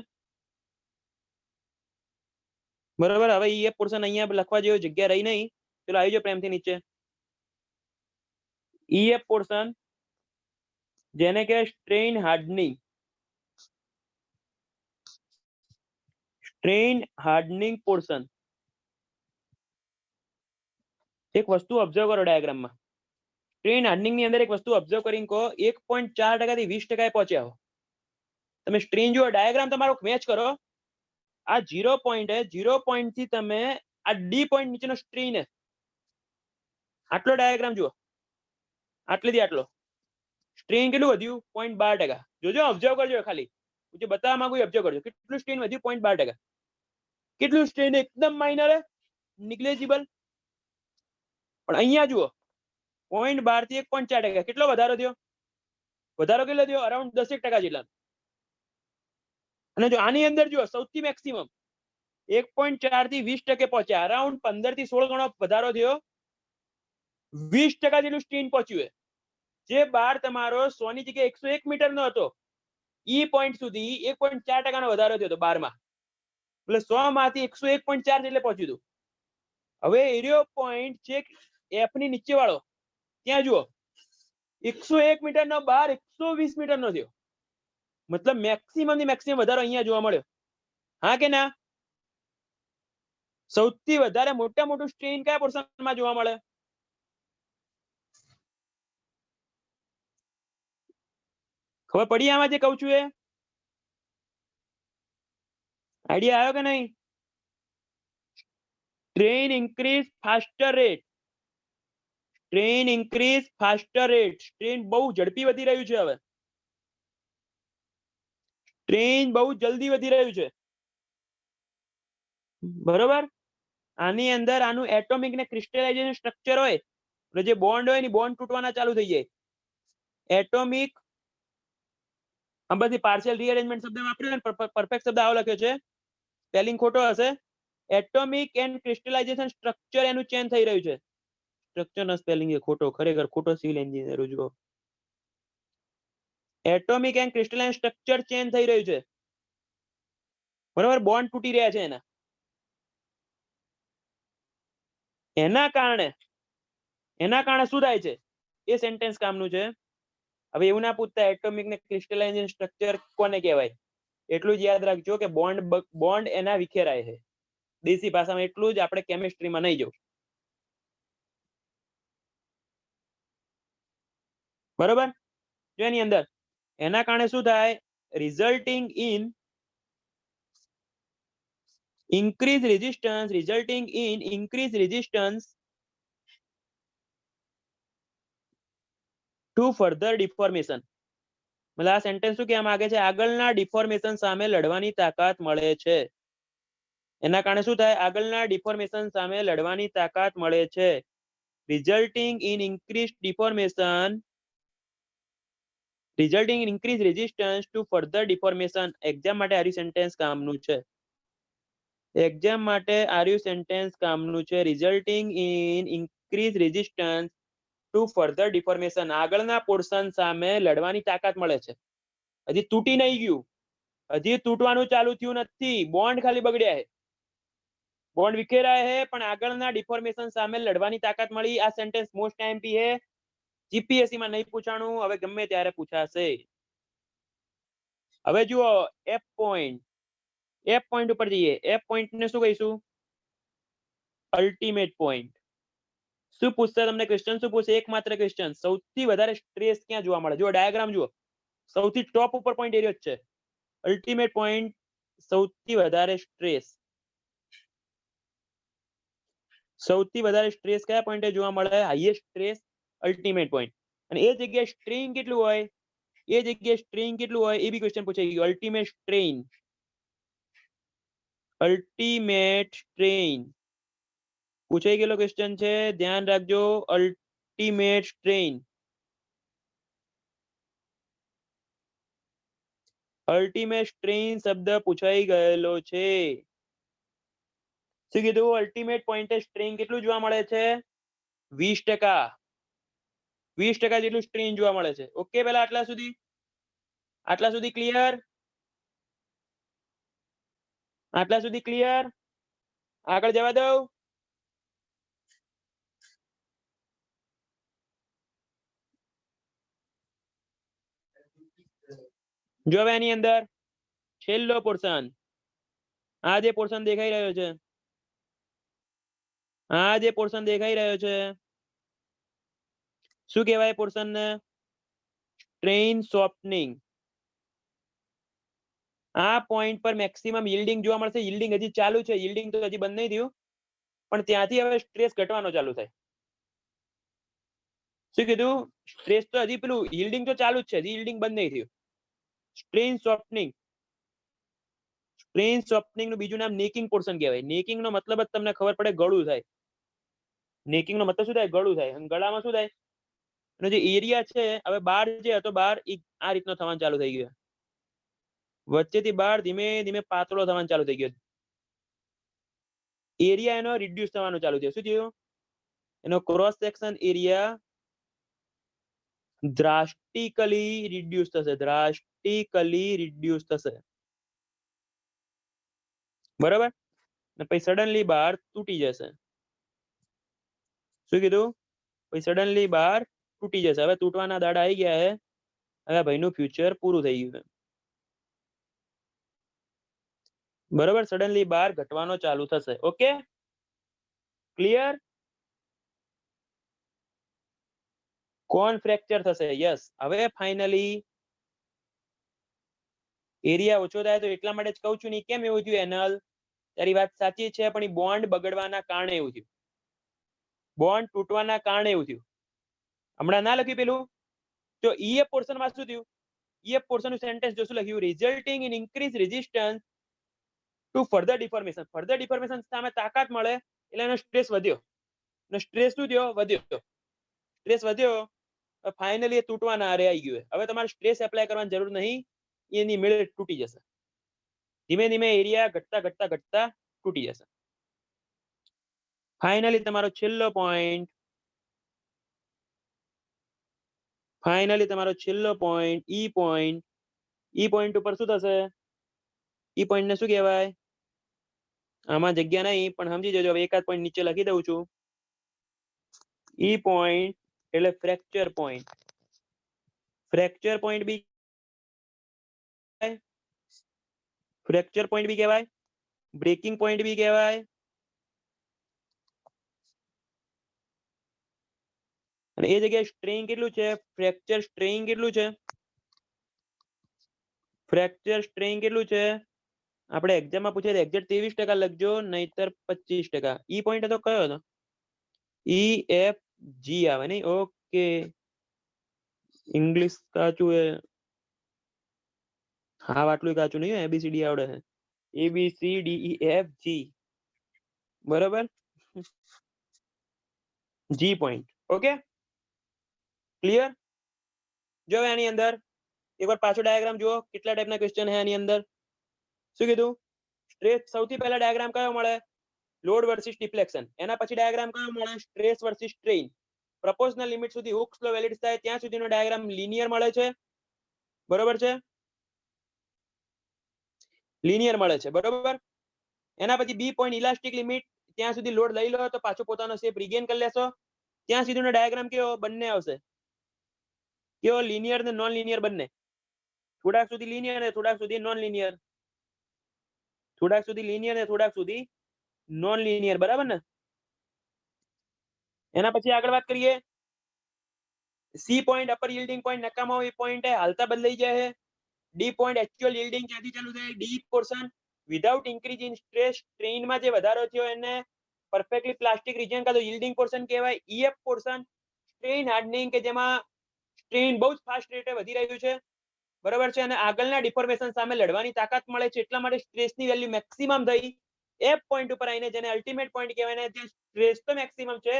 બરાબર, હવે એ પોર્શન અહીંયા લખવા જેવી જગ્યા રહી નહીં. ચલો આવી જાઓ પ્રેમથી નીચે. ઈએફ પોર્શન જેને કહેવાય strain hardening. Strain hardening portion. એક વસ્તુ ઓબ્ઝર્વ કરો ડાયાગ્રામમાં. સ્ટ્રેઇન હાર્ડનિંગ ની અંદર એક વસ્તુ ઓબ્ઝર્વ કરીને કહો 1.4% થી 20% પહોંચ્યા હો. તમે સ્ટ્રેઇન જુઓ, ડાયાગ્રામ તમારો મેચ કરો. આ 0 પોઈન્ટ હે, 0 પોઈન્ટ થી તમે આ ડી પોઈન્ટ નીચેનો સ્ટ્રેઇન હે, આટલો ડાયાગ્રામ જુઓ, આટલેથી આટલો સ્ટ્રેઇન કેટલું વધ્યું? 0.12%. જોજો, ઓબ્ઝર્વ કરજો. ખાલી જે બતાવવા માંગુ ઓબ્ઝર્વ કરજો. કેટલું સ્ટ્રેઇન વધ્યું? 0.12%. કેટલું સ્ટ્રેઇન? એકદમ માઇનર હે, નિગ્લેજિબલ. પણ અહીંયા જુઓ 0.12 થી 1.4%. કેટલો વધારો થયો? વધારો કેટલો થયો? અરાઉન્ડ 10% જેટલા. અને જો આની અંદર જુઓ સૌથી મેક્સિમમ 1.4 થી 20% પહોંચ્યા, અરાઉન્ડ 15 થી 16 ગણો વધારો થયો. 20% જેટલું સ્ટ્રેઇન પહોંચ્યું. જે બાર તમારો 100 ની જગ્યાએ 101 મીટર નો હતો, ઈ પોઈન્ટ સુધી 1.4% નો વધારો થયો હતો 12 માં. એટલે 100 માંથી 101.4 એટલે પહોંચ્યું હતું. હવે એરિયો પોઈન્ટ છે એફ ની નીચે વાળો, ત્યાં જુઓ 101 મીટર નો બાર 120 મીટર નો થયો. મતલબ મેક્સિમમ થી મેક્સિમમ વધારો અહીંયા જોવા મળ્યો. હા કે ના? સૌથી વધારે મોટા મોટું સ્ટ્રેઇન કયા પોર્શનમાં જોવા મળે? ખબર પડી આમાં જે કહું છું એ? આઈડિયા આવ્યો કે નહીં? Train increase faster rate. Train increase faster rate. Train બહુ ઝડપી વધી રહ્યું છે. હવે ટ્રેન બહુ જલ્દી વધી રહ્યું છે. બરોબર. આની અંદર આનું એટોમિક ને ક્રિસ્ટલાઇઝેશન સ્ટ્રક્ચર હોય એટલે જે બોન્ડ હોય ને બોન્ડ તૂટવાના ચાલુ થઈ જાય. એટોમિક, આ બધી પાર્શિયલ રીઅરેન્જમેન્ટ શબ્દ વાપર્યો ને, પરફેક્ટ શબ્દ આવો લખ્યો છે, સ્પેલિંગ ખોટો હશે. એટોમિક એન્ડ ક્રિસ્ટલાઇઝેશન સ્ટ્રક્ચર એનું ચેન્જ થઈ રહ્યું છે. સ્ટ્રક્ચર ના સ્પેલિંગ એ ખોટો, ખરેખર ખોટો સિવિલ એન્જિનિયર જુઓ. એટોમિક એન્ડ ક્રિસ્ટલાઇઝેશન સ્ટ્રક્ચર ચેન્જ થઈ રહ્યું છે. બરાબર, બોન્ડ તૂટી રહ્યા છે એના. એના કારણે શું થાય છે એ સેન્ટેન્સ કામનું છે. હવે એવું ના પૂછતા એટોમિક ને ક્રિસ્ટલાઇઝેશન સ્ટ્રક્ચર કોને કહેવાય, એટલું જ યાદ રાખજો કે બોન્ડ એના વિખેરાય છે. દેશી ભાષામાં એટલું જ, આપણે કેમિસ્ટ્રીમાં નહીં જવું. બરોબર. જો એની અંદર એના કારણે શું થાય? Resulting in increase resistance, resulting in increased resistance to further deformation. मतलब આ સેન્ટેન્સ શું કહેવા માંગે છે? આગળના ડિફોર્મેશન સામે લડવાની તાકાત મળે છે. એના કારણે શું થાય? આગળના ડિફોર્મેશન સામે લડવાની તાકાત મળે છે. Resulting in increased deformation, resulting in increased resistance to further deformation. Exam માટે આર્યું સેન્ટેન્સ કામનું છે. એક્ઝામ માટે આર્યું સેન્ટેન્સ કામનું છે. Resulting in increased resistance to further deformation. આગળના પોર્શન સામે લડવાની તાકાત મળે છે. હજી તૂટી નહીં ગયું, હજી તૂટવાનું ચાલુ થયું નથી. બોન્ડ ખાલી બગડ્યા છે, બોન્ડ વિખેરાય છે, પણ આગળના ડિફોર્મેશન સામે લડવાની તાકાત મળી. આ સેન્ટેન્સ મોસ્ટ ટાઈમપી છે. જીપીએસસી માં નહીં પૂછાણું, હવે ગમે ત્યારે પૂછાશે. હવે જુઓ એફ પોઈન્ટ. એફ પોઈન્ટ ઉપર જઈએ. એફ પોઈન્ટ ને શું કહીશું? Ultimate point. શું પૂછશે તમને ક્વેશ્ચન? શું પૂછે? એકમાત્ર ક્વેશ્ચન, સૌથી વધારે સ્ટ્રેસ ક્યાં જોવા મળે? જો ડાયાગ્રામ જુઓ, સૌથી ટોપ ઉપર પોઈન્ટ એરિયો છે. અલ્ટિમેટ પોઈન્ટ, સૌથી વધારે સ્ટ્રેસ. સૌથી વધારે સ્ટ્રેસ કયા પોઈન્ટે જોવા મળે? Highest stress ultimate point. અને એ જગ્યાએ સ્ટ્રેઇન કેટલું હોય? એ જગ્યાએ સ્ટ્રેઇન કેટલું હોય એ બી ક્વેશ્ચન પૂછાઈ ગયું. અલ્ટિમેટ સ્ટ્રેઇન, અલ્ટિમેટ સ્ટ્રેઇન પૂછાઈ ગયેલો ક્વેશ્ચન છે. ધ્યાન રાખજો. અલ્ટિમેટ સ્ટ્રેઇન, અલ્ટિમેટ સ્ટ્રેઇન શબ્દ પૂછાઈ ગયેલો છે. શું કીધું? અલ્ટિમેટ પોઈન્ટે સ્ટ્રેઇન કેટલું જોવા મળે છે? 20%. 20% જેટલું સ્ટ્રેઇન જોવા મળે છે. ઓકે, પેલા આટલા સુધી ક્લિયર? આટલા સુધી ક્લિયર? આગળ જવા દઉં. જો હવે એની અંદર છેલ્લો પોર્શન, આ જે પોર્શન દેખાઈ રહ્યો છે, આ જે પોર્શન દેખાઈ રહ્યો છે, શું કહેવાય પોર્શન ને? સ્ટ્રેઇન સોફ્ટનિંગ. આ પોઈન્ટ પર મેક્સિમમ yielding જોવા મળશે. yielding હજી ચાલુ છે, yielding તો હજી બંધ નહીં થયું, પણ ત્યાંથી હવે સ્ટ્રેસ ઘટવાનો ચાલુ થાય. શું કીધું? સ્ટ્રેસ તો હજી પેલું yielding તો ચાલુ જ છે, હજી yielding બંધ નહીં થયું. સ્ટ્રેઇન સોફ્ટનિંગ. સ્ટ્રેઇન સોફ્ટનિંગ નું બીજું નામ નેકિંગ પોર્શન કહેવાય. નેકિંગ નો મતલબ જ તમને ખબર પડે, ગળું થાય. નેકિંગ નો મતલબ શું થાય? ગળું થાય. અને ગળામાં શું થાય? એનો જે એરિયા છે, હવે બાર જે હતો, બાર આ રીતનો થવાનું ચાલુ થઈ ગયો. વચ્ચેથી બાર ધીમે ધીમે પાતળો થવાનું ચાલુ થઈ ગયો. એરિયા એનો રિડ્યુસ થવાનું ચાલુ થયો. શું થયું? એનો cross section area drastically reduce થશે. ડ્રાસ્ટિકલી રિડ્યુસ થશે. બરાબર? ને પછી સડનલી બાર તૂટી જશે. શું કીધું? પછી સડનલી બાર તૂટી જશે. હવે તૂટવાના દાડા આવી ગયા છે. હવે ભાઈનું ફ્યુચર પૂરું થઈ ગયું છે. બરાબર? સડનલી બાર ઘટવાનો ચાલુ થશે. Okay, clear? કોણ ફ્રેક્ચર થશે? યસ. હવે ફાઇનલી એરિયા ઓછો થાય તો એટલા માટે જ કહું છું. ને કેમ એવું થયું એનલ? તારી વાત સાચી છે, પણ એ બોન્ડ બગડવાના કારણે એવું થયું. બોન્ડ તૂટવાના કારણે એવું થયું. હમણાં ના લખ્યું પેલું? તો ઈએફ પોર્શન માં શું થયું? ઈએફ પોર્શન નું સેન્ટેન્સ જો શું લખ્યું? Resulting in increase resistance to further deformation. Further deformation સામે તાકાત મળે એટલે એનો સ્ટ્રેસ વધ્યો. અને સ્ટ્રેસ શું થયો? વધ્યો. સ્ટ્રેસ વધ્યો, ફાઇનલી એ તૂટવાના આરે આવી ગયું. હવે તમારે સ્ટ્રેસ એપ્લાય કરવાની જરૂર નહીં, એની મેળે તૂટી જશે. ધીમે ધીમે એરિયા ઘટતા ઘટતા ઘટતા તૂટી જશે. ફાઇનલી તમારો છેલ્લો પોઈન્ટ, ફાઇનલી તમારો છેલ્લો પોઈન્ટ ઈ પોઈન્ટ. ઈ પોઈન્ટ ઉપર શું થશે? ઈ પોઈન્ટ ને શું કહેવાય? આમાં જગ્યા નહીં, પણ સમજી જજો. એકાદ પોઈન્ટ નીચે લખી દઉં છું. ઈ પોઈન્ટ એટલે ફ્રેક્ચર પોઈન્ટ. ફ્રેક્ચર પોઈન્ટ બી ફ્રેક્ચર પોઈન્ટ બી કહેવાય, બ્રેકિંગ પોઈન્ટ બી કહેવાય, અને એ જગ્યાએ સ્ટ્રેઇન કેટલું છે? ફ્રેક્ચર સ્ટ્રેઇન કેટલું છે? ફ્રેક્ચર સ્ટ્રેઇન કેટલું છે? આપણે એક્ઝામમાં પૂછે એક્ઝેક્ટ 23% લખજો, નહીતર 25%. ઈ પોઈન્ટ હતો કયો હતો? ઈ એફ જી આવે નહીં? ઓકે, ઇંગ્લિશ કાચું એ. હા, આટલું કાચું નહીં, એબીસીડી આવડે છે. ABCDEFG. બરાબર? જી પોઈન્ટ. Okay, clear? જો એની અંદર એકવાર પાછો ડાયાગ્રામ જુઓ. કેટલા ટાઈપના ક્વેશ્ચન છે આની અંદર? શું કીધું? સ્ટ્રેસ સૌથી પહેલા ડાયાગ્રામ કયો મળે? Load versus deflection. એના પછી ડાયાગ્રામ કયો મળે? Stress versus strain. પ્રપોઝનલ લિમિટ સુધી હુક્સ લો વેલિડ થાય ત્યાં સુધીનો ડાયાગ્રામ લિનિયર મળે છે. બરોબર છે? લિનિયર મળે છે. બરોબર? એના પછી બી પોઈન્ટ ઇલાસ્ટિક લિમિટ. ત્યાં સુધી લોડ લઈ લો તો પાછો પોતાનો શેપ રિગેન કરી લેશો. ત્યાં સુધીનો ડાયાગ્રામ કેવો? બંને આવશે. કેવો? લિનિયર ને નોન લિનિયર બંને. થોડાક સુધી લિનિયર ને થોડાક સુધી નોન લિનિયર. થોડાક સુધી લિનિયર ને થોડાક સુધી નોન લિનિયર. બરાબર ને? એના પછી આગળ વાત કરીએ. C point upper yielding point નકામો એ પોઈન્ટ હાલતા બદલાઈ જાય છે. ડી પોઈન્ટ એક્ચ્યુઅલ yielding ક્યાંથી ચાલુ થાય? D portion without increase in stress. Strain માં જે વધારો થયો એને પરફેક્ટલી પ્લાસ્ટિક રિજન કાં તો yielding પોર્શન કહેવાય. ઈએફ પોર્શન સ્ટ્રેઇન હાર્ડનિંગ, કે જેમાં સ્ટ્રેઇન બહુ જ ફાસ્ટ રેટે વધી રહ્યું છે. બરાબર છે? અને આગળના ડિફોર્મેશન સામે લડવાની તાકાત મળે છે. એટલા માટે સ્ટ્રેસની વેલ્યુ મેક્સિમમ થઈ. એફ પોઈન્ટ ઉપર આવીને, જેને અલ્ટિમેટ પોઈન્ટ કહેવાય ને, ત્યાં સ્ટ્રેસ તો મેક્સિમમ છે,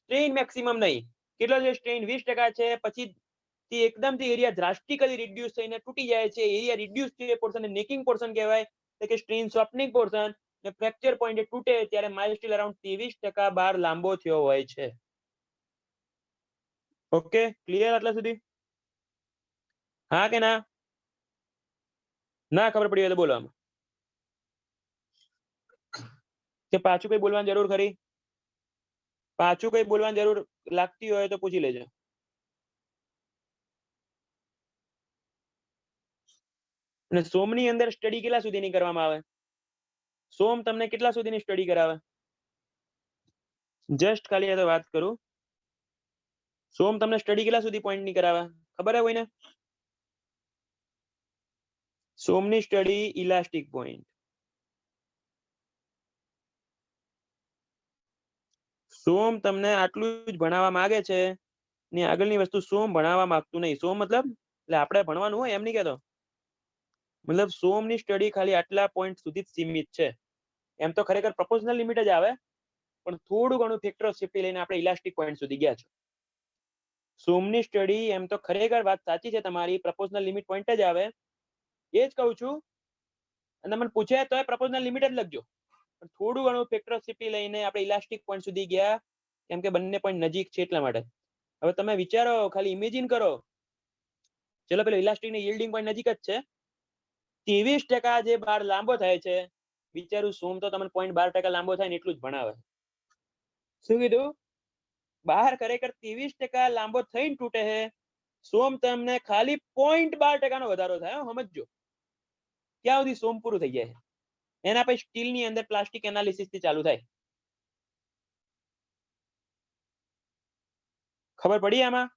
સ્ટ્રેઇન મેક્સિમમ નહીં. કેટલો છે સ્ટ્રેઇન? 20% છે. પછી એકદમથી એરિયા ડ્રાસ્ટિકલી રિડ્યુસ થઈને તૂટી જાય છે. એરિયા રિડ્યુસ થયો પોર્શન નેકિંગ પોર્શન કહેવાય. એટલે કે સ્ટ્રેઇન સોફ્ટનિંગ પોર્શન. ને ફ્રેક્ચર પોઈન્ટ તૂટે ત્યારે માઇલસ્ટીલ અરાઉન્ડ 23% બાર લાંબો થયો હોય છે. ઓકે, ક્લિયર આટલા સુધી? હા કે ના? ના ખબર પડી હોય તો બોલો. કે પાછું કઈ બોલવાની જરૂર ખરી? પાછું કઈ બોલવાની જરૂર લાગતી હોય તો પૂછી લેજો. અને સોમની અંદર સ્ટડી કેટલા સુધીની કરવામાં આવે? સોમ તમને કેટલા સુધીની સ્ટડી કરાવે? જસ્ટ ખાલી આ તો વાત કરું. સોમ તમને સ્ટડી કેટલા સુધી પોઈન્ટની કરાવે ખબર હે કોઈને? સોમની સ્ટડી ઇલાસ્ટિક પોઈન્ટ. સોમ તમને આટલું જ ભણાવવા માંગે છે ને આગળની વસ્તુ સોમ ભણાવવા માંગતું નહીં. સોમ મતલબ એટલે આપણે ભણવાનું હોય એમ નહીં કહેતો. મતલબ સોમની સ્ટડી ખાલી આટલા પોઈન્ટ સુધી જ સીમિત છે. એમ તો ખરેખર પ્રપોઝનલ લિમિટ જ આવે, પણ થોડું ઘણું ફેક્ટર ઓફ સેફ્ટી લઈને આપણે ઇલાસ્ટિક પોઈન્ટ સુધી ગયા છે. સોમની સ્ટડી એમ તો ખરેખર વાત સાચી છે તમારી, પ્રપોઝનલ લિમિટ પોઈન્ટ જ આવે. એ જ કહું છું. અને મને પૂછે તો પ્રપોઝનલ લિમિટ જ લખજો, પણ થોડું ઘણું ફેક્ટર ઓફ સેફ્ટી લઈને આપણે ઇલાસ્ટિક પોઈન્ટ સુધી ગયા, કેમ કે બંને પોઈન્ટ નજીક છે એટલા માટે. હવે તમે વિચારો, ખાલી ઇમેજિન કરો, ચલો પેલો ઇલાસ્ટિક ને yielding પોઈન્ટ નજીક જ છે, 23% જે બાર લાંબો થાય છે, વિચારું સોમ તો તમને 0.12% લાંબો થાય ને એટલું જ ભણાવે. શું કીધું? બહાર ખરેખર 23% લાંબો થઈને તૂટે છે, સોમ તમને ખાલી 0.12% નો વધારો થાય. સમજજો ક્યાં સુધી સોમ પૂરું થઈ જાય. એના પછી સ્ટીલ ની અંદર પ્લાસ્ટિક એનાલિસિસ થી ચાલુ થાય. ખબર પડી આમાં?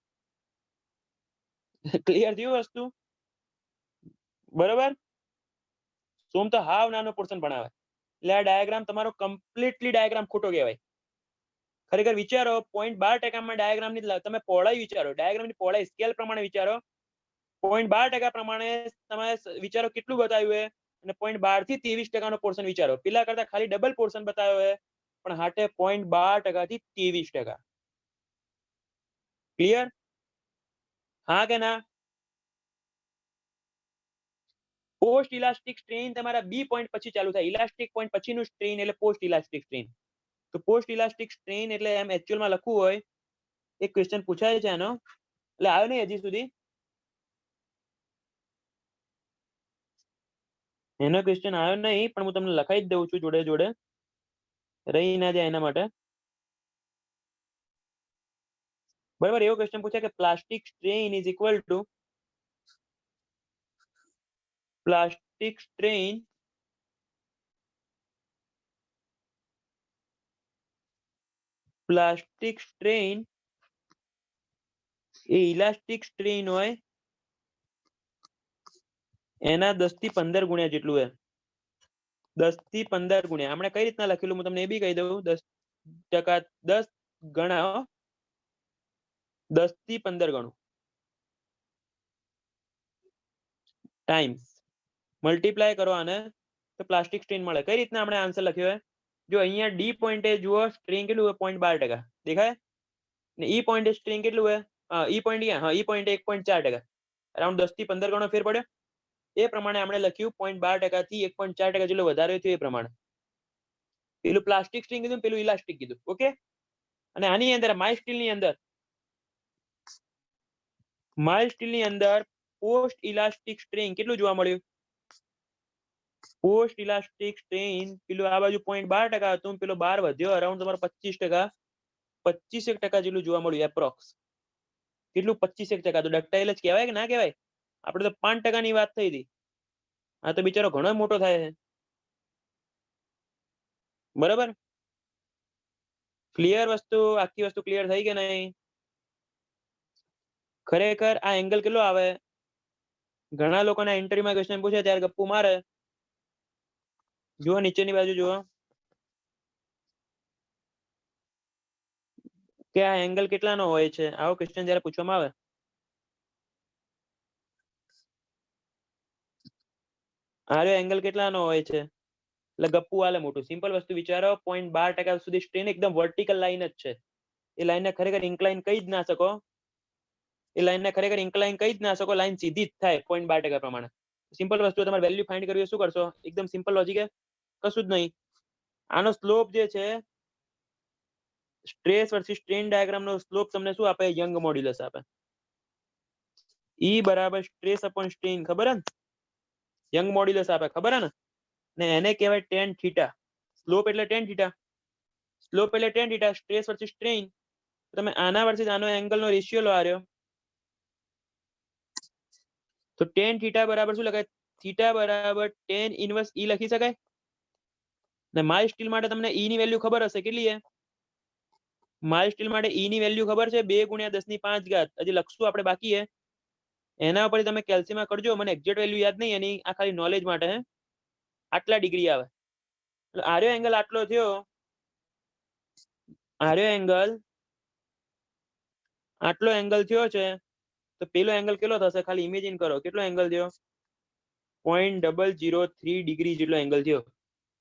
ક્લિયર થયું વસ્તુ? બરોબર. સોમ તો હાવ નાનો પોર્શન ભણાવે, એટલે આ ડાયાગ્રામ તમારો કમ્પ્લીટલી ડાયાગ્રામ ખોટો કહેવાય. ખરેખર વિચારો 0.12% ડાયાગ્રામની તમે પહોળાઈ વિચારો, ડાયાગ્રામની પહોળાઈ સ્કેલ પ્રમાણે વિચારો. 0.12% પ્રમાણે તમે વિચારો કેટલું બતાવ્યું છે, અને 0.12 થી 23% નો પોર્શન વિચારો. પેલા કરતા ખાલી ડબલ પોર્શન બતાવ્યો છે, પણ હાટે 0.12% થી 23%. ક્લિયર? હા કે ના? પોસ્ટ ઇલાસ્ટિક સ્ટ્રેઇન તમારા બી પોઈન્ટ પછી ચાલુ થાય. ઇલાસ્ટિક પોઈન્ટ પછીનું સ્ટ્રેઇન એટલે પોસ્ટ ઇલાસ્ટિક સ્ટ્રેઇન. તો પોસ્ટ ઇલાસ્ટિક સ્ટ્રેઇન એટલે એમ એકચ્યુઅલમાં લખવું હોય, એક ક્વેશ્ચન પૂછાય છે એનો, એટલે આવ્યો નહીં હજી સુધી. એનો ક્વેશ્ચન આવ્યો નહીં, પણ હું તમને લખાઈ જ દઉં છું જોડે જોડે, રહી ના જાય એના માટે. બરાબર, એવો ક્વેશ્ચન પૂછે કે plastic strain is equal to plastic strain A elastic strain હોય એના 10 થી 15 ગુણ્યા જેટલું હોય. 10 થી 15 ગુણ્યા. આપણે કઈ રીતના લખેલું હું તમને એ બી કહી દઉં. 10% 10 ગણા 10 થી 15 ગણું ટાઈમ્સ મલ્ટીપ્લાય કરો આને તો પ્લાસ્ટિક સ્ટ્રેઇન મળે. કઈ રીતના આપણે આન્સર લખ્યો હોય? જો અહીંયા ડી પોઈન્ટે જુઓ સ્ટ્રેઇન કેટલું હોય? 0.12%. દેખાય? ને ઈ પોઈન્ટે સ્ટ્રેઇન કેટલું હોય? ઈ પોઈન્ટ હા, ઈ પોઈન્ટે 1.4%. અરાઉન્ડ 10 થી 15 ગણો ફેર પડ્યો. એ પ્રમાણે આપણે લખ્યું 0.12% થી 1.4% જેટલો વધારે થયો એ પ્રમાણે. પેલું પ્લાસ્ટિક સ્ટ્રિંગ કીધું, પેલું ઇલાસ્ટિક કીધું. ઓકે. અને આની અંદર માઇલ સ્ટીલ ની અંદર પોસ્ટ ઇલાસ્ટિક સ્ટ્રેઇન કેટલું જોવા મળ્યું? પોસ્ટ ઇલાસ્ટિક સ્ટ્રેઇન પેલું આ બાજુ 0.12% હતું, પેલો 12 વધ્યો, અરાઉન્ડ તમારો 25%, 25% જેટલું જોવા મળ્યું એપ્રોક્સ. કેટલું? 25%. તો ડક્ટાઇલ જ કહેવાય કે ના કહેવાય? આપણે તો 5% ની વાત થઈ હતી. આ તો બિચારો ઘણો મોટો થાય છે. બરાબર? ક્લિયર વસ્તુ? આખી વસ્તુ ક્લિયર થઈ કે નહીં? ખરેખર આ એંગલ કેટલો આવે? ઘણા લોકોના ઇન્ટરવ્યુમાં ક્વેશ્ચન પૂછે ત્યારે ગપ્પુ મારે. જુઓ નીચેની બાજુ જુઓ કે આ એંગલ કેટલાનો હોય છે. આવો ક્વેશ્ચન જ્યારે પૂછવામાં આવે, આરો એંગલ કેટલાનો હોય છે, એટલે ગપ્પુ આલે મોટું. સિમ્પલ વસ્તુ વિચારો, 0.12% સુધી સ્ટ્રેન એકદમ વર્ટિકલ લાઈન જ છે. એ લાઈનને ખરેખર ઇન્ક્લાઇન કહી જ ના શકો. લાઈન સીધી જ થાય 0.12% પ્રમાણે. સિમ્પલ વસ્તુ તમારે વેલ્યુ ફાઇન્ડ કરવી હોય શું કરશો? એકદમ સિમ્પલ લોજિક છે, કશું જ નહીં. આનો સ્લોપ જે છે, સ્ટ્રેસ વર્સિસ સ્ટ્રેન ડાયાગ્રામ નો સ્લોપ તમને શું આપે? યંગ મોડ્યુલસ આપે. ઈ બરાબર સ્ટ્રેસ અપોન સ્ટ્રેન, ખબર હે ને? યંગ મોડ્યુલસ આપે, ખબર હે ને? એને કહેવાય tan થીટા. સ્લોપ એટલે tan થીટા, સ્લોપ એટલે tan theta, stress versus strain, તમે આના વર્સિસ આનો એંગલ નો રેશિયો લો આર્યો, તો tan થીટા બરાબર શું લખાય, થીટા બરાબર tan ઇનવર્સ E લખી શકાય ને માઇલ સ્ટીલ માટે તમને E ની વેલ્યુ ખબર હશે, કેટલી છે માઇલ સ્ટીલ માટે E ની વેલ્યુ ખબર છે 2 × 10⁵, હજી લખશું આપણે બાકી છે, એના ઉપર તમે કેલ્સીમાં કરજો, મને એક્ઝેક્ટ વેલ્યુ યાદ નહીં એની, આ ખાલી નોલેજ માટે હે, આટલા ડિગ્રી આવે, આર્યો એંગલ આટલો થયો, આર્યો એંગલ આટલો એંગલ થયો છે, તો પેલો એંગલ કેટલો થશે, ખાલી ઇમેજિન કરો કેટલો એંગલ થયો, 0.003 ડિગ્રી જેટલો એંગલ થયો,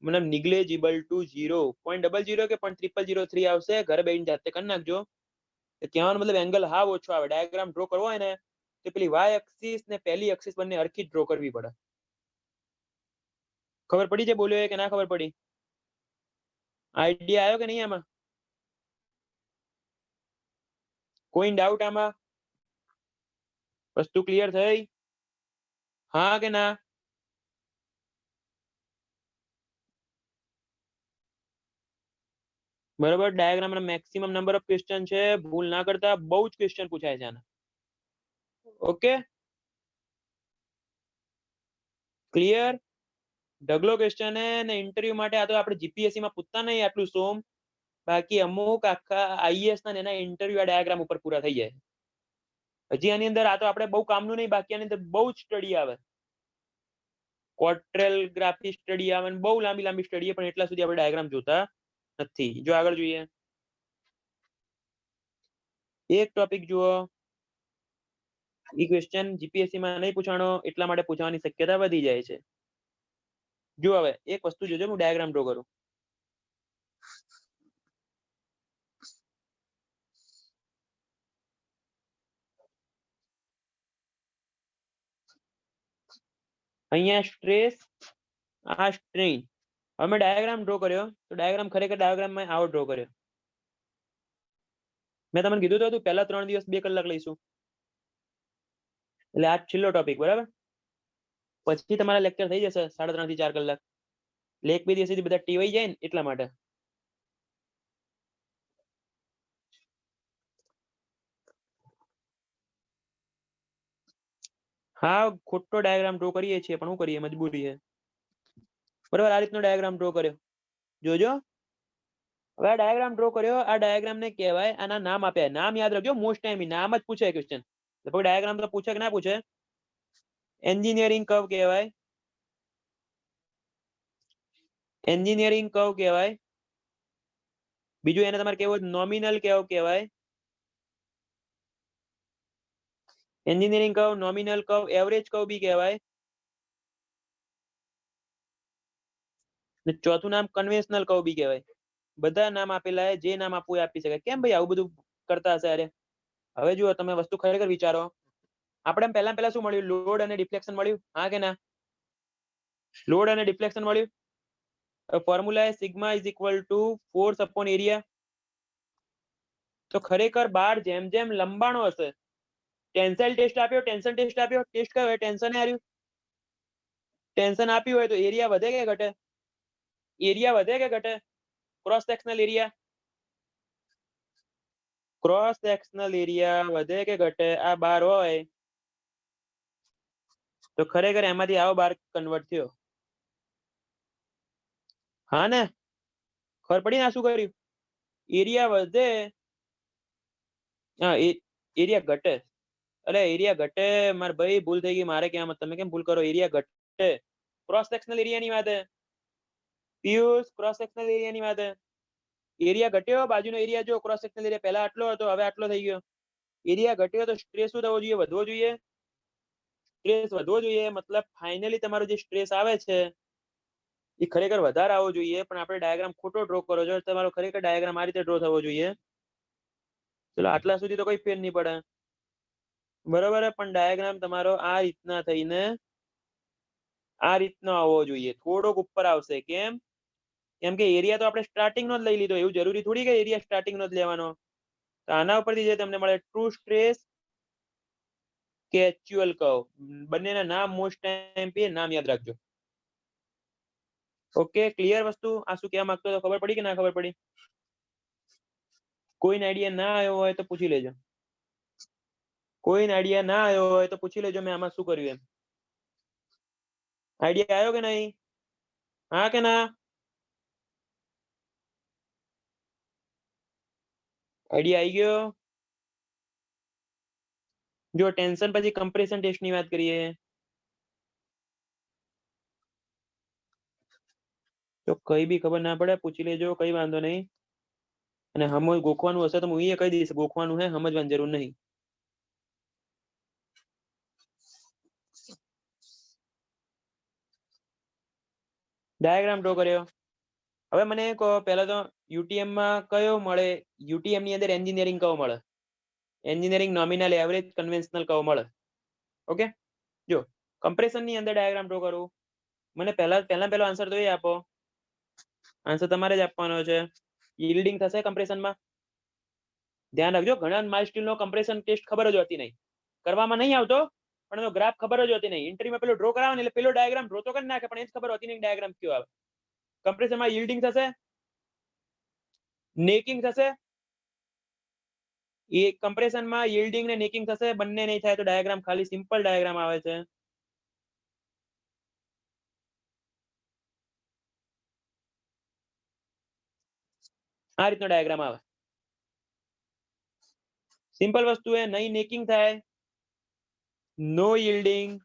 મતલબ નિગ્લેજિબલ ટુ 0, 0.00 કે 0.0003 આવશે, ઘરે બેસીને જાતે કરી નાખજો, કહેવાનો મતલબ એંગલ હાવ ઓછો આવે, ડાયાગ્રામ ડ્રો કરવો હોય ને તો પેલી વાય એક્સિસ ને પેલી એક્સિસ બંને હરખી ડ્રો કરવી પડે. ખબર પડી છે બોલ્યો કે ના ખબર પડી, આઈડિયા આવ્યો કે નહીં આમાં, કોઈ ડાઉટ આમાં, વસ્તુ ક્લિયર થઈ, હા કે ના, બરાબર, diagram maximum number of question છે, ભૂલ ના કરતા, બહુ જ ક્વેશ્ચન પૂછાય છે આના, ઓકે ક્લિયર, ઢગલો ક્વેશ્ચન હે ને ઇન્ટરવ્યુ માટે, આ તો આપણે જીપીએસસી માં પૂછતા નહીં આટલું સોમ, બાકી અમુક આખા આઈએએસ ના એના ઇન્ટરવ્યુ આ ડાયાગ્રામ ઉપર પૂરા થઈ જાય, હજી આની અંદર આ તો આપણે બહુ કામનું નહીં, બાકી આની અંદર બહુ જ સ્ટડી આવે, ક્વોટ્રેલ ગ્રાફી સ્ટડી આવે, બહુ લાંબી લાંબી સ્ટડી, પણ એટલા સુધી આપણે ડાયાગ્રામ જોતા નથી. જો આગળ જોઈએ, એક ટોપિક જુઓ, એ ક્વેશ્ચન જીપીએસસી માં નહીં પૂછાણો, એટલા માટે પૂછવાની શક્યતા વધી જાય છે. જો હવે એક વસ્તુ જોજો, હું ડાયાગ્રામ ડ્રો કરું, અહીંયા સ્ટ્રેસ, આ સ્ટ્રેઇન, અમે ડાયાગ્રામ ડ્રો કર્યો, તો ડાયાગ્રામ ખરેખર ડાયાગ્રામમાં આવો ડ્રો કર્યો, મેં તમને કીધું તો હતું પહેલા 3 દિવસ 2 કલાક લઈશું, એટલે આ છેલ્લો ટોપિક, બરાબર, પછી તમારા લેક્ચર થઈ જશે 3.5 થી 4 કલાક, એટલે 1-2 દિવસ સુધી બધા ટીવાઈ જાય ને એટલા માટે. હા ખોટો ડાયાગ્રામ ડ્રો કરીએ છીએ, પણ શું કરીએ, મજબૂરી છે, બરાબર, આ રીતનો ડાયાગ્રામ ડ્રો કર્યો, જોજો, હવે આ ડાયાગ્રામ ડ્રો કર્યો, આ ડાયાગ્રામ ને કહેવાય, આના નામ આપ્યા, નામ યાદ રાખજો, મોસ્ટ ટાઈમ નામ જ પૂછે ક્વેશ્ચન, લગભગ ડાયાગ્રામ તો પૂછે કે ના પૂછે, એન્જિનિયરિંગ કર્વ કહેવાય, એન્જિનિયરિંગ કર્વ કહેવાય, બીજું એને તમારે કેવું નોમિનલ કર્વ કહેવાય, engineering curve, nominal curve, average curve બી કહેવાય, ને ચોથું નામ કન્વેન્શનલ કર્વ બી કહેવાય, બધા નામ આપેલા છે, જે નામ આપવું એ આપી શકાય. કેમ ભાઈ આવું બધું કરતા હશે અરે, હવે જુઓ તમે વસ્તુ ખરેખર વિચારો, આપણે પહેલા શું મળ્યું, લોડ અને ડિફ્લેક્શન મળ્યું, હા કે ના, લોડ અને ડિફ્લેક્શન મળ્યું, formula sigma is equal to force upon area, તો ખરેખર બાર જેમ જેમ લંબાણો હશે, ટેન્સાઇલ ટેસ્ટ આપ્યો, ટેન્શન ટેસ્ટ આપ્યો, ટેસ્ટ કયો હોય, ટેન્શન આવ્યું, ટેન્શન આપ્યું હોય તો એરિયા વધે કે ઘટે, એરિયા વધે કે ઘટે, cross sectional area, cross sectional area વધે કે ઘટે, આ બાર હોય તો ખરેખર એમાંથી આવો બાર કન્વર્ટ થયો, હા ને, ખબર પડી ને આ શું કર્યું, એરિયા વધે, હા એરિયા ઘટે, અરે એરિયા ઘટે, મારે ભાઈ ભૂલ થઈ ગઈ મારે, ક્યાં તમે કેમ ભૂલ કરો, એરિયા ઘટે, ક્રોસ સેક્શનલ એરિયાની વાત હે પિયુષ, ક્રોસ સેક્શનલ એરિયાની વાત હે, એરિયા ઘટ્યો, બાજુનો એરિયા જો, ક્રોસ સેક્શનલ એરિયા પહેલા આટલો હતો, હવે આટલો થઈ ગયો, એરિયા ઘટ્યો તો સ્ટ્રેસ શું થવો જોઈએ, વધવો જોઈએ, સ્ટ્રેસ વધવો જોઈએ, મતલબ ફાઇનલી તમારો જે સ્ટ્રેસ આવે છે એ ખરેખર વધારે આવવો જોઈએ, પણ આપણે ડાયાગ્રામ ખોટો ડ્રો કરો છો, તમારો ખરેખર ડાયાગ્રામ આ રીતે ડ્રો થવો જોઈએ, ચલો આટલા સુધી તો કોઈ ફેર નહીં પડે, બરોબર, પણ ડાયાગ્રામ તમારો આ રીતના થઈને આ રીતનો આવવો જોઈએ, થોડોક ઉપર આવશે, કેમ કે એરિયા તો આપણે સ્ટાર્ટિંગ નો જ લઈ લીધો, એવું જરૂરી થોડી કે એરિયા સ્ટાર્ટિંગ નો જ લેવાનો, તો આના ઉપરથી જે તમને મળે ટ્રુ સ્ટ્રેસ કે એક્ચ્યુઅલ કર્વ, બંનેના નામ મોસ્ટ ટાઈમ નામ યાદ રાખજો, ઓકે ક્લિયર વસ્તુ આ શું કહેવા માંગતો હતો ખબર પડી કે ના ખબર પડી કોઈને આઈડિયા ના આવ્યો હોય તો પૂછી લેજો કોઈને આઈડિયા ના આવ્યો હોય તો પૂછી લેજો મેં આમાં શું કર્યું એમ આઈડિયા આવ્યો કે નહીં હા કે ના આઈડિયા આવી ગયો જો ટેન્શન પછી કમ્પ્રેશન ટેસ્ટ ની વાત કરીએ તો કઈ બી ખબર ના પડે પૂછી લેજો કઈ વાંધો નહીં અને હમ ગોખવાનું હશે તો હું એ કહી દઈશ ગોખવાનું હે સમજવાની જરૂર નહીં ડાયાગ્રામ ડ્રો કર્યો હવે મને કહો પહેલા તો યુટીએમ માં કયો મળે યુટીએમ ની અંદર એન્જિનિયરિંગ કયો મળે એન્જિનિયરિંગ નોમિનલ એવરેજ કન્વેન્શનલ કયો મળે ઓકે જો કમ્પ્રેશન ની અંદર ડાયાગ્રામ ડ્રો કરું મને પહેલો આન્સર તો એ આપો આન્સર તમારે જ આપવાનો છે yielding થશે કમ્પ્રેશનમાં ધ્યાન રાખજો ઘણા માઇલસ્ટોન નો કમ્પ્રેશન ટેસ્ટ ખબર જ હોતી નહીં કરવામાં નહીં આવતો પણ એનો ગ્રાફ ખબર જ હોતી નહીં ઇન્ટરવ્યુમાં પેલો ડ્રો કરાવે ને એટલે પેલો ડાયાગ્રામ ડ્રો તો કરી નાખે પણ એ જ ખબર હોતી નહીં ડાયાગ્રામ કયો આવે કમ્પ્રેશનમાં yielding થશે નેકિંગ થશે એ કમ્પ્રેશનમાં yielding ને નેકિંગ થશે બંને નહીં થાય તો ડાયાગ્રામ ખાલી સિમ્પલ ડાયાગ્રામ આવે છે આ રીતનો ડાયાગ્રામ આવે સિમ્પલ વસ્તુ એ નહીં નેકિંગ થાય નો yielding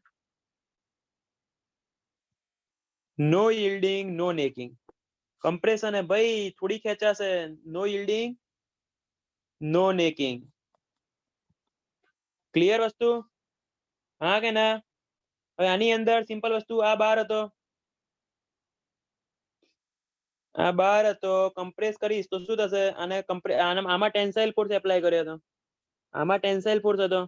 નો નેકિંગ કમ્પ્રેશન है भाई थोड़ी ખેંચાશે no yielding no necking clear વસ્તુ હા કે ના હવે આની અંદર સિમ્પલ વસ્તુ આ બાર હતો આ બાર હતો કમ્પ્રેસ કરીશ તો શું થશે અને આમાં ટેન્સાઇલ ફોર્સ એપ્લાય કર્યો હતો આમાં ટેન્સાઇલ ફોર્સ હતો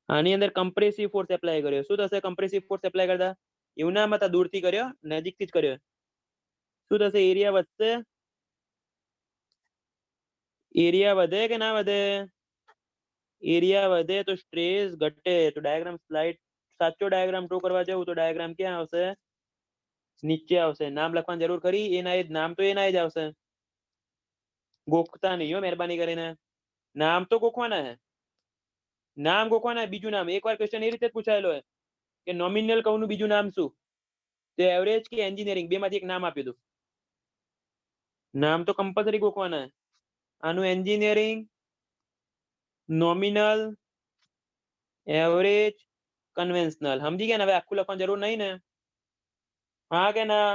આની અંદર કમ્પ્રેસિવ ફોર્સ એપ્લાય કર્યો શું થશે કમ્પ્રેસિવ ફોર્સ એપ્લાય કરતા એવું ના મતા દૂરથી કર્યો નજીકથી જ કર્યો શું થશે એરિયા વધશે એરિયા વધે કે ના વધે એરિયા વધે તો સ્ટ્રેસ ઘટે તો ડાયાગ્રામ સ્લાઇડ સાચો ડાયાગ્રામ ડ્રો કરવા જવું તો ડાયાગ્રામ ક્યાં આવશે નીચે આવશે નામ લખવાની જરૂર ખરી એના એ નામ તો એના જ આવશે ગોખતા નહીં હો મહેરબાની કરીને નામ તો ગોખવાના હે નામ ગોખવાના બીજું નામ એકવાર ક્વેશ્ચન એ રીતે પૂછાયેલો હે કે નોમિનલ કવનું બીજું નામ શું તો એવરેજ કે એન્જિનિયરિંગ બે માંથી એક નામ આપ્યું હતું નામ તો કમ્પલસરી ગોખવાના હે આનું એન્જિનિયરિંગ નોમિનલ એવરેજ કન્વેન્શનલ સમજી ગયા ને હવે આખું લખવાની જરૂર નહીં ને હા કે ના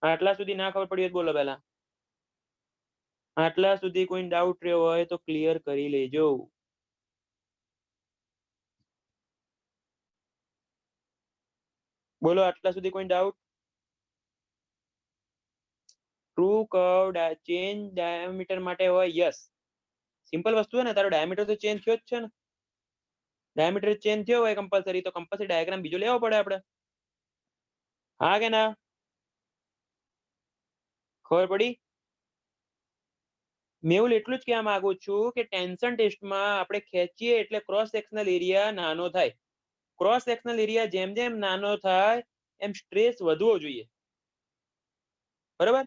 આટલા સુધી ના ખબર પડી હોય બોલો પહેલા આટલા સુધી કોઈ ડાઉટ રહ્યો હોય તો ક્લિયર કરી લેજો બોલો આટલા સુધી કોઈ doubt true curve change diameter માટે હોય યસ સિમ્પલ વસ્તુ છે ને તારો ડાયામીટર તો ચેન્જ થયો જ છે ને ડાયામીટર ચેન્જ થયો હોય કમ્પલસરી તો કમ્પલસરી ડાયાગ્રામ બીજો લેવો પડે આપણે હા કે ના ખબર પડી મેહુલ એટલું જ કહેવા માંગુ છું કે ટેન્શન ટેસ્ટમાં આપણે ખેંચીએ એટલે ક્રોસ સેક્શનલ એરિયા નાનો થાય ક્રોસ સેક્શનલ એરિયા જેમ જેમ નાનો થાય એમ સ્ટ્રેસ વધવો જોઈએ બરાબર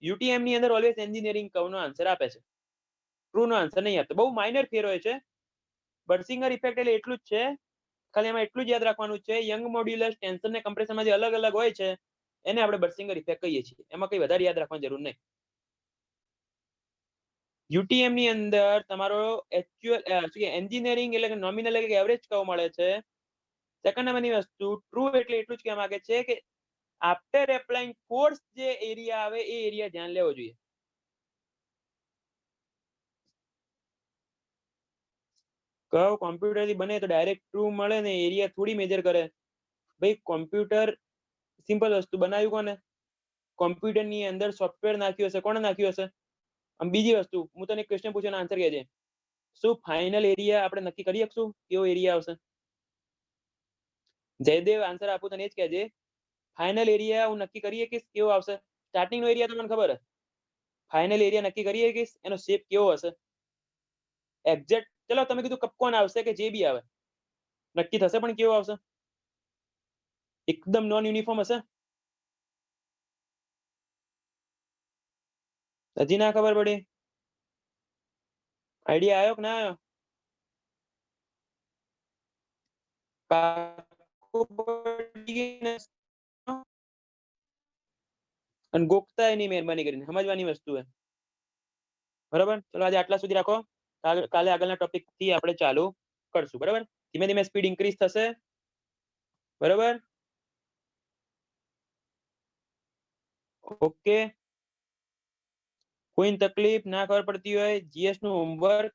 યુટીએમ ની અંદર ઓલવેઝ એન્જિનિયરિંગ કર્વનો આન્સર આપે છે ટ્રુ નો આન્સર નહીં આપતો બહુ માઇનર ફેર હોય છે બર્સિંગર ઇફેક્ટ એટલે એટલું જ છે ખાલી એમાં એટલું જ યાદ રાખવાનું છે યંગ મોડ્યુલસ ટેન્શન ને કમ્પ્રેશનમાં જે અલગ અલગ હોય છે એને આપણે બર્સિંગર ઇફેક્ટ કહીએ છીએ એમાં કઈ વધારે યાદ રાખવાની જરૂર નહીં યુટીએમ ની અંદર તમારો એક્ચ્યુઅલ એન્જિનિયરિંગ એટલે કે નોમિનલ એટલે કે એવરેજ કર્વ મળે છે સેકન્ડ નંબરની વસ્તુ ટ્રુ એટલે એટલું જ કહેવા માંગે છે કે આફ્ટર એપ્લાઇંગ ફોર્સ જે એરિયા આવે એ એરિયા ધ્યાન લેવો જોઈએ કર્વ કોમ્પ્યુટર થી બને તો ડાયરેક્ટ ટ્રુ મળે ને એરિયા થોડી મેજર કરે ભાઈ કોમ્પ્યુટર સિમ્પલ વસ્તુ બનાવ્યું કોને કોમ્પ્યુટર ની અંદર સોફ્ટવેર નાખ્યું હશે કોણે નાખ્યું હશે આમ બીજી વસ્તુ હું તને ક્વેશ્ચન પૂછવાનો આન્સર કહેજે શું ફાઇનલ એરિયા આપણે નક્કી કરી શકશું કેવો એરિયા આવશે જયદેવ આન્સર આપું તને જ કહેજે ફાઇનલ એરિયા હું નક્કી કરી શકીશ કેવો આવશે સ્ટાર્ટિંગ નો એરિયા તો મને ખબર હે ફાઇનલ એરિયા નક્કી કરી શકીશ એનો શેપ કેવો હશે એક્ઝેક્ટ ચલો તમે કીધું કપકોન આવશે કે જે બી આવે નક્કી થશે પણ કેવો આવશે એકદમ નોન યુનિફોર્મ હશે, હજી ના ખબર પડી? આઈડિયા આવ્યો કે ના આવ્યો? અને ગોખતા નહીં મહેરબાની કરીને, સમજવાની વસ્તુ છે. બરાબર, ચલો આજે આટલા સુધી રાખો. કાલે આગળના ટોપિક થી આપણે ચાલુ કરશું. બરાબર, ધીમે ધીમે સ્પીડ ઇન્ક્રીઝ થશે. બરાબર, ઓકે. કોઈ તકલીફ ના ખબર પડતી હોય, જીએસ નું હોમવર્ક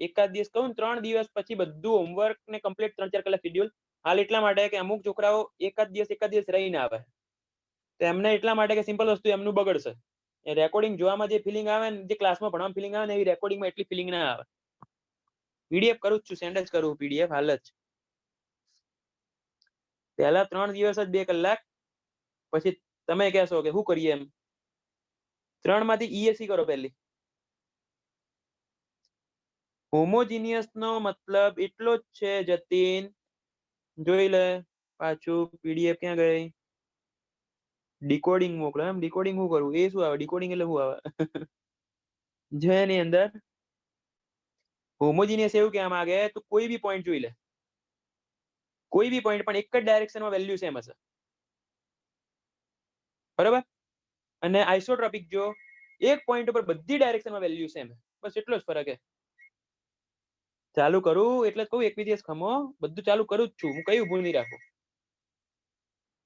એકાદ દિવસ કહું 3 દિવસ પછી બધું હોમવર્ક ને કમ્પ્લીટ 3-4 કલાક શેડ્યુલ. હાલ એટલા માટે કે અમુક છોકરાઓ એકાદ દિવસ રહીને આવે, તો એમને એટલા માટે કે સિમ્પલ વસ્તુ એમનું બગડશે. રેકોર્ડિંગ જોવામાં જે ફિલિંગ આવે ને, જે ક્લાસમાં ભણવામાં ફિલિંગ આવે ને, એવી રેકોર્ડિંગમાં એટલી ફિલિંગ ના આવે. પીડીએફ કરું જ છું, સેન્ડ જ કરું પીડીએફ હાલ જ. પહેલા 3 દિવસ જ 2 કલાક, પછી તમે કહેશો કે શું કરીએ એમ. 3 માંથી ઈએસસી કરો. પહેલી હોમોજીનિયસ નો મતલબ એટલો જ છે જતીન, જોઈ લે પાછું પીડીએફ ક્યાં ગઈ. ડીકોડિંગ મોકલો એમ. ડીકોડિંગ શું કરવું? એ શું આવે? ડીકોડિંગ એટલે શું આવે? જો એની અંદર હોમોજીનિયસ એવું કહેવા માંગે તો કોઈ બી પોઈન્ટ જોઈ લે, કોઈ બી પોઈન્ટ પણ એક જ ડાયરેક્શનમાં વેલ્યુ સેમ હશે. બરાબર, અને આઇસોટ્રોપિક જો એક પોઈન્ટ ઉપર બધી ડાયરેક્શનમાં વેલ્યુ સેમ, બસ એટલો જ ફરક છે. ચાલુ કરું એટલે કહું, એક દિવસ ખમો, બધું ચાલુ કરું જ છું હું, કઈ ભૂલ નહીં રાખું.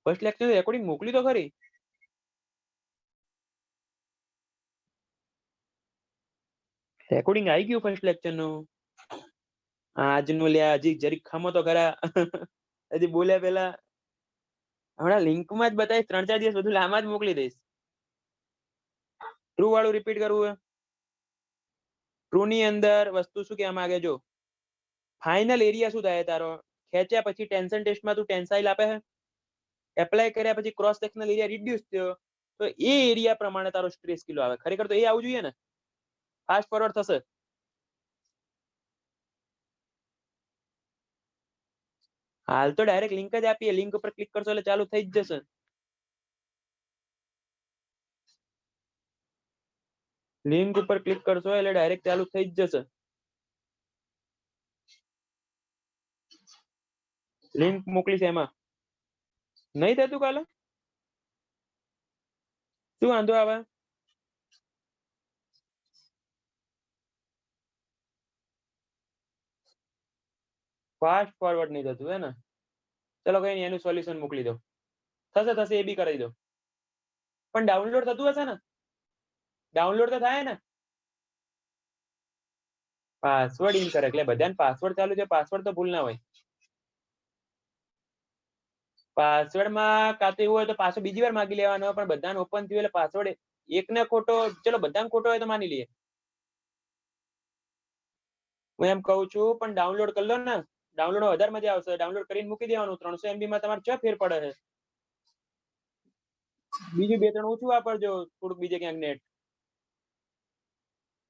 ફર્સ્ટ લેક્ચર રેકોર્ડિંગ મોકલી તો ખરી. રેકોર્ડિંગ આવી ગયું ફર્સ્ટ લેક્ચર નું આજનું. લ્યા હજી જરીક ખમો તો ખરા. હજી બોલ્યા પેલા હમણાં લિંકમાં જ બતાવીશ. 3-4 દિવસ બધું લાંબા જ મોકલી દઈશ. ટ્રુ વાળું રિપીટ કરવું હોય. ટ્રુ ની અંદર વસ્તુ શું કહેવા માંગે, જો ફાઇનલ એરિયા શું થાય તારો, ખેંચ્યા પછી ટેન્શન ટેસ્ટમાં તું ટેન્સાઇલ આપે છે, એપ્લાય કર્યા પછી ક્રોસ સેક્શનલ એરિયા રિડ્યુસ થયો, તો એ એરિયા પ્રમાણે તારો સ્ટ્રેસ કિલો આવે. ખરેખર તો એ આવવું જોઈએ ને. ફાસ્ટ ફોરવર્ડ થશે. હાલ તો ડાયરેક્ટ લિંક જ આપીએ, લિંક ઉપર ક્લિક કરશો એટલે ચાલુ થઈ જ જશે. લિંક ઉપર ક્લિક કરશો એટલે ડાયરેક્ટ ચાલુ થઈ જ જશે. લિંક મોકલીશ એમાં. નહીં થતું કાલે? શું વાંધો આવે? ફાસ્ટ ફોરવર્ડ નહીં થતું હે ને? ચલો કઈ નહીં, એનું સોલ્યુશન મોકલી દો. થશે થશે, એ બી કરી દો. પણ ડાઉનલોડ થતું હશે ને? ડાઉનલોડ તો થાય ને? Password incorrect. એટલે બધાને પાસવર્ડ ચાલુ છે, પાસવર્ડ તો ભૂલ ના હોય. પાસવર્ડ માં કાં તો એવું હોય તો પાછો બીજી વાર માગી લેવાનો, પણ બધાને ઓપન થયું એટલે પાસવર્ડ એકને ખોટો, ચલો બધાને ખોટો હોય તો માની લઈએ. હું એમ કહું છું, પણ ડાઉનલોડ કરી લો ને. ડાઉનલોડ વધારે મજા આવશે. ડાઉનલોડ કરીને મૂકી દેવાનું. 300 MB માં તમારે ક્યાં ફેર પડે છે? બીજું 2-3 ઓછું વાપરજો, થોડુંક બીજે ક્યાંક નેટ.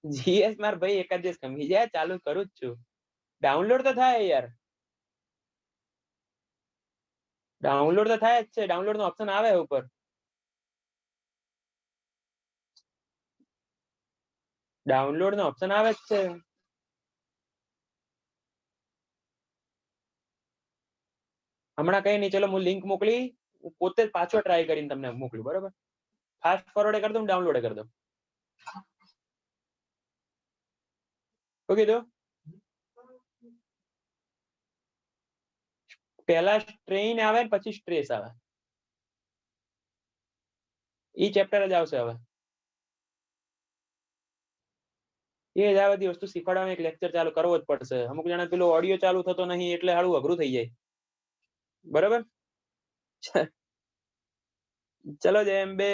જીએસ માર ભાઈ એકાદ દિવસ ખમી જાય, ચાલુ કરું જ છું. ડાઉનલોડ તો થાય યાર. ડાઉનલોડ તો થાય જ છે. ડાઉનલોડ નો ઓપ્શન આવે ઉપર. ડાઉનલોડ નો ઓપ્શન આવે જ છે. હમણાં કઈ નહીં, ચલો હું લિંક મોકલી, પોતે જ પાછો ટ્રાય કરીને તમને મોકલું. બરોબર, ફાસ્ટ ફોરવર્ડ કરી દઉં, ડાઉનલોડ કરી દઉં. શું કીધું? પહેલા સ્ટ્રેઇન આવે પછી સ્ટ્રેસ આવે. ઈ ચેપ્ટર જ આવશે હવે. એ જ આ બધી વસ્તુ શીખવાડવાનું એક લેક્ચર ચાલુ કરવો જ પડશે. અમુક જણા પેલો ઓડિયો ચાલુ થતો નહીં એટલે હાલું અઘરું થઈ જાય. બરાબર, ચલો જય અંબે.